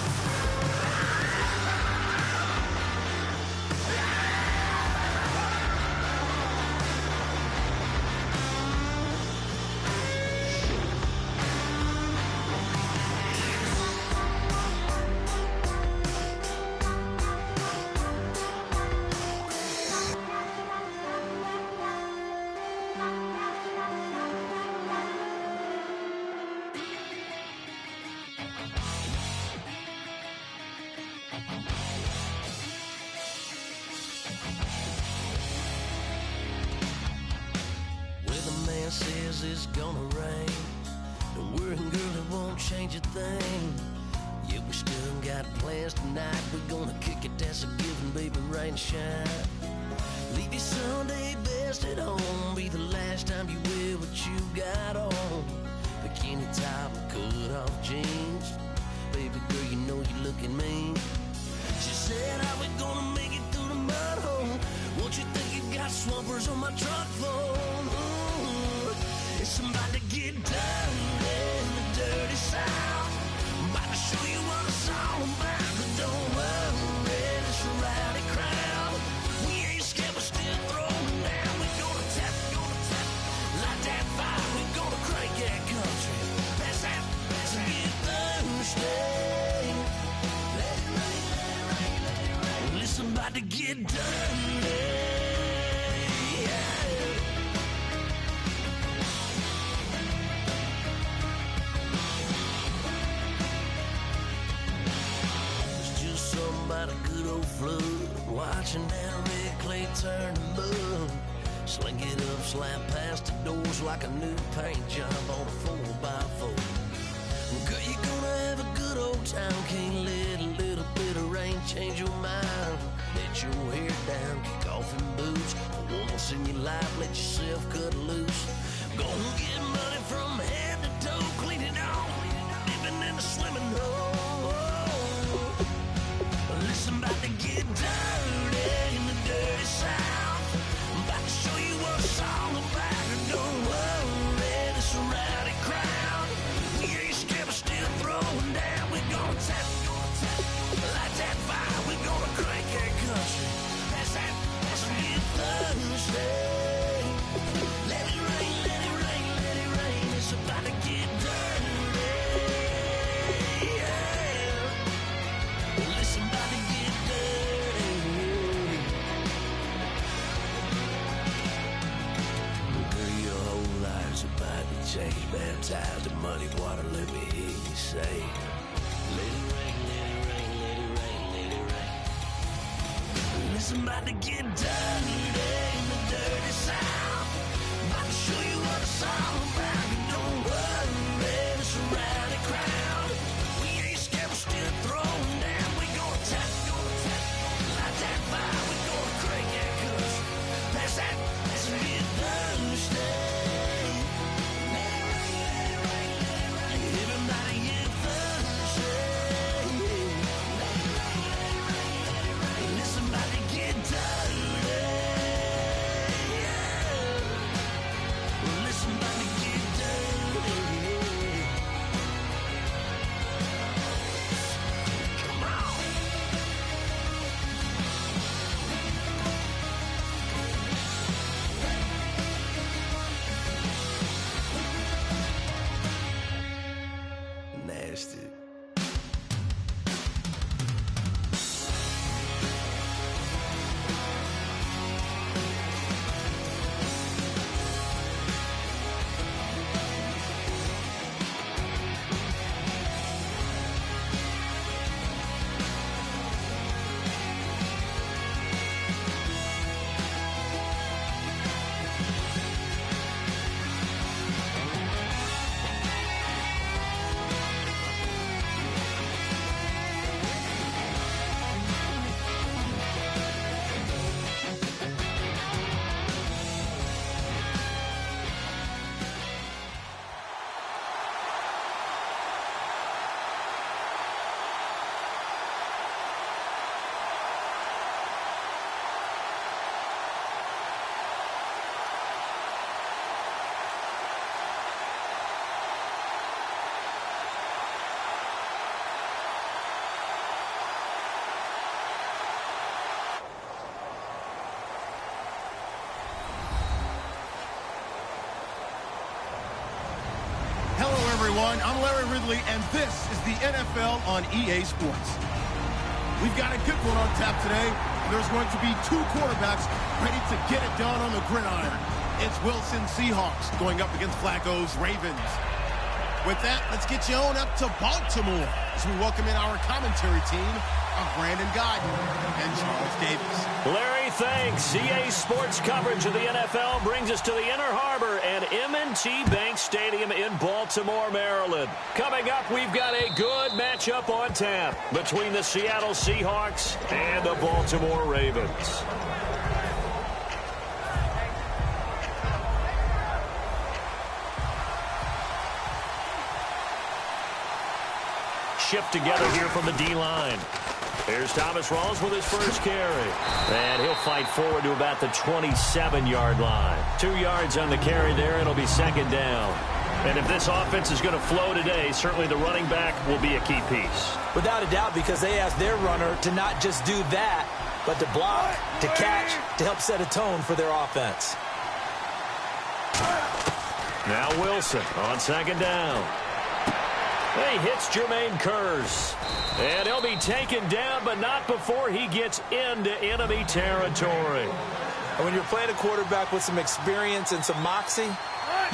Weatherman says it's gonna rain. Don't worry, girl, it won't change a thing. Yeah, we still got plans tonight. We're gonna kick it, that's a given, baby, rain and shine. Leave your Sunday best at home. Be the last time you wear what you got on. Bikini top and cut off jeans. Baby girl, you know you're looking mean. She said, how we gonna make it through the mud hole? What you think you got swampers on my truck for? It's about to get dirty in the dirty South. I'm about to show you what it's all about. But don't worry, it's a rowdy crowd. We ain't scared, we're still throwing down. We're gonna tap, light that fire. We're gonna crank that country. Pass that, and get Thursday. Let it rain, let it rain, let it rain. Well, it's about to get dirty. About a good old flood, watching that red clay turn to mud. Sling it up, slap past the doors like a new paint job on a 4x4. Girl, you're gonna have a good old time. Can't let a little bit of rain change your mind. Let your hair down, kick off in boots. Once in your life, let yourself cut loose. Go and get money from head to toe, clean it off, living in a swimming hole. Listen, about to get dirty in the dirty South. I'm about to show you what it's all about. And don't worry, this a rowdy crowd. We ain't scared, we're still throwing down. We're gonna tap, light that fire. We're gonna crank that country. Pass that, and get Thursday. Let it rain, let it rain, let it rain. It's about to get dirty. Yeah. Listen, about to get dirty. Girl, your whole life's about to change. Baptized in muddy water, let me hear you say. Let it rain, let it rain, let it rain, let it rain. Listen, about to get dirty in the dirty South. About to show you what it's all about. And don't worry, it's a rowdy crowd. We ain't scared, we're still throwing down. We gonna tap, light that fire. We gonna crank that country. Pass that, and get Thursday. Let it rain, let it rain, let it rain. Everybody get Thursday. Let it rain, let it rain, let it rain. Listen, about to get dirty. everyone. I'm Larry Ridley, and this is the NFL on EA Sports. We've got a good one on tap today. There's going to be two quarterbacks ready to get it done on the gridiron. It's Wilson Seahawks going up against Flacco's Ravens. With that, let's get you on up to Baltimore as we welcome in our commentary team of Brandon Guyton and Charles Davis. Larry, thanks. EA Sports coverage of the NFL brings us to the Inner Harbor and M&T Bank Stadium in Baltimore, Maryland. Coming up, we've got a good matchup on tap between the Seattle Seahawks and the Baltimore Ravens. Shift together here from the D-line. Here's Thomas Rawls with his first carry. And he'll fight forward to about the 27-yard line. 2 yards on the carry there. It'll be second down. And if this offense is going to flow today, certainly the running back will be a key piece. Without a doubt, because they asked their runner to not just do that, but to block, to catch, to help set a tone for their offense. Now Wilson on second down. He hits Jermaine Kearse. And he'll be taken down, but not before he gets into enemy territory. And when you're playing a quarterback with some experience and some moxie,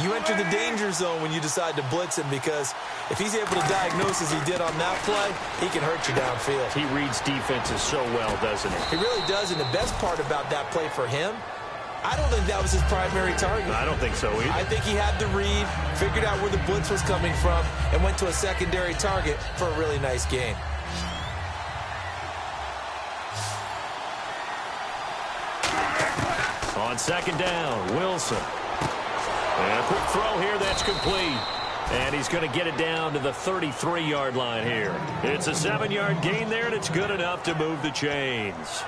you enter the danger zone when you decide to blitz him, because if he's able to diagnose as he did on that play, he can hurt you downfield. He reads defenses so well, doesn't he? He really does, and the best part about that play for him, I don't think that was his primary target. I don't think so either. I think he had the read, figured out where the blitz was coming from, and went to a secondary target for a really nice gain. On second down, Wilson. And a quick throw here that's complete. And he's going to get it down to the 33-yard line here. It's a 7-yard gain there, and it's good enough to move the chains.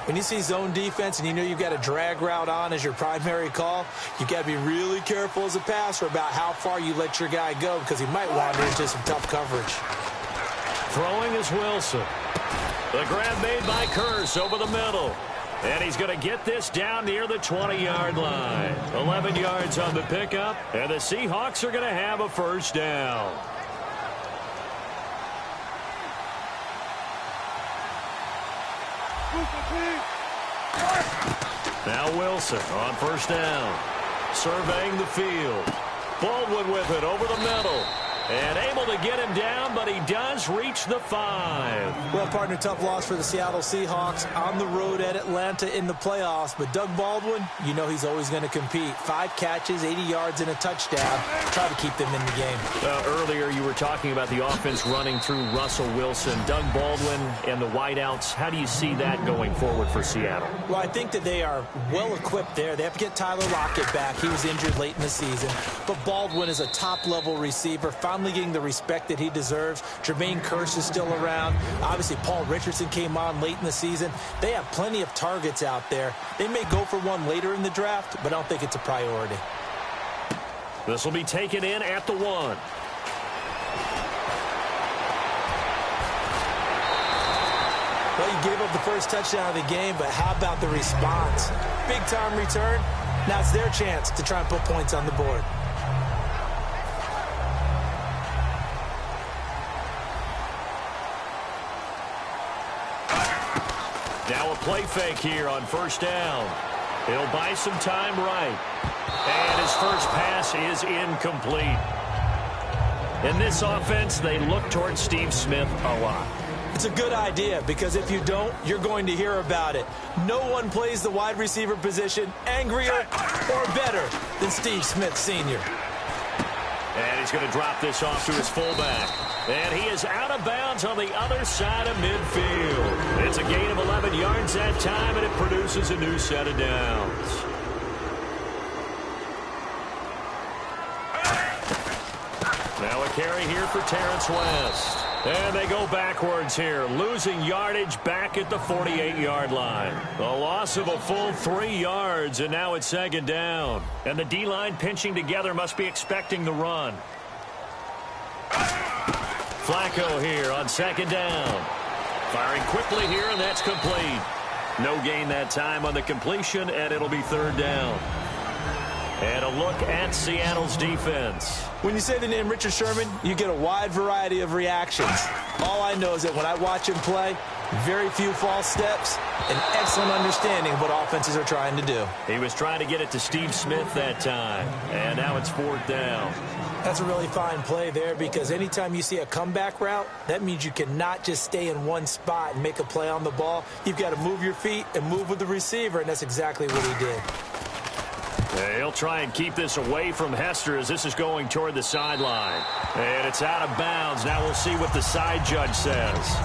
When you see zone defense and you know you've got a drag route on as your primary call, you've got to be really careful as a passer about how far you let your guy go, because he might wander into some tough coverage. Throwing is Wilson. The grab made by Kearse over the middle. And he's going to get this down near the 20-yard line. 11 yards on the pickup, and the Seahawks are going to have a first down. Now Wilson on first down. Surveying the field. Baldwin with it over the middle. And able to get him down, but he does reach the 5. Well, partner, tough loss for the Seattle Seahawks on the road at Atlanta in the playoffs. But Doug Baldwin, you know he's always going to compete. 5 catches, 80 yards, and a touchdown. Try to keep them in the game. Earlier, you were talking about the offense running through Russell Wilson. Doug Baldwin and the wideouts, how do you see that going forward for Seattle? Well, I think that they are well-equipped there. They have to get Tyler Lockett back. He was injured late in the season. But Baldwin is a top-level receiver, finally getting the respect that he deserves. Jermaine Kearse is still around. Obviously, Paul Richardson came on late in the season. They have plenty of targets out there. They may go for one later in the draft, but I don't think it's a priority. This will be taken in at the 1. Well, you gave up the first touchdown of the game, but how about the response? Big-time return. Now it's their chance to try and put points on the board. Now a play fake here on first down. He'll buy some time right. And his first pass is incomplete. In this offense, they look towards Steve Smith a lot. It's a good idea, because if you don't, you're going to hear about it. No one plays the wide receiver position angrier or better than Steve Smith Sr. And he's going to drop this off to his fullback. And he is out of bounds on the other side of midfield. It's a gain of 11 yards that time, and it produces a new set of downs. Now a carry here for Terrence West. And they go backwards here, losing yardage back at the 48-yard line. A loss of a full 3 yards, and now it's second down. And the D-line pinching together must be expecting the run. Flacco here on second down. Firing quickly here, and that's complete. No gain that time on the completion, and it'll be third down. And a look at Seattle's defense. When you say the name Richard Sherman, you get a wide variety of reactions. All I know is that when I watch him play, very few false steps, an excellent understanding of what offenses are trying to do. He was trying to get it to Steve Smith that time, and now it's 4th down. That's a really fine play there because anytime you see a comeback route, that means you cannot just stay in one spot and make a play on the ball. You've got to move your feet and move with the receiver, and that's exactly what he did. He'll try and keep this away from Hester as this is going toward the sideline. And it's out of bounds. Now we'll see what the side judge says.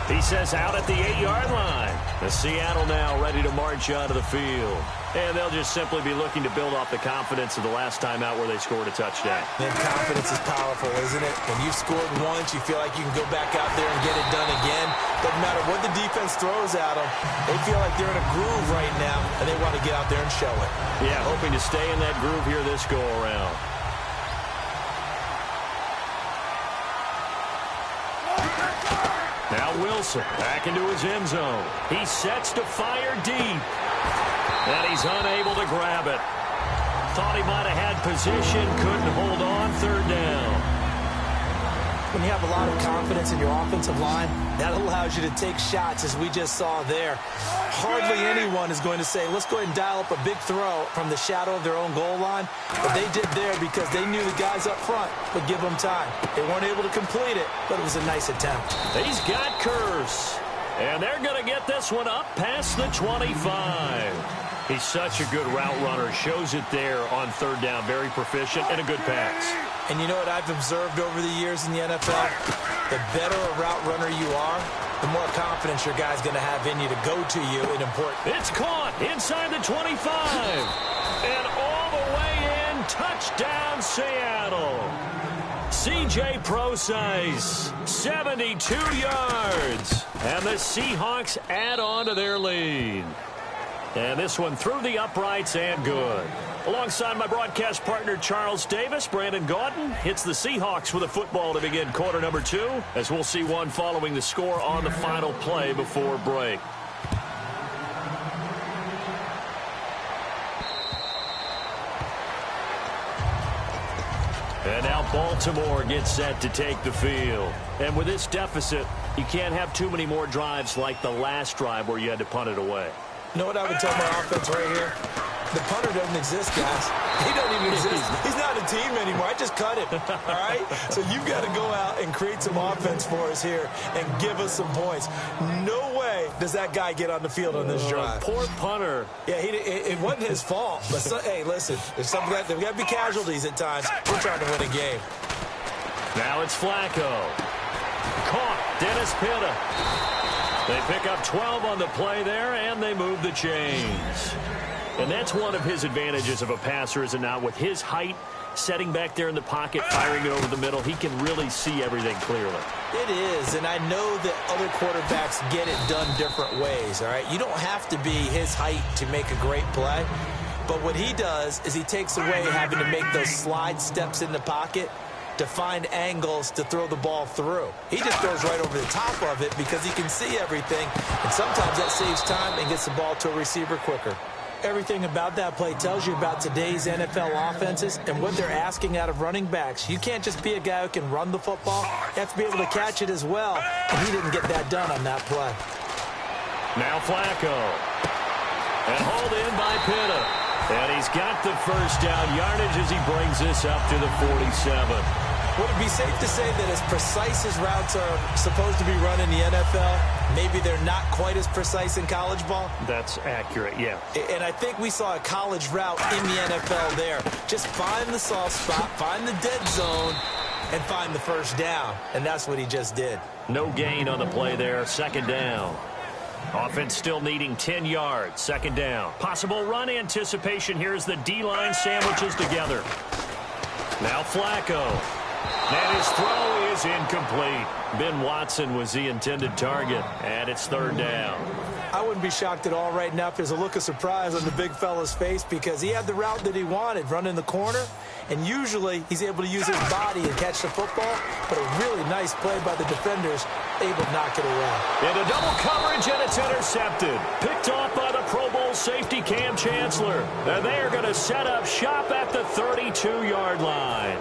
He says out at the 8-yard line. The Seattle now ready to march onto the field. And they'll just simply be looking to build off the confidence of the last time out where they scored a touchdown. Man, confidence is powerful, isn't it? When you've scored once, you feel like you can go back out there and get it done again. Doesn't matter what the defense throws at them. They feel like they're in a groove right now, and they want to get out there and show it. Yeah, hoping to stay in that groove here this go-around. Now Wilson back into his end zone. He sets to fire deep. And he's unable to grab it. Thought he might have had position, couldn't hold on, 3rd down. When you have a lot of confidence in your offensive line, that allows you to take shots, as we just saw there. Hardly anyone is going to say, let's go ahead and dial up a big throw from the shadow of their own goal line. But they did there because they knew the guys up front would give them time. They weren't able to complete it, but it was a nice attempt. He's got Curse. And they're going to get this one up past the 25. He's such a good route runner. Shows it there on 3rd down. Very proficient and a good pass. And you know what I've observed over the years in the NFL? The better a route runner you are, the more confidence your guy's going to have in you to go to you in important. It's caught inside the 25. And all the way in. Touchdown, Seattle. C.J. Prosise, 72 yards. And the Seahawks add on to their lead. And this one through the uprights and good. Alongside my broadcast partner, Charles Davis, Brandon Gaudin hits the Seahawks with a football to begin quarter number 2, as we'll see one following the score on the final play before break. And now Baltimore gets set to take the field. And with this deficit, you can't have too many more drives like the last drive where you had to punt it away. You know what I would tell my offense right here? The punter doesn't exist, guys. He doesn't even exist. He's not a team anymore. I just cut him, all right? So you've got to go out and create some offense for us here and give us some points. No way does that guy get on the field on this drive. Poor punter. Yeah, it wasn't his fault. But hey, listen, there's got to be casualties at times. We're trying to win a game. Now it's Flacco. Caught. Dennis Pitta. They pick up 12 on the play there, and they move the chains. And that's one of his advantages of a passer, is it not? With his height, setting back there in the pocket, firing it over the middle, he can really see everything clearly. It is, and I know that other quarterbacks get it done different ways, all right? You don't have to be his height to make a great play, but what he does is he takes away having to make those slide steps in the pocket to find angles to throw the ball through. He just throws right over the top of it because he can see everything, and sometimes that saves time and gets the ball to a receiver quicker. Everything about that play tells you about today's NFL offenses and what they're asking out of running backs. You can't just be a guy who can run the football. You have to be able to catch it as well, and he didn't get that done on that play. Now Flacco. And hauled in by Pitta. And he's got the first down yardage as he brings this up to the 47. Would it be safe to say that as precise as routes are supposed to be run in the NFL, maybe they're not quite as precise in college ball? That's accurate, yeah. And I think we saw a college route in the NFL there. Just find the soft spot, find the dead zone, and find the first down. And that's what he just did. No gain on the play there. 2nd down. Offense still needing 10 yards. 2nd down. Possible run anticipation here as the D-line sandwiches together. Now Flacco. And his throw is incomplete. Ben Watson was the intended target, and it's 3rd down. I wouldn't be shocked at all right now if there's a look of surprise on the big fella's face because he had the route that he wanted, running the corner, and usually he's able to use his body and catch the football, but a really nice play by the defenders, able to knock it away. Into double coverage, and it's intercepted. Picked off by the Pro Bowl safety Cam Chancellor. And they are going to set up shop at the 32-yard line.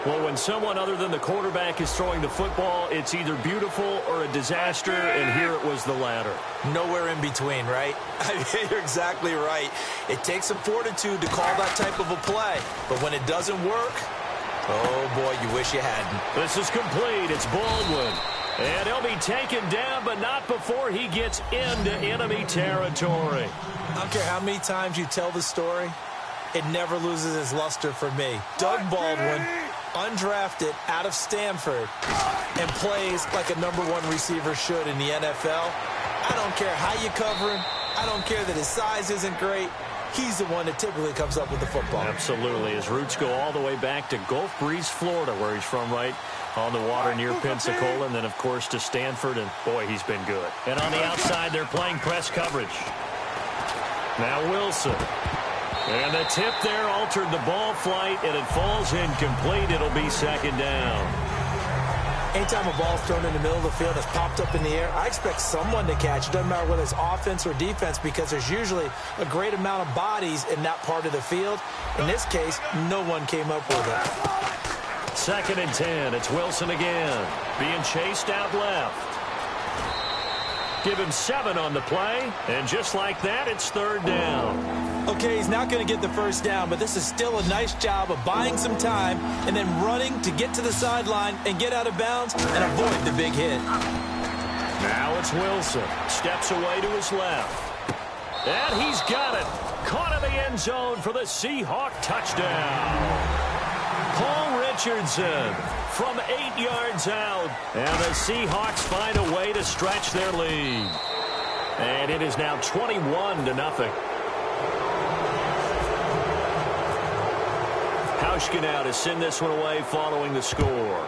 Well, when someone other than the quarterback is throwing the football, it's either beautiful or a disaster, and here it was the latter. Nowhere in between, right? I mean, you're exactly right. It takes some fortitude to call that type of a play, but when it doesn't work, oh, boy, you wish you hadn't. This is complete. It's Baldwin. And he'll be taken down, but not before he gets into enemy territory. I don't care how many times you tell the story, it never loses its luster for me. Doug Baldwin, undrafted out of Stanford, and plays like a #1 receiver should in the NFL. I don't care how you cover him. I don't care that his size isn't great. He's the one that typically comes up with the football. Absolutely. His roots go all the way back to Gulf Breeze, Florida, where he's from, right on the water near Pensacola, and then, of course, to Stanford, and, boy, he's been good. And on the outside, they're playing press coverage. Now Wilson. And the tip there altered the ball flight, and it falls incomplete. It'll be second down. Anytime a ball's thrown in the middle of the field that's popped up in the air, I expect someone to catch. It doesn't matter whether it's offense or defense because there's usually a great amount of bodies in that part of the field. In this case, no one came up with it. Second and 10. It's Wilson again. Being chased out left. Give him 7 on the play. And just like that, it's third down. Okay, he's not going to get the first down, but this is still a nice job of buying some time and then running to get to the sideline and get out of bounds and avoid the big hit. Now it's Wilson. Steps away to his left. And he's got it. Caught in the end zone for the Seahawk touchdown. Paul Richardson from 8 yards out. And the Seahawks find a way to stretch their lead. And it is now 21-0. Hauschka now to send this one away following the score.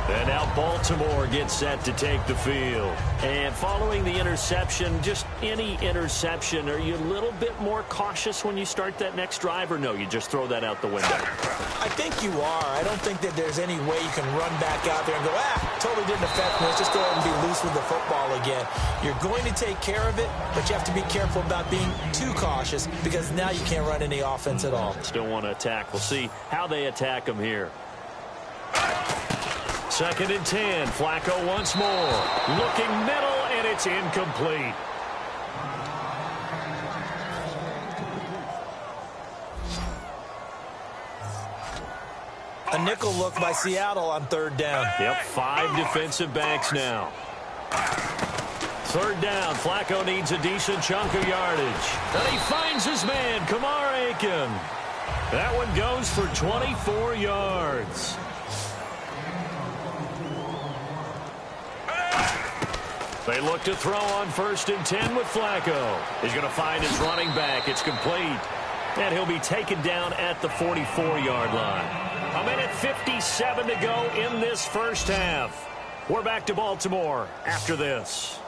And now Baltimore gets set to take the field. And following the interception, just any interception, are you a little bit more cautious when you start that next drive, or no, you just throw that out the window? I think you are. I don't think that there's any way you can run back out there and go, totally didn't affect me. Let's just go ahead and be loose with the football again. You're going to take care of it, but you have to be careful about being too cautious because now you can't run any offense at all. Still want to attack. We'll see how they attack them here. Second and 10. Flacco once more. Looking middle, and it's incomplete. A nickel look by Seattle on third down. Yep, 5 defensive backs now. Third down. Flacco needs a decent chunk of yardage. And he finds his man, Kamar Aiken. That one goes for 24 yards. They look to throw on first and 10 with Flacco. He's going to find his running back. It's complete. And he'll be taken down at the 44-yard line. 1:57 to go in this first half. We're back to Baltimore after this.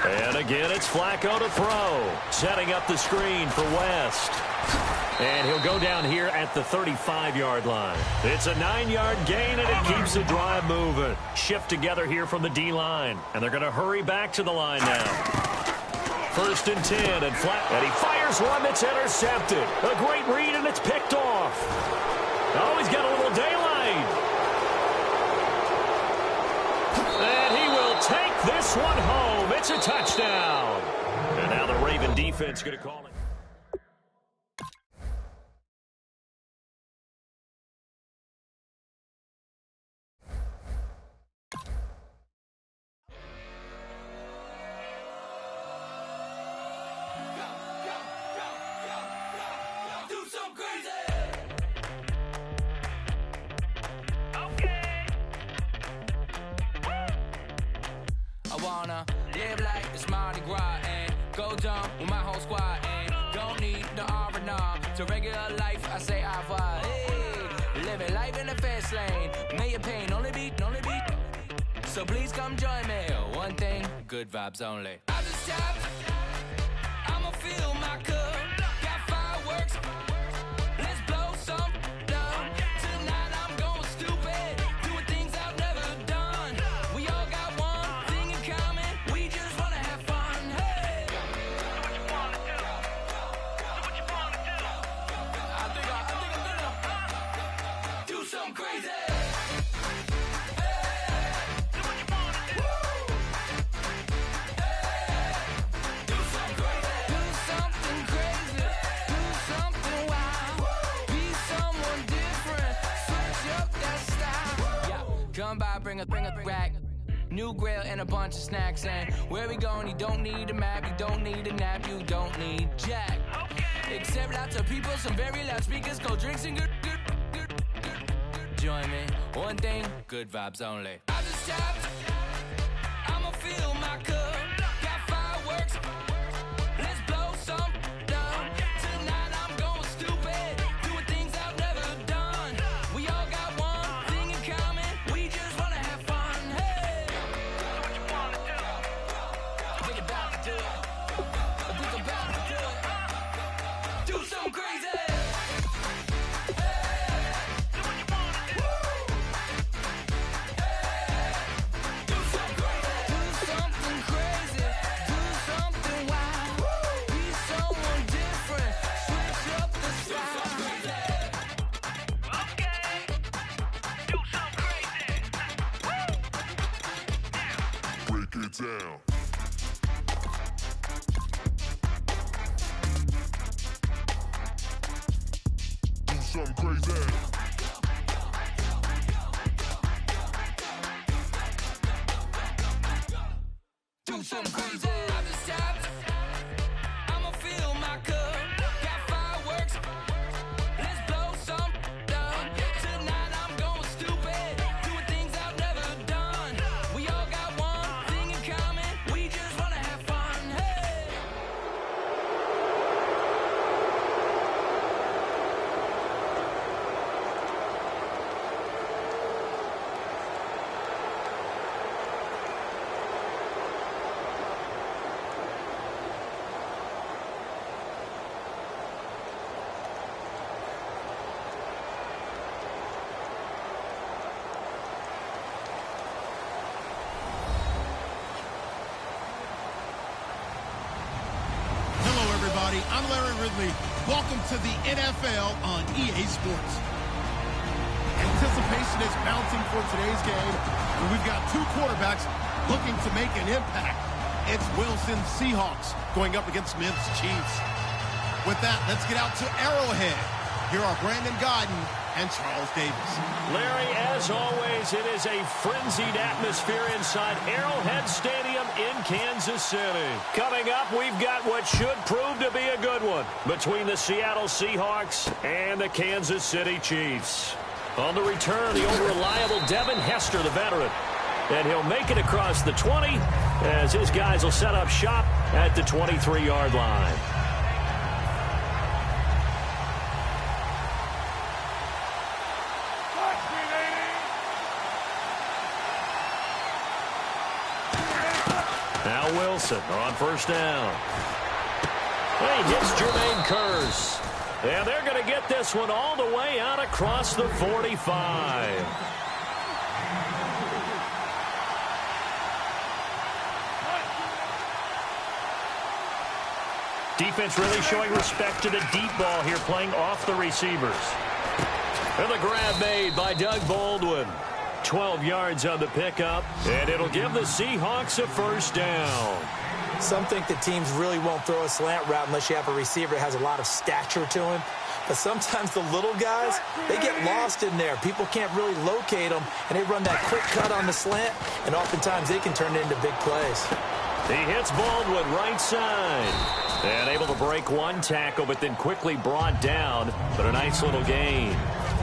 And again, it's Flacco to throw. Setting up the screen for West. And he'll go down here at the 35-yard line. It's a 9-yard gain, and it keeps the drive moving. Shift together here from the D-line. And they're going to hurry back to the line now. First and 10, and he fires one that's intercepted. A great read, and it's picked off. Oh, he's got a little daylight. And he will take this one home. It's a touchdown. And now the Raven defense going to call it. Live like it's Mardi Gras and go dumb with my whole squad and Don't need no R&R. To regular life, I say au revoir. Hey, living life in the fast lane. May your pain only be. So please come join me. One thing, good vibes only. I just tapped. I'ma fill my cup. Got fireworks. Let's blow some down. Tonight I'm going stupid. Doing things I've never done. We all got one thing in common. We just wanna have fun. Hey. Do what you wanna do. Do what you wanna do. I think I'm gonna do something crazy. Come by, bring a rack. New grill and a bunch of snacks. And where we going, you don't need a map, you don't need a nap, you don't need jack. Except lots of people, some very loud speakers, cold drinks and good. Join me, one thing, good vibes only. I just tapped, I'ma fill my cup. Got fireworks, let's blow some down. Tonight I'm going stupid, doing things I've never done. We all got one thing in common, we just wanna have fun. Hey, do what you wanna do. I think about to do it. I think about to do it. Do something crazy. Down. Do something crazy. Do something crazy. I just tapped. I'ma fill my cup. Got fireworks. Let's blow some down. Tonight I'm going stupid. Doing things I've never done. We all got one thing in common. We just wanna have fun. Hey. I'm Larry Ridley. Welcome to the NFL on EA Sports. Anticipation is mounting for today's game, and we've got two quarterbacks looking to make an impact. It's Wilson Seahawks going up against Memphis Chiefs. With that, let's get out to Arrowhead. Here are Brandon Gaudin and Charles Davis. Larry, as always, it is a frenzied atmosphere inside Arrowhead Stadium in Kansas City. Coming up, we've got what should prove to be a good one between the Seattle Seahawks and the Kansas City Chiefs. On the return, the old-reliable Devin Hester, the veteran. And he'll make it across the 20 as his guys will set up shop at the 23-yard line. Now Wilson on first down. And he hits Jermaine Kearse. And they're going to get this one all the way out across the 45. Defense really showing respect to the deep ball here, playing off the receivers. And the grab made by Doug Baldwin. 12 yards on the pickup, and it'll give the Seahawks a first down. Some think that teams really won't throw a slant route unless you have a receiver that has a lot of stature to him. But sometimes the little guys, they get lost in there. People can't really locate them, and they run that quick cut on the slant, and oftentimes they can turn it into big plays. He hits Baldwin right side. And able to break one tackle, but then quickly brought down. But a nice little gain.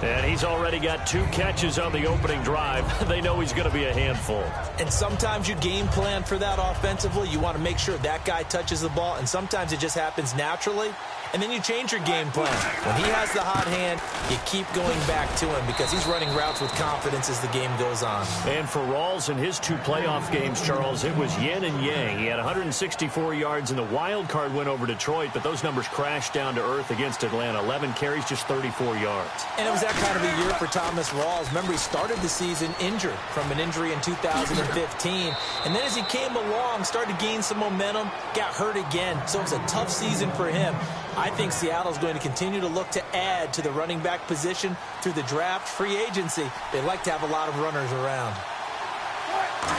And he's already got 2 catches on the opening drive. They know he's going to be a handful. And sometimes you game plan for that offensively. You want to make sure that guy touches the ball, and sometimes it just happens naturally. and then you change your game plan. When he has the hot hand, you keep going back to him because he's running routes with confidence as the game goes on. And for Rawls in his 2 playoff games, Charles, it was yin and yang. He had 164 yards in the wild card win over Detroit, but those numbers crashed down to earth against Atlanta. 11 carries, just 34 yards. And it was that kind of a year for Thomas Rawls. Remember, he started the season injured from an injury in 2015. And then as he came along, started to gain some momentum, got hurt again. So it was a tough season for him. I think Seattle's going to continue to look to add to the running back position through the draft, free agency. They like to have a lot of runners around.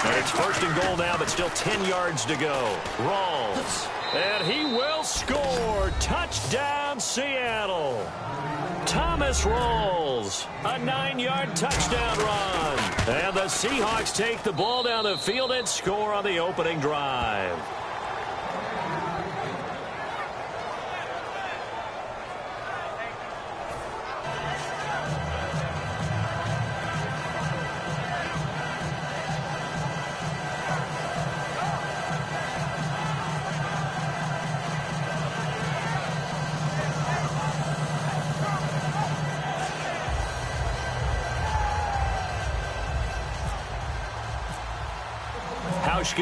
And it's 1st and goal now, but still 10 yards to go. Rawls. And he will score. Touchdown, Seattle. Thomas Rawls, a 9-yard touchdown run. And the Seahawks take the ball down the field and score on the opening drive.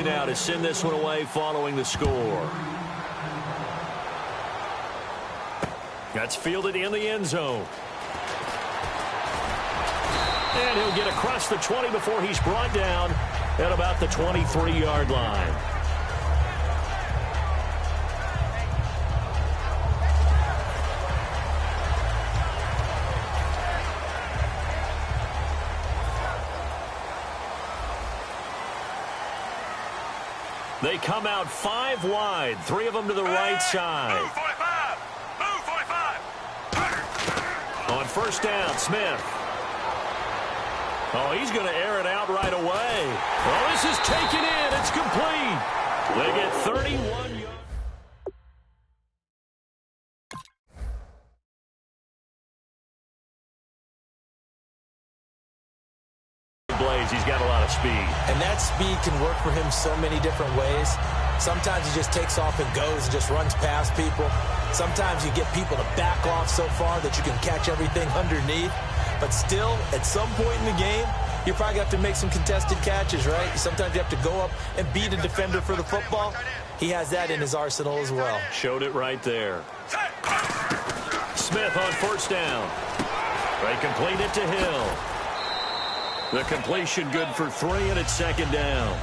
Now to send this one away following the score. That's fielded in the end zone. And he'll get across the 20 before he's brought down at about the 23-yard line. They come out 5 wide, 3 of them to the right side. Move 45! Move 45! On 1st down, Smith. Oh, he's going to air it out right away. Oh, this is taken in. It's complete. They get 31 yards. He's got a lot of speed. And that speed can work for him so many different ways. Sometimes he just takes off and goes and just runs past people. Sometimes you get people to back off so far that you can catch everything underneath. But still, at some point in the game, you probably have to make some contested catches, right? Sometimes you have to go up and beat a defender for the football. He has that in his arsenal as well. Showed it right there. Smith on 1st down. They complete it to Hill. The completion good for 3, and it's 2nd down.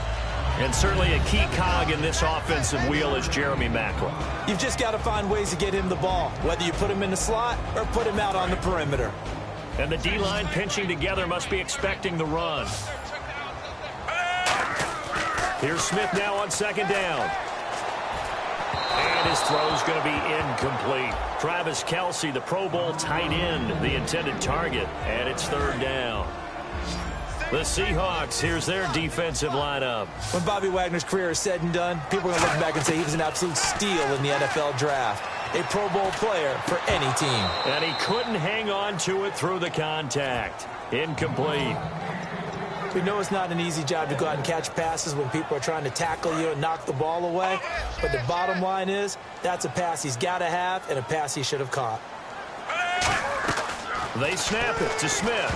And certainly a key cog in this offensive wheel is Jeremy Maclin. You've just got to find ways to get him the ball, whether you put him in the slot or put him out on the perimeter. And the D-line pinching together must be expecting the run. Here's Smith now on 2nd down. And his throw's going to be incomplete. Travis Kelce, the Pro Bowl tight end, the intended target, and it's 3rd down. The Seahawks, here's their defensive lineup. When Bobby Wagner's career is said and done, people are going to look back and say he was an absolute steal in the NFL draft. A Pro Bowl player for any team. And he couldn't hang on to it through the contact. Incomplete. We know it's not an easy job to go out and catch passes when people are trying to tackle you and knock the ball away. But the bottom line is, that's a pass he's got to have and a pass he should have caught. They snap it to Smith.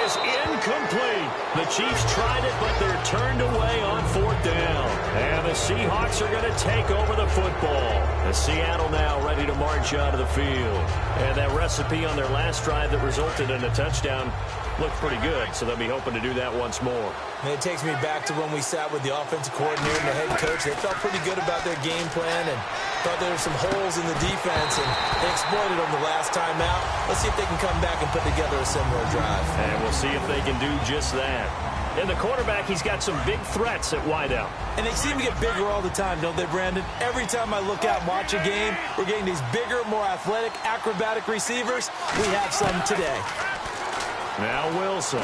Is incomplete. The Chiefs tried it, but they're turned away on 4th down. And the Seahawks are going to take over the football. As Seattle now ready to march out of the field. And that recipe on their last drive that resulted in a touchdown looked pretty good, so they'll be hoping to do that once more. And it takes me back to when we sat with the offensive coordinator and the head coach. They felt pretty good about their game plan and thought there were some holes in the defense, and they exploited them the last time out. Let's see if they can come back and put together a similar drive. And we'll see if they can do just that. And the quarterback, he's got some big threats at wideout. And they seem to get bigger all the time, don't they, Brandon? Every time I look out and watch a game, we're getting these bigger, more athletic, acrobatic receivers. We have some today. Now Wilson.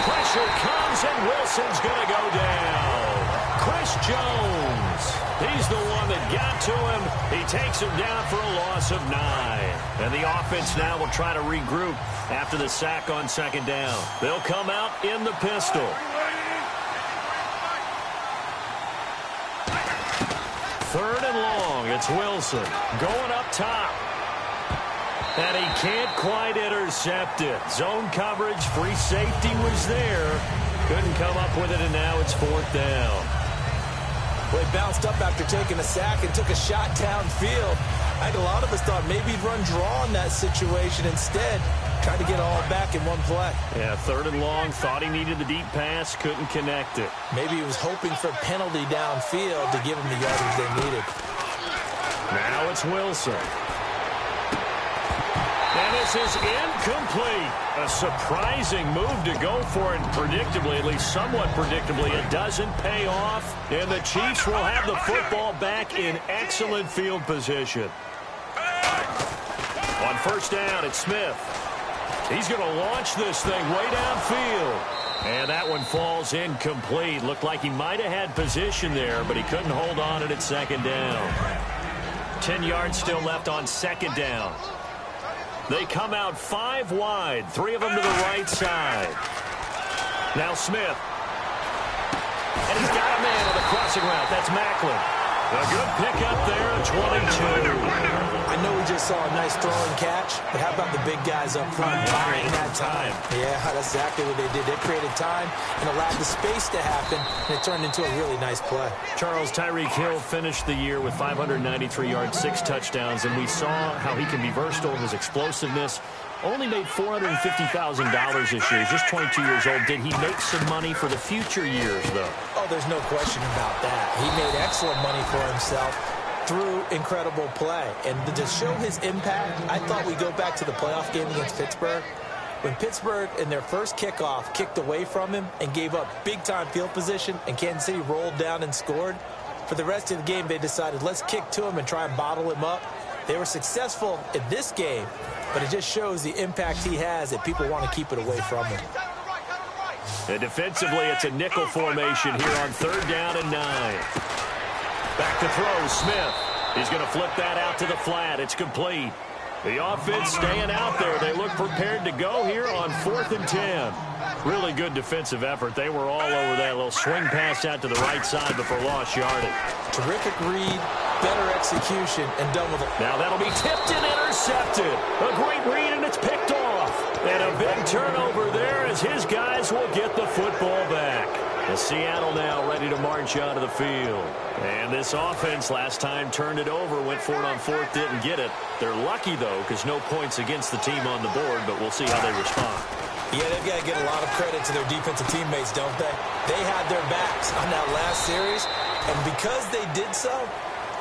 Pressure comes, and Wilson's going to go down. Chris Jones. He's the one that got to him. He takes him down for a loss of 9. And the offense now will try to regroup after the sack on 2nd down. They'll come out in the pistol. 3rd and long. It's Wilson going up top. And he can't quite intercept it. Zone coverage, free safety was there. Couldn't come up with it, and now it's 4th down. Well, he bounced up after taking a sack and took a shot downfield. I think a lot of us thought maybe he'd run draw in that situation. Instead, tried to get all back in one play. Yeah, 3rd and long. Thought he needed the deep pass. Couldn't connect it. Maybe he was hoping for a penalty downfield to give him the yardage they needed. Now it's Wilson. And this is incomplete. A surprising move to go for it. Predictably, at least somewhat predictably, it doesn't pay off. And the Chiefs will have the football back in excellent field position. On 1st down, it's Smith. He's going to launch this thing way downfield. And that one falls incomplete. Looked like he might have had position there, but he couldn't hold on it at 2nd down. 10 yards still left on 2nd down. They come out 5 wide, 3 of them to the right side. Now Smith. And he's got a man on the crossing route. That's Macklin. A good pickup there at 22. I know we just saw a nice throwing catch, but how about the big guys up front buying that time? Yeah, that's exactly what they did. They created time and allowed the space to happen, and it turned into a really nice play. Charles, Tyreek Hill finished the year with 593 yards, 6 touchdowns, and we saw how he can be versatile, his explosiveness. Only made $450,000 this year. He's just 22 years old. Did he make some money for the future years, though? Oh, there's no question about that. He made excellent money for himself through incredible play. And to show his impact, I thought we'd go back to the playoff game against Pittsburgh. When Pittsburgh, in their first kickoff, kicked away from him and gave up big-time field position, and Kansas City rolled down and scored, for the rest of the game, they decided, let's kick to him and try and bottle him up. They were successful in this game, but it just shows the impact he has that people want to keep it away from him. And defensively, it's a nickel formation here on 3rd down and 9. Back to throw, Smith. He's going to flip that out to the flat. It's complete. The offense staying out there. They look prepared to go here on 4th and 10. Really good defensive effort. They were all over that little swing pass out to the right side before lost yardage. Terrific read, better execution, and done with it. Now that'll be tipped and intercepted. A great read, and it's picked off. And a big turnover there as his guys will get the football back. And Seattle now ready to march out of the field. And this offense last time turned it over, went for it on 4th, didn't get it. They're lucky, though, because no points against the team on the board, but we'll see how they respond. Yeah, they've got to get a lot of credit to their defensive teammates, don't they? They had their backs on that last series, and because they did so,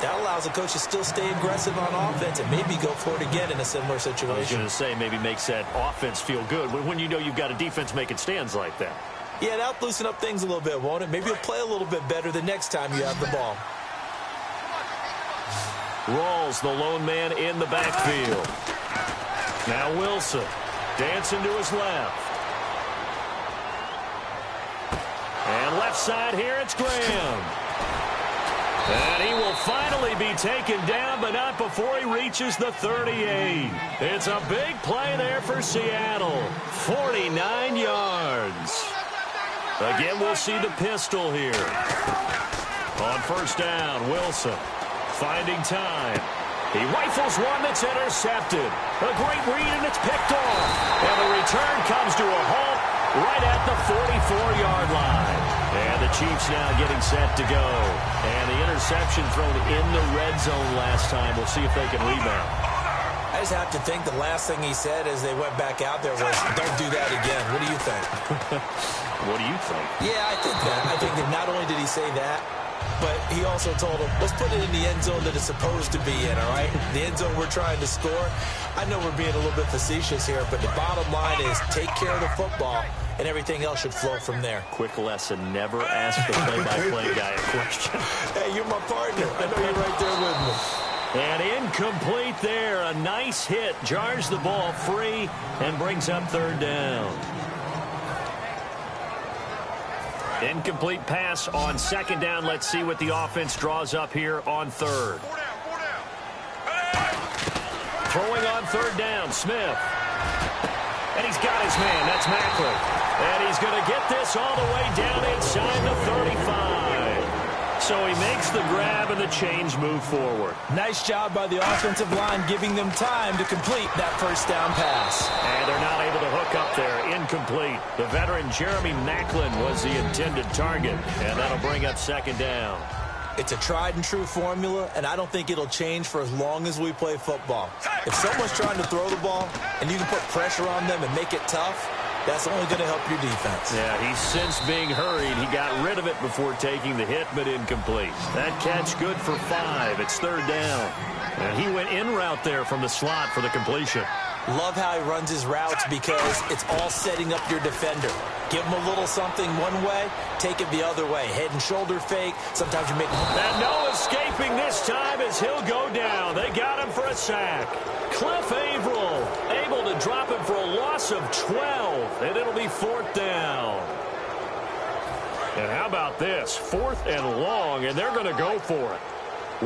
that allows the coach to still stay aggressive on offense and maybe go for it again in a similar situation. I was going to say, maybe makes that offense feel good when you know you've got a defense making stands like that. Yeah, that'll loosen up things a little bit, won't it? Maybe you'll play a little bit better the next time you have the ball. Rawls, the lone man in the backfield. Now Wilson, dancing to his left. And left side here, it's Graham. And he will finally be taken down, but not before he reaches the 38. It's a big play there for Seattle. 49 yards. Again, we'll see the pistol here. On 1st down, Wilson finding time. He rifles one that's intercepted. A great read, and it's picked off. And the return comes to a halt right at the 44-yard line. And the Chiefs now getting set to go. And the interception thrown in the red zone last time. We'll see if they can rebound. I just have to think the last thing he said as they went back out there was, don't do that again. What do you think? What do you think? Yeah, I think that. I think that not only did he say that, but he also told him, let's put it in the end zone that it's supposed to be in, all right? The end zone we're trying to score. I know we're being a little bit facetious here, but the bottom line is take care of the football, and everything else should flow from there. Quick lesson, never ask the play-by-play guy a question. Hey, you're my partner. I know you're right there with me. And incomplete there. A nice hit. Jars the ball free and brings up 3rd down. Incomplete pass on 2nd down. Let's see what the offense draws up here on 3rd. Throwing on 3rd down, Smith. And he's got his man. That's Macklin. And he's going to get this all the way down inside the 35. So he makes the grab and the chains move forward. Nice job by the offensive line giving them time to complete that first down pass. And they're not able to hook up there. Incomplete. The veteran Jeremy Maclin was the intended target. And that'll bring up second down. It's a tried and true formula, and I don't think it'll change for as long as we play football. If someone's trying to throw the ball and you can put pressure on them and make it tough, that's only going to help your defense. Yeah, he's since being hurried. He got rid of it before taking the hit, but incomplete. That catch good for 5. It's third down. And he went in route there from the slot for the completion. Love how he runs his routes because it's all setting up your defender. Give him a little something one way, take it the other way. Head and shoulder fake. Sometimes you make... And no escaping this time as he'll go down. They got him for a sack. Cliff Averill able to drop him for a loss of 12, and it'll be fourth down. And how about this? 4th and long, and they're going to go for it.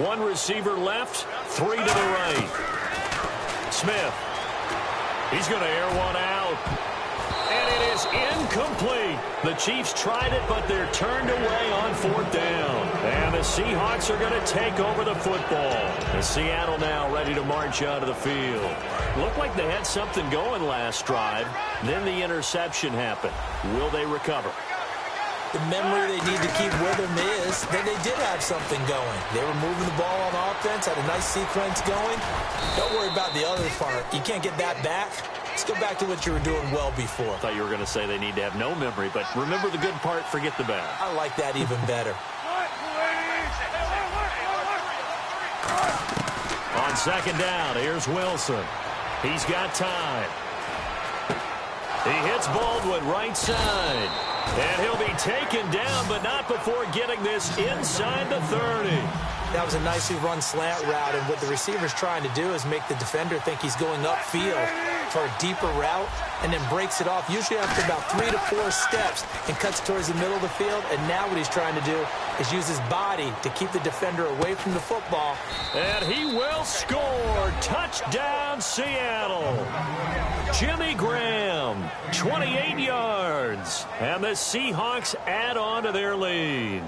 1 receiver left, 3 to the right. Smith. He's going to air one out. And it is incomplete. The Chiefs tried it, but they're turned away on 4th down. And the Seahawks are going to take over the football. And Seattle now ready to march out of the field. Looked like they had something going last drive. Then the interception happened. Will they recover? The memory they need to keep with them is that they did have something going. They were moving the ball on offense, had a nice sequence going. Don't worry about the other part. You can't get that back. Let's go back to what you were doing well before. I thought you were going to say they need to have no memory, but remember the good part, forget the bad. I like that even better. On second down, here's Wilson. He's got time. He hits Baldwin right side. And he'll be taken down, but not before getting this inside the 30. That was a nicely run slant route, and what the receiver's trying to do is make the defender think he's going upfield for a deeper route, and then breaks it off, usually after about 3 to 4 steps, and cuts towards the middle of the field. And now what he's trying to do is use his body to keep the defender away from the football. And he will score. Touchdown, Seattle. Jimmy Graham, 28 yards. And the Seahawks add on to their lead.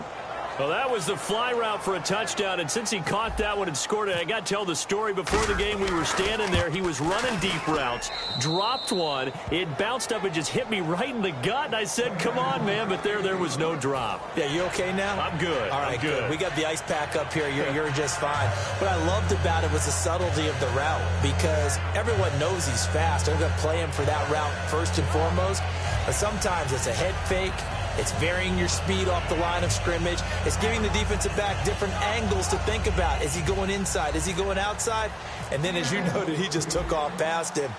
Well, that was the fly route for a touchdown, and since he caught that one and scored it, I got to tell the story. Before the game, we were standing there. He was running deep routes, dropped one. It bounced up and just hit me right in the gut, and I said, come on, man, but there was no drop. Yeah, you okay now? I'm good. All right, I'm good. We got the ice pack up here. You're just fine. What I loved about it was the subtlety of the route, because everyone knows he's fast. They're going to play him for that route first and foremost, but sometimes it's a head fake. It's varying your speed off the line of scrimmage. It's giving the defensive back different angles to think about. Is he going inside? Is he going outside? And then, as you noted, he just took off past him.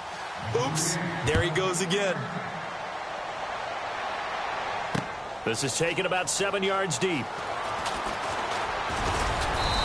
Oops, there he goes again. This is taken about 7 yards deep.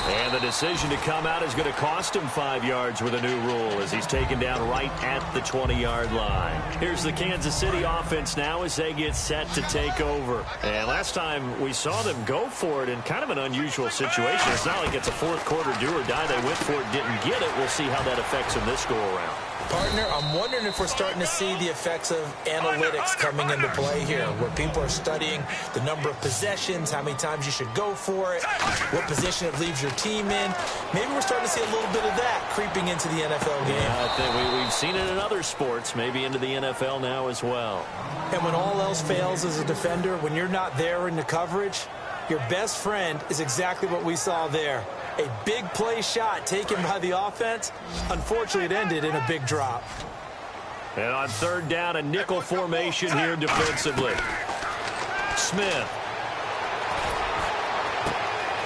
And the decision to come out is going to cost him 5 yards with a new rule as he's taken down right at the 20-yard line. Here's the Kansas City offense now as they get set to take over. And last time we saw them go for it in kind of an unusual situation. It's not like it's a fourth quarter do or die. They went for it, didn't get it. We'll see how that affects them this go-around. Partner, I'm wondering if we're starting to see the effects of analytics coming into play here, where people are studying the number of possessions, how many times you should go for it, what position it leaves your team in. Maybe we're starting to see a little bit of that creeping into the NFL game. Yeah, I think we've seen it in other sports, maybe into the NFL now as well. And when all else fails as a defender, when you're not there in the coverage, your best friend is exactly what we saw there. A big play shot taken by the offense. Unfortunately, it ended in a big drop. And on third down, a nickel formation here defensively. Smith.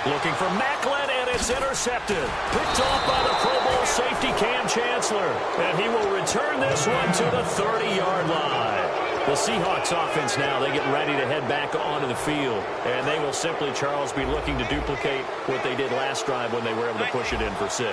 Looking for Maclin, and it's intercepted. Picked off by the Pro Bowl safety Cam Chancellor. And he will return this one to the 30-yard line. The Seahawks offense now, they get ready to head back onto the field. And they will simply, Charles, be looking to duplicate what they did last drive when they were able to push it in for 6.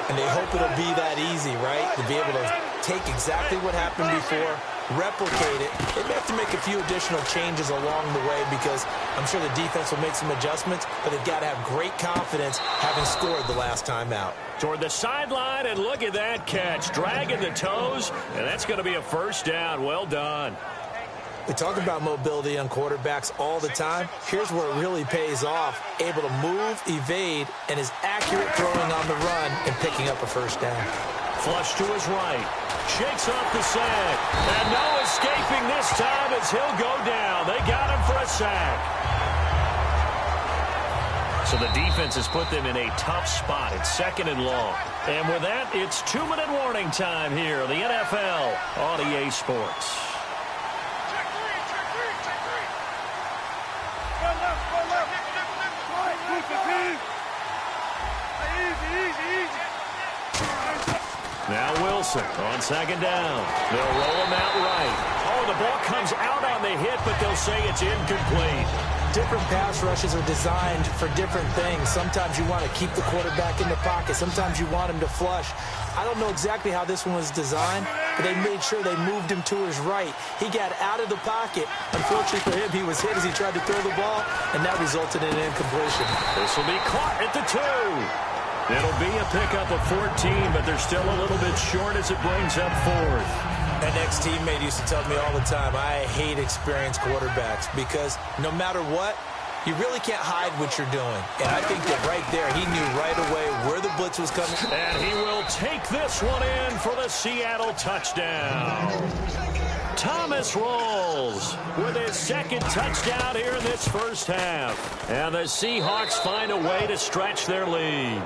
And they hope it'll be that easy, right? To be able to take exactly what happened before, replicate it. They may have to make a few additional changes along the way because I'm sure the defense will make some adjustments, but they've got to have great confidence having scored the last time out. Toward the sideline, and look at that catch. Dragging the toes, and that's going to be a first down. Well done. We talk about mobility on quarterbacks all the time. Here's where it really pays off. Able to move, evade, and is accurate throwing on the run and picking up a first down. Flush to his right. Shakes off the sack. And no escaping this time as he'll go down. They got him for a sack. So the defense has put them in a tough spot. It's 2nd and long. And with that, it's 2-minute warning time here in the NFL on EA Sports. Now Wilson on 2nd down. They'll roll him out right. Oh, the ball comes out on the hit, but they'll say it's incomplete. Different pass rushes are designed for different things. Sometimes you want to keep the quarterback in the pocket. Sometimes you want him to flush. I don't know exactly how this one was designed, but they made sure they moved him to his right. He got out of the pocket. Unfortunately for him, he was hit as he tried to throw the ball, and that resulted in an incompletion. This will be caught at the 2. It'll be a pickup of 14, but they're still a little bit short as it brings up 4th. An ex-teammate used to tell me all the time, I hate experienced quarterbacks because no matter what, you really can't hide what you're doing. And I think that right there, he knew right away where the blitz was coming. And he will take this one in for the Seattle touchdown. Thomas rolls with his 2nd touchdown here in this first half. And the Seahawks find a way to stretch their lead.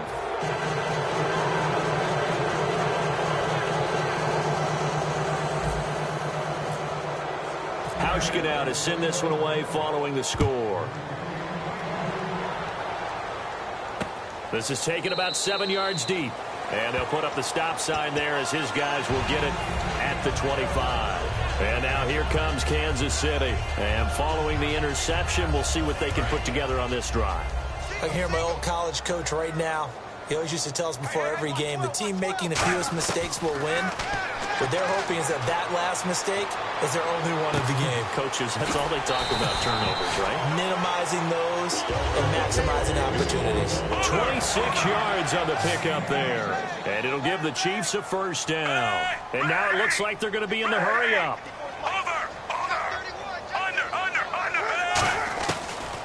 Hauschka to send this one away following the score. This is taken about 7 yards deep. And they'll put up the stop sign there as his guys will get it at the 25. And now here comes Kansas City. And following the interception, we'll see what they can put together on this drive. I can hear my old college coach right now. He always used to tell us before every game, the team making the fewest mistakes will win. What they're hoping is that that last mistake is their only one of the game. Coaches, that's all they talk about, turnovers, right? Minimizing those and maximizing opportunities. 26 yards on the pickup there. And it'll give the Chiefs a first down. And now it looks like they're going to be in the hurry-up.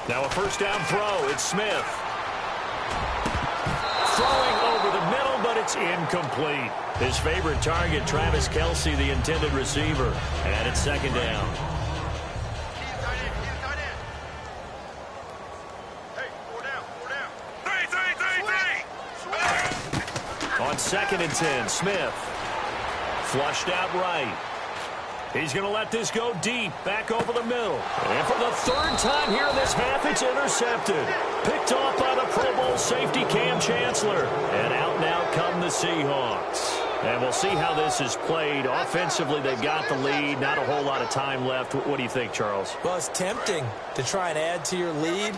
Now a first down throw. It's Smith. Throwing over the middle, but it's incomplete. His favorite target, Travis Kelce, the intended receiver. And it's 2nd down. On 2nd and 10, Smith. Flushed out right. He's going to let this go deep, back over the middle. And for the 3rd time here in this half, it's intercepted. Picked off by the Pro Bowl safety Cam Chancellor. And out now come the Seahawks. And we'll see how this is played. Offensively, they've got the lead. Not a whole lot of time left. What do you think, Charles? Well, it's tempting to try and add to your lead,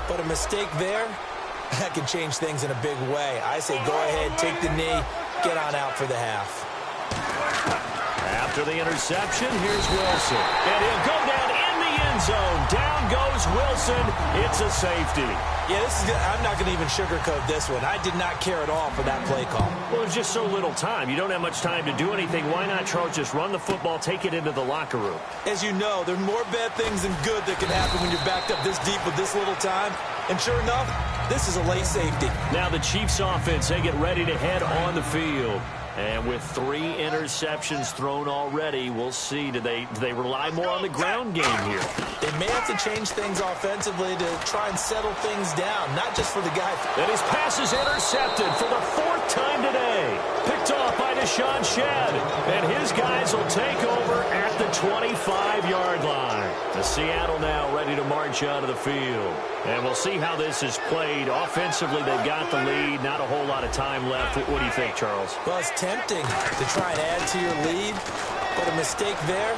but a mistake there, that can change things in a big way. I say go ahead, take the knee, get on out for the half. After the interception, here's Wilson. And he'll go down in the end zone. Down goes Wilson. It's a safety. Yeah, this is good. I'm not going to even sugarcoat this one. I did not care at all for that play call. Well, there's just so little time. You don't have much time to do anything. Why not, Charles, just run the football, take it into the locker room? As you know, there are more bad things than good that can happen when you're backed up this deep with this little time. And sure enough, this is a late safety. Now the Chiefs offense, they get ready to head on the field. And with 3 interceptions thrown already, we'll see. Do they rely more on the ground game here? They may have to change things offensively to try and settle things down, not just for the guy. And his pass is intercepted for the 4th time today. Picked off by Deshaun Shedd. And his guys will take over at the 25-yard line. The Seattle now ready to march out of the field. And we'll see how this is played. Offensively, they've got the lead. Not a whole lot of time left. What do you think, Charles? Well, it's tempting to try and add to your lead, but a mistake there,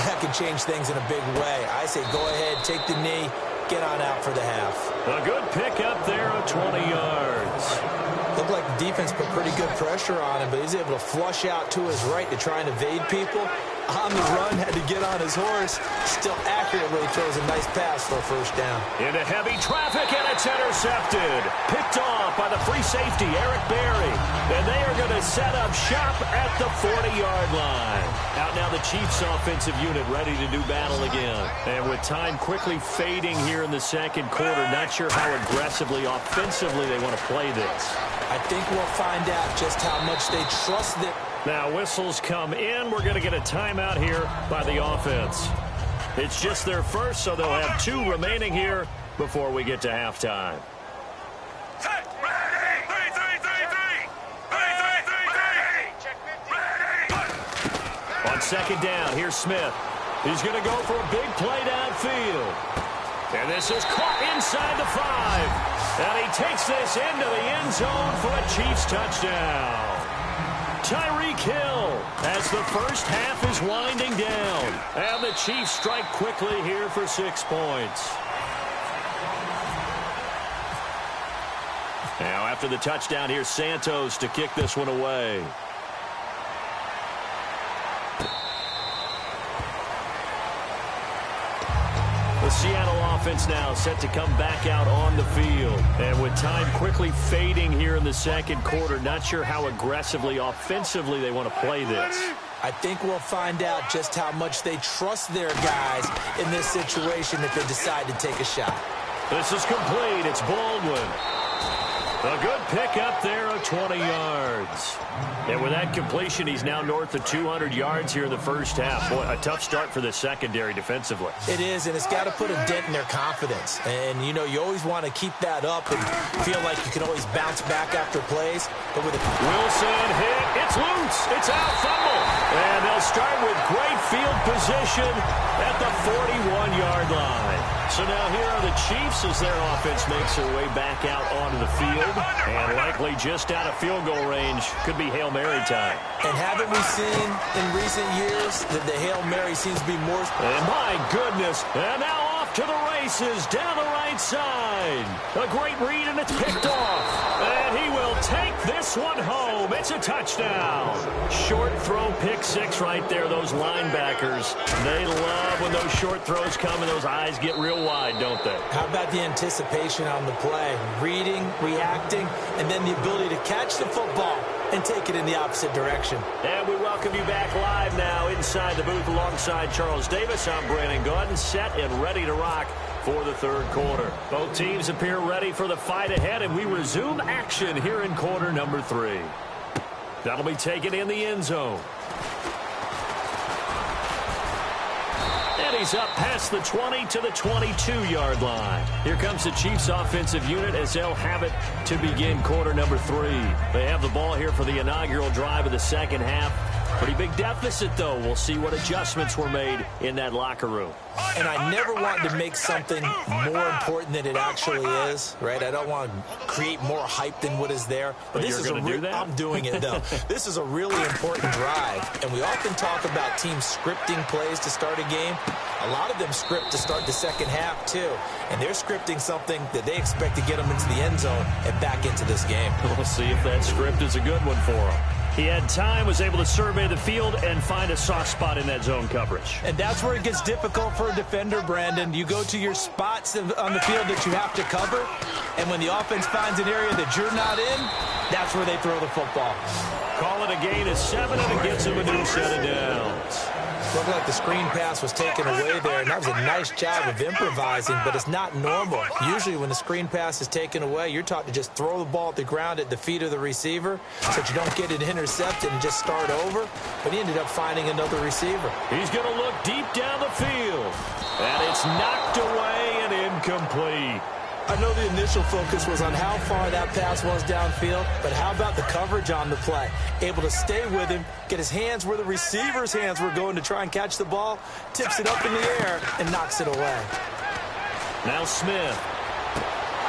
that can change things in a big way. I say go ahead, take the knee, get on out for the half. A good pickup there of 20 yards. Looked like the defense put pretty good pressure on him, but he's able to flush out to his right to try and evade people. on the run, had to get on his horse. Still accurately throws a nice pass for a first down. Into heavy traffic, and it's intercepted. Picked off by the free safety, Eric Berry. And they are going to set up shop at the 40-yard line. Out now the Chiefs offensive unit ready to do battle again. And with time quickly fading here in the second quarter, not sure how aggressively, offensively they want to play this. I think we'll find out just how much they trust it. Now whistles come in. We're going to get a timeout here by the offense. It's just their first, so they'll have 2 remaining here before we get to halftime. On second down, here's Smith. He's going to go for a big play downfield. And this is caught inside the 5. And he takes this into the end zone for a Chiefs touchdown. Tyreek Hill as the first half is winding down. And the Chiefs strike quickly here for 6 points. Now after the touchdown, here's Santos to kick this one away. The Seattle offense now set to come back out on the field. And with time quickly fading here in the second quarter, not sure how aggressively, offensively they want to play this. I think we'll find out just how much they trust their guys in this situation if they decide to take a shot. This is complete. It's Baldwin. A good pick up there of 20 yards. And with that completion, he's now north of 200 yards here in the first half. Boy, a tough start for the secondary defensively. It is, and it's got to put a dent in their confidence. And, you know, you always want to keep that up and feel like you can always bounce back after plays. But with Wilson hit. It's loose. It's out. Fumble. And they'll start with great field position at the 41-yard line. So now here are the Chiefs as their offense makes their way back out onto the field. And likely just out of field goal range. Could be Hail Mary time. And haven't we seen in recent years that the Hail Mary seems to be more... And my goodness. And now off to the races down the right side. A great read, and it's picked off. And he will take this one home. It's a touchdown. Short throw, pick 6 right there. Those linebackers, they love when those short throws come and those eyes get real wide, don't they? How about the anticipation on the play? Reading, reacting, and then the ability to catch the football and take it in the opposite direction. And we welcome you back live now inside the booth alongside Charles Davis. I'm Brandon Gaudin, set and ready to rock for the third quarter. Both teams appear ready for the fight ahead, and we resume action here in quarter number 3. That'll be taken in the end zone. And he's up past the 20 to the 22-yard line. Here comes the Chiefs offensive unit as they'll have it to begin quarter number 3. They have the ball here for the inaugural drive of the second half. Pretty big deficit, though. We'll see what adjustments were made in that locker room. And I never want to make something more important than it actually is, right? I don't want to create more hype than what is there. But this is I'm doing it, though. This is a really important drive. And we often talk about teams scripting plays to start a game. A lot of them script to start the second half, too. And they're scripting something that they expect to get them into the end zone and back into this game. We'll see if that script is a good one for them. He had time, was able to survey the field and find a soft spot in that zone coverage. And that's where it gets difficult for a defender, Brandon. You go to your spots on the field that you have to cover, and when the offense finds an area that you're not in, that's where they throw the football. Call it a gain of 7, and it gets him a new set of downs. Looked like the screen pass was taken away there, and that was a nice job of improvising, but it's not normal. Usually when the screen pass is taken away, you're taught to just throw the ball at the ground at the feet of the receiver so that you don't get it intercepted and just start over, but he ended up finding another receiver. He's going to look deep down the field, and it's knocked away and incomplete. I know the initial focus was on how far that pass was downfield, but how about the coverage on the play? Able to stay with him, get his hands where the receiver's hands were going to try and catch the ball, tips it up in the air, and knocks it away. Now Smith.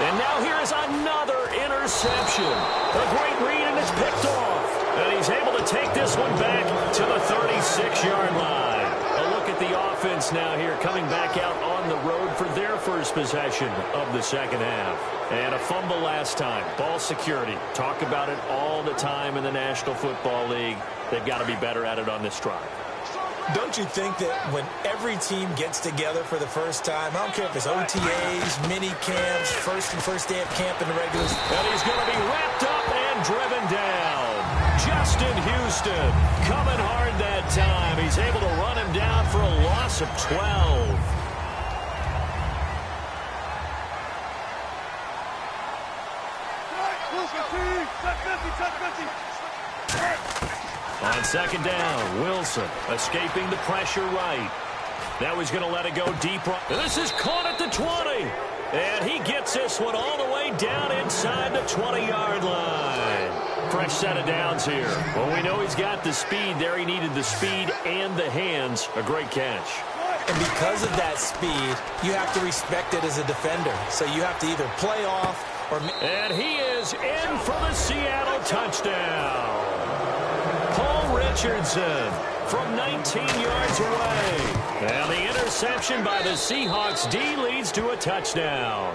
And now here is another interception. A great read, and it's picked off. And he's able to take this one back to the 36-yard line. A look at the offense now here, coming back out on the road for their first possession of the second half. And a fumble last time. Ball security. Talk about it all the time in the National Football League. They've got to be better at it on this drive. Don't you think that when every team gets together for the first time, I don't care if it's OTAs, mini camps, first day of camp in the regulars. And he's going to be wrapped up and driven down. Justin Houston coming hard that time. He's able to run him down for a loss of 12. On second down, Wilson escaping the pressure right. Now he's going to let it go deep. This is caught at the 20. And he gets this one all the way down inside the 20-yard line. Fresh set of downs here. Well, we know he's got the speed there. He needed the speed and the hands. A great catch. And because of that speed, you have to respect it as a defender. So you have to either play off or... And he is in for the Seattle touchdown. Paul Richardson from 19 yards away. And the interception by the Seahawks D leads to a touchdown.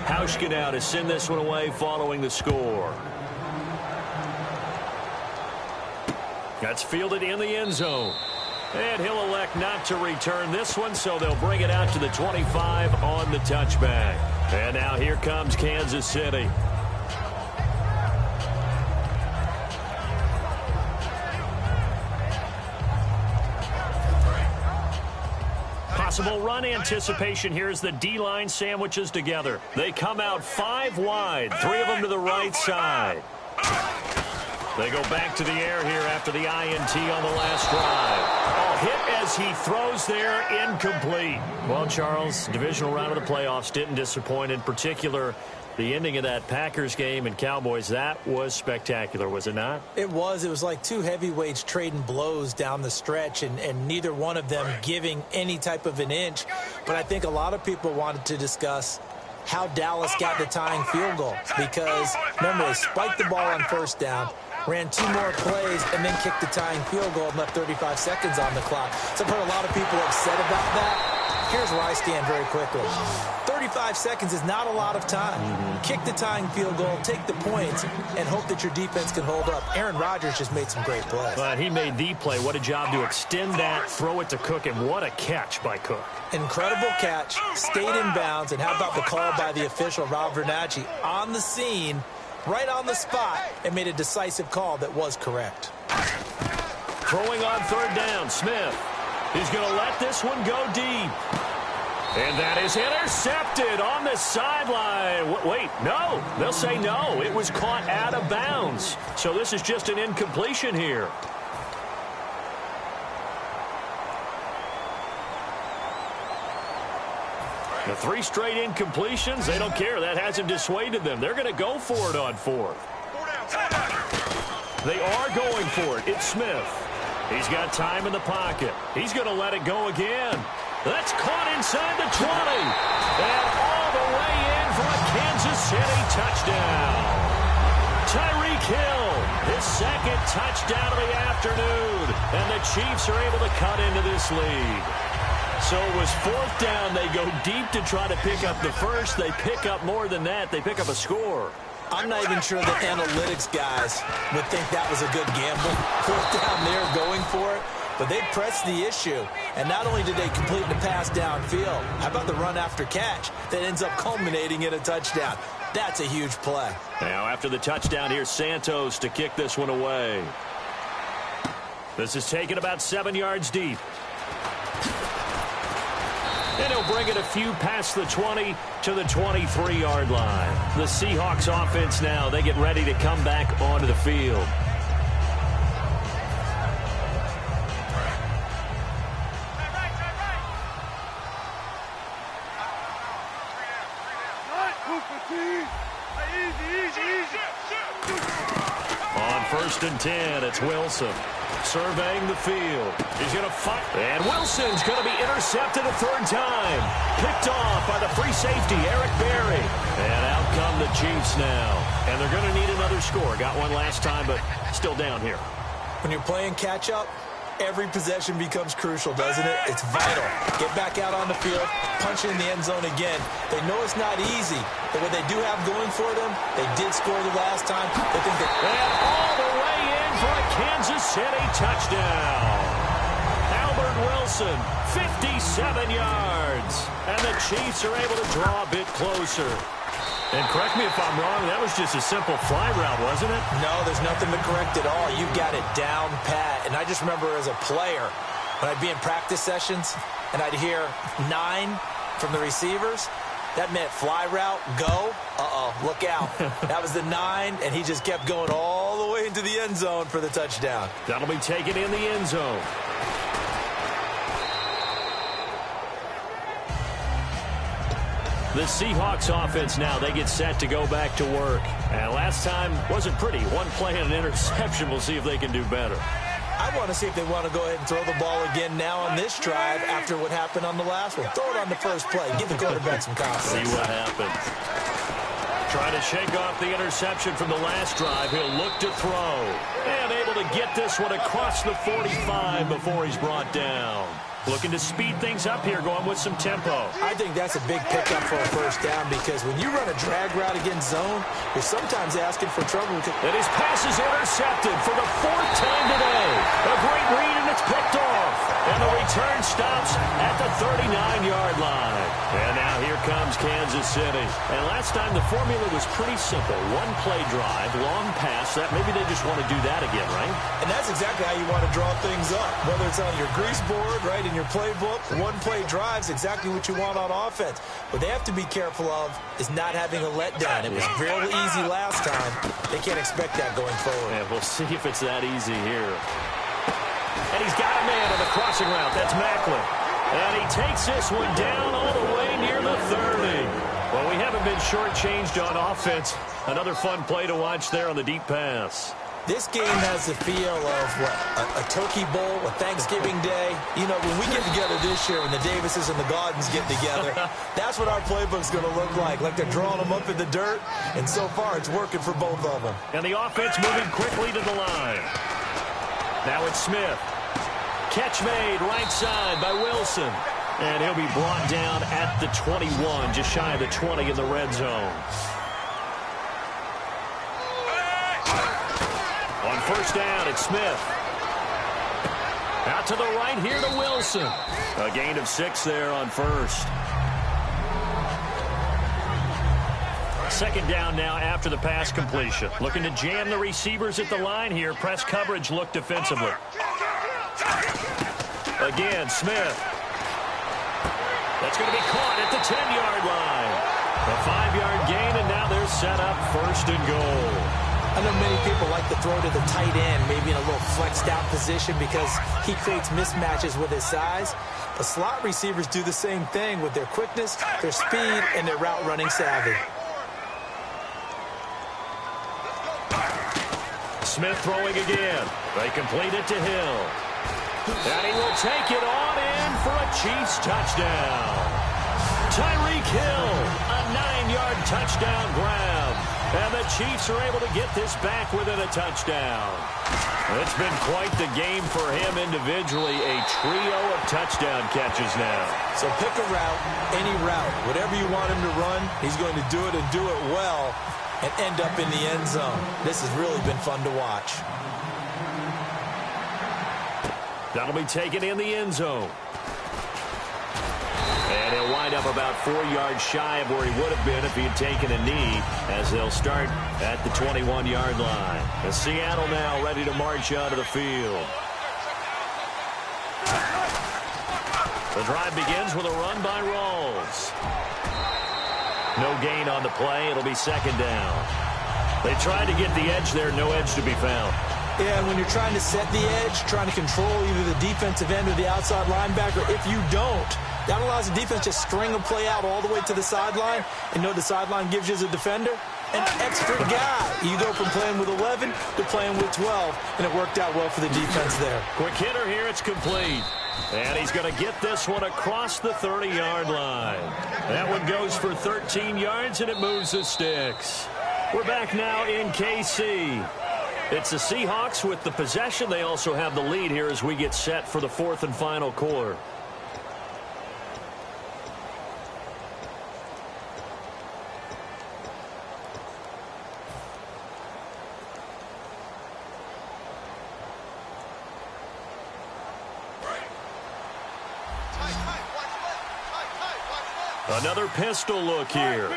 Hauschka now to send this one away following the score. That's fielded in the end zone. And he'll elect not to return this one, so they'll bring it out to the 25 on the touchback. And now here comes Kansas City. Possible run anticipation here as the D-line sandwiches together. They come out 5 wide, 3 of them to the right side. They go back to the air here after the INT on the last drive. Hit as he throws there, incomplete. Well, Charles, divisional round of the playoffs didn't disappoint. In particular, the ending of that Packers game and Cowboys, that was spectacular, was it not? It was. It was like two heavyweights trading blows down the stretch, and neither one of them giving any type of an inch. But I think a lot of people wanted to discuss how Dallas got the tying field goal. Because, remember, they spiked the ball on first down, ran 2 more plays, and then kicked the tying field goal and left 35 seconds on the clock. So I've heard a lot of people upset about that. Here's where I stand very quickly. 35 seconds is not a lot of time. Kick the tying field goal, take the points, and hope that your defense can hold up. Aaron Rodgers just made some great plays. But he made the play. What a job to extend that, throw it to Cook, and what a catch by Cook. Incredible catch, stayed in bounds, and how about the call by the official, Rob Vernacci, on the scene, right on the spot, and made a decisive call that was correct. Throwing on third down, Smith. He's going to let this one go deep. And that is intercepted on the sideline. Wait, no. They'll say no. It was caught out of bounds. So this is just an incompletion here. The 3 straight incompletions, they don't care. That hasn't dissuaded them. They're going to go for it on 4th. They are going for it. It's Smith. He's got time in the pocket. He's going to let it go again. That's caught inside the 20. And all the way in for a Kansas City touchdown. Tyreek Hill, his 2nd touchdown of the afternoon. And the Chiefs are able to cut into this lead. So it was 4th down. They go deep to try to pick up the first. They pick up more than that. They pick up a score. I'm not even sure the analytics guys would think that was a good gamble. 4th down there going for it. But they pressed the issue. And not only did they complete the pass downfield, how about the run after catch that ends up culminating in a touchdown? That's a huge play. Now after the touchdown, here's Santos to kick this one away. This is taken about 7 yards deep. And he'll bring it a few past the 20 to the 23-yard line. The Seahawks offense now, they get ready to come back onto the field. On 1st and 10, it's Wilson. Surveying the field. He's going to fight. And Wilson's going to be intercepted a 3rd time. Picked off by the free safety, Eric Berry. And out come the Chiefs now. And they're going to need another score. Got one last time, but still down here. When you're playing catch-up, every possession becomes crucial, doesn't it? It's vital. Get back out on the field, punch in the end zone again. They know it's not easy, but what they do have going for them, they did score the last time. They think that... And all the way in for a Kansas City touchdown. Albert Wilson, 57 yards. And the Chiefs are able to draw a bit closer. And correct me if I'm wrong, that was just a simple fly route, wasn't it? No, there's nothing to correct at all. You got it down pat. And I just remember as a player, when I'd be in practice sessions, and I'd hear 9 from the receivers, that meant fly route, go, look out. That was the 9, and he just kept going all the way into the end zone for the touchdown. That'll be taken in the end zone. The Seahawks offense now, they get set to go back to work. And last time wasn't pretty. One play and an interception. We'll see if they can do better. I want to see if they want to go ahead and throw the ball again now on this drive after what happened on the last one. Throw it on the first play. Give the quarterback some confidence. See what happens. Trying to shake off the interception from the last drive. He'll look to throw. And able to get this one across the 45 before he's brought down. Looking to speed things up here, going with some tempo. I think that's a big pickup for a first down because when you run a drag route against zone, you're sometimes asking for trouble. And his pass is intercepted for the 4th time today. A great read, and it's picked off. And the return stops at the 39-yard line. And now here comes Kansas City. And last time the formula was pretty simple. One play drive, long pass. That maybe they just want to do that again, right? And that's exactly how you want to draw things up. Whether it's on your grease board, right, in your playbook, one play drive's exactly what you want on offense. What they have to be careful of is not having a letdown. It was real easy last time. They can't expect that going forward. Yeah, we'll see if it's that easy here. And he's got a man on the crossing route. That's Macklin. And he takes this one down all the way near the 30. Well, we haven't been shortchanged on offense. Another fun play to watch there on the deep pass. This game has the feel of, what, a turkey bowl, a Thanksgiving day. You know, when we get together this year, when the Davises and the Gardens get together, that's what our playbook's going to look like they're drawing them up in the dirt, and so far it's working for both of them. And the offense moving quickly to the line. Now it's Smith. Catch made right side by Wilson. And he'll be brought down at the 21, just shy of the 20 in the red zone. On first down, it's Smith. Out to the right here to Wilson. A gain of 6 there on first. Second down now after the pass completion. Looking to jam the receivers at the line here. Press coverage look defensively. Again, Smith. That's going to be caught at the 10-yard line. A 5-yard gain, and now they're set up first and goal. I know many people like to throw to the tight end, maybe in a little flexed out position because he creates mismatches with his size. The slot receivers do the same thing with their quickness, their speed, and their route running savvy. Smith throwing again. They complete it to Hill. And he will take it on in for a Chiefs touchdown. Tyreek Hill, a 9-yard touchdown grab. And the Chiefs are able to get this back within a touchdown. It's been quite the game for him individually. A trio of touchdown catches now. So pick a route, any route. Whatever you want him to run, he's going to do it and do it well and end up in the end zone. This has really been fun to watch. That'll be taken in the end zone. And he'll wind up about 4 yards shy of where he would have been if he had taken a knee, as they'll start at the 21-yard line. And Seattle now ready to march out of the field. The drive begins with a run by Rawls. No gain on the play. It'll be second down. They tried to get the edge there. No edge to be found. Yeah, and when you're trying to set the edge, trying to control either the defensive end or the outside linebacker, if you don't, that allows the defense to string a play out all the way to the sideline. And know the sideline gives you as a defender an extra guy. You go from playing with 11 to playing with 12, and it worked out well for the defense there. Quick hitter here. It's complete. And he's going to get this one across the 30-yard line. That one goes for 13 yards, and it moves the sticks. We're back now in KC. It's the Seahawks with the possession. They also have the lead here as we get set for the fourth and final quarter. Another pistol look here.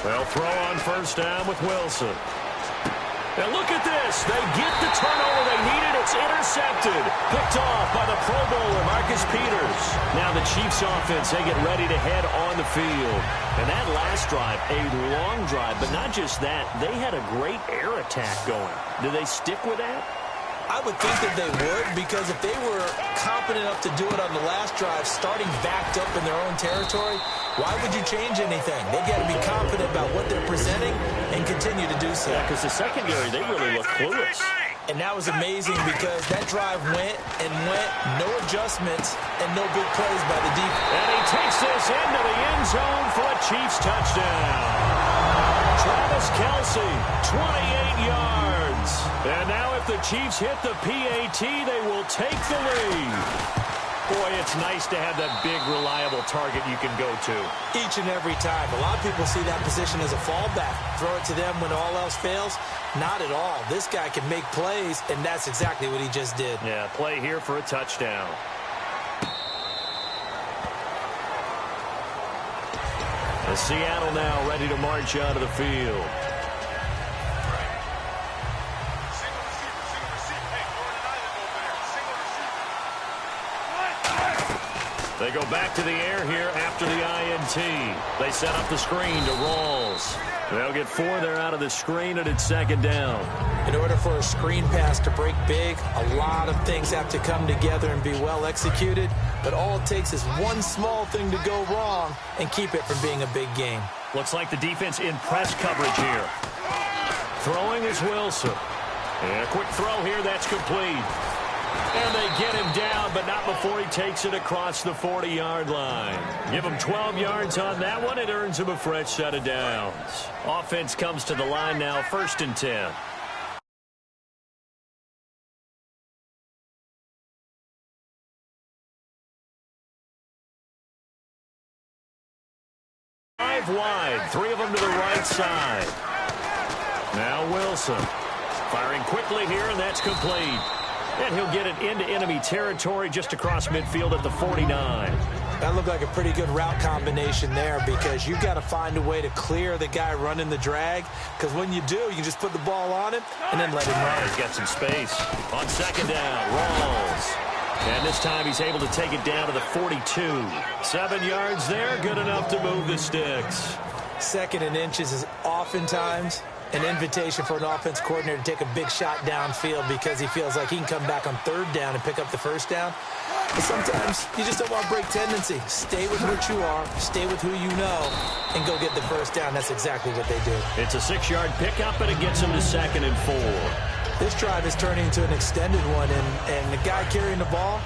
They'll throw on first down with Wilson. And look at this. They get the turnover they needed. It's intercepted. Picked off by the Pro Bowler, Marcus Peters. Now the Chiefs offense, they get ready to head on the field. And that last drive, a long drive, but not just that. They had a great air attack going. Do they stick with that? I would think that they would, because if they were competent enough to do it on the last drive, starting backed up in their own territory, why would you change anything? They got to be confident about what they're presenting and continue to do so. Yeah, because the secondary, they really look clueless. And that was amazing because that drive went and went, no adjustments, and no big plays by the defense. And he takes this into the end zone for a Chiefs touchdown. Travis Kelce, 28 yards. And now if the Chiefs hit the PAT, they will take the lead. Boy, it's nice to have that big, reliable target you can go to. Each and every time. A lot of people see that position as a fallback. Throw it to them when all else fails. Not at all. This guy can make plays, and that's exactly what he just did. Yeah, play here for a touchdown. And Seattle now ready to march out of the field. They go back to the air here after the INT. They set up the screen to Rawls. They'll get 4 there out of the screen, and it's second down. In order for a screen pass to break big, a lot of things have to come together and be well executed. But all it takes is one small thing to go wrong and keep it from being a big game. Looks like the defense in press coverage here. Throwing is Wilson. And a quick throw here, that's complete. And they get him down, but not before he takes it across the 40-yard line. Give him 12 yards on that one. It earns him a fresh set of downs. Offense comes to the line now, 1st and 10. Five wide, 3 of them to the right side. Now Wilson firing quickly here, and that's complete. And he'll get it into enemy territory just across midfield at the 49. That looked like a pretty good route combination there, because you've got to find a way to clear the guy running the drag, because when you do, you can just put the ball on him and then let him run. He's got some space. On second down, Rawls. And this time he's able to take it down to the 42. 7 yards there, good enough to move the sticks. 2nd and inches is oftentimes an invitation for an offense coordinator to take a big shot downfield because he feels like he can come back on 3rd down and pick up the 1st down. But sometimes you just don't want to break tendency. Stay with what you are, stay with who you know, and go get the 1st down. That's exactly what they do. It's a 6-yard pickup, and it gets him to 2nd and 4. This drive is turning into an extended one, and the guy carrying the ball,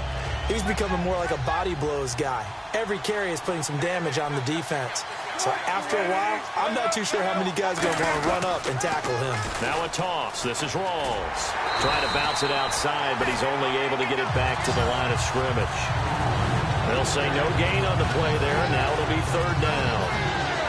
he's becoming more like a body blows guy. Every carry is putting some damage on the defense. So after a while, I'm not too sure how many guys are going to want to run up and tackle him. Now a toss. This is Rawls. Trying to bounce it outside, but he's only able to get it back to the line of scrimmage. They'll say no gain on the play there. Now it'll be 3rd down.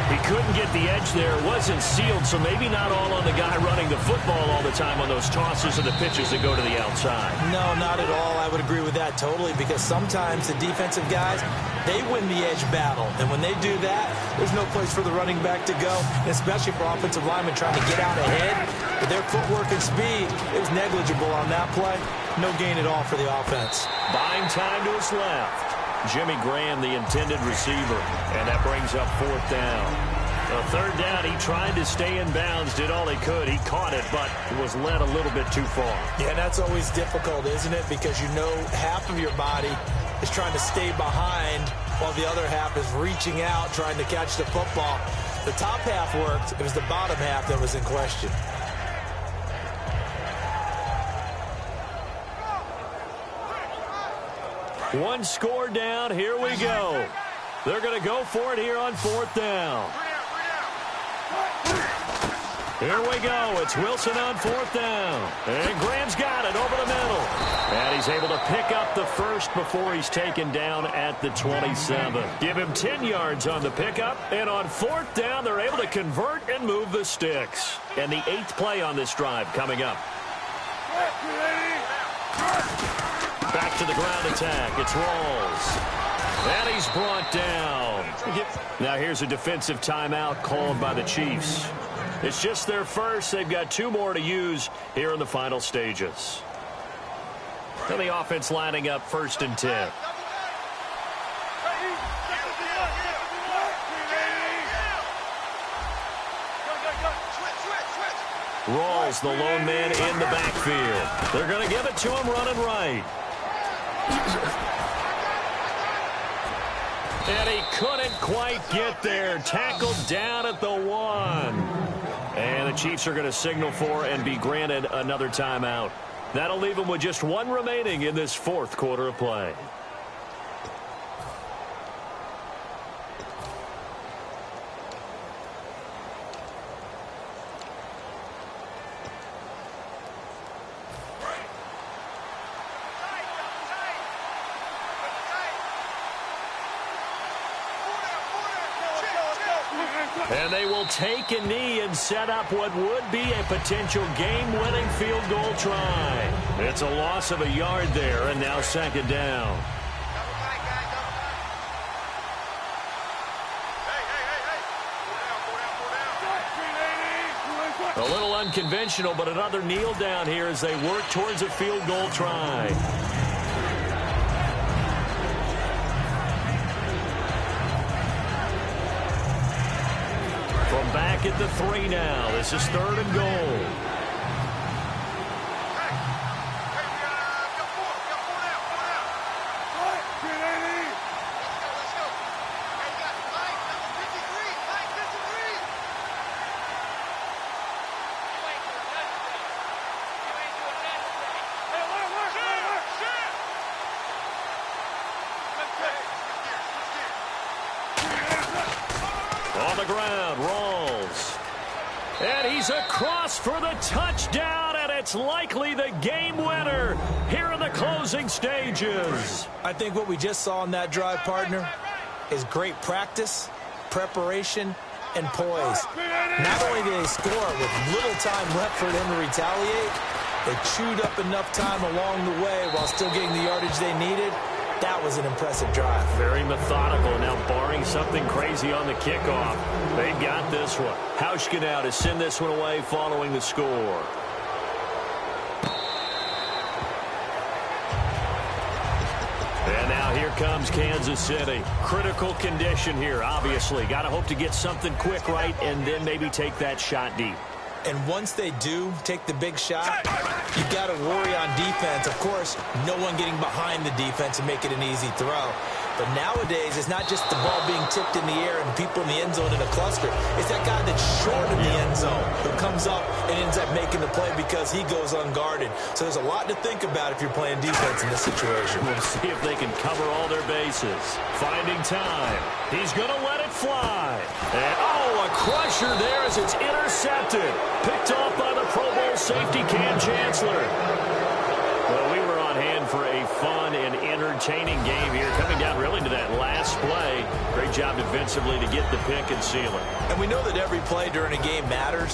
He couldn't get the edge there. It wasn't sealed, so maybe not all on the guy running the football all the time on those tosses and the pitches that go to the outside. No, not at all. I would agree with that totally, because sometimes the defensive guys, they win the edge battle. And when they do that, there's no place for the running back to go, and especially for offensive linemen trying to get out ahead. With their footwork and speed, it was negligible on that play. No gain at all for the offense. Buying time to his left. Jimmy Graham, the intended receiver, and that brings up 4th down. A 3rd down, he tried to stay in bounds, did all he could. He caught it, but was led a little bit too far. Yeah, that's always difficult, isn't it? Because you know half of your body is trying to stay behind while the other half is reaching out, trying to catch the football. The top half worked. It was the bottom half that was in question. One score down. Here we go. They're going to go for it here on 4th down. Here we go. It's Wilson on 4th down. And Graham's got it over the middle. And he's able to pick up the first before he's taken down at the 27. Give him 10 yards on the pickup. And on 4th down, they're able to convert and move the sticks. And the 8th play on this drive coming up. Back to the ground attack. It's Rawls. And he's brought down. Now here's a defensive timeout called by the Chiefs. It's just their first. They've got 2 more to use here in the final stages. And the offense lining up 1st and 10. Rawls, the lone man in the backfield. They're going to give it to him running right. And he couldn't quite get there. Tackled down at the 1. And the Chiefs are going to signal for and be granted another timeout. That'll leave them with just 1 remaining in this 4th quarter of play. And they will take a knee and set up what would be a potential game-winning field goal try. It's a loss of a yard there, and now 2nd down. A little unconventional, but another kneel down here as they work towards a field goal try. From back at the 3 now. This is 3rd and goal. On the ground, Rawls. And he's across for the touchdown, and it's likely the game winner here in the closing stages. I think what we just saw in that drive, partner, is great practice, preparation, and poise. Not only did they score with little time left for them to retaliate, they chewed up enough time along the way while still getting the yardage they needed. That was an impressive drive. Very methodical. Now, barring something crazy on the kickoff, they got this one. Hauschka now to send this one away following the score. And now here comes Kansas City. Critical condition here, obviously. Got to hope to get something quick right and then maybe take that shot deep. And once they do take the big shot, you got to worry on defense. Of course, no one getting behind the defense and make it an easy throw. But nowadays, it's not just the ball being tipped in the air and people in the end zone in a cluster. It's that guy that's short of the end zone who comes up and ends up making the play because he goes unguarded. So there's a lot to think about if you're playing defense in this situation. We'll see if they can cover all their bases. Finding time. He's going to let it fly. And, a crusher there as it's intercepted. Picked off by the Pro Bowl safety Cam Chancellor. Well, we were on hand for a fun and entertaining game here, coming down really to that last play. Great job defensively to get the pick and seal it. And we know that every play during a game matters.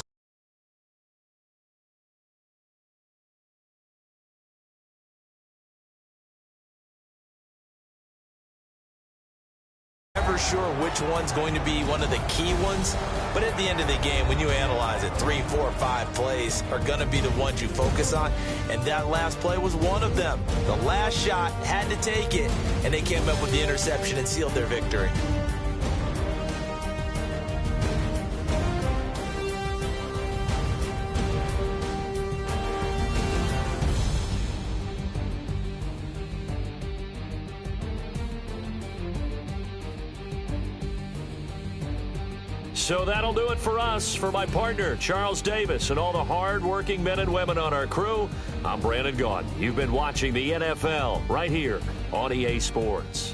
Never sure which one's going to be one of the key ones, but at the end of the game, when you analyze it, 3, 4, 5 plays are going to be the ones you focus on, and that last play was one of them. The last shot had to take it, and they came up with the interception and sealed their victory. So that'll do it for us. For my partner, Charles Davis, and all the hard-working men and women on our crew, I'm Brandon Gaudin. You've been watching the NFL right here on EA Sports.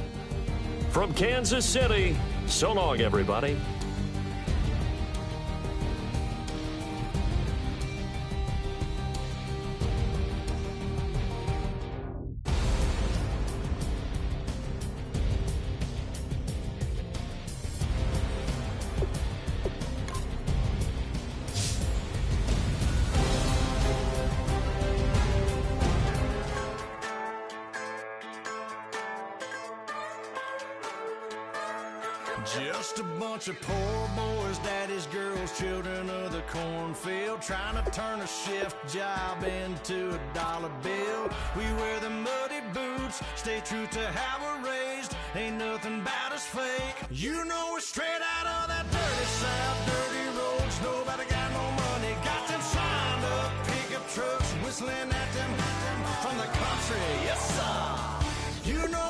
From Kansas City, so long, everybody. Just a bunch of poor boys, daddy's girls, children of the cornfield, trying to turn a shift job into a dollar bill. We wear the muddy boots, stay true to how we're raised. Ain't nothing about us fake. You know we're straight out of that dirty south, dirty roads. Nobody got no money, got them signed up pickup trucks, whistling at them from the country. Yes, sir. You know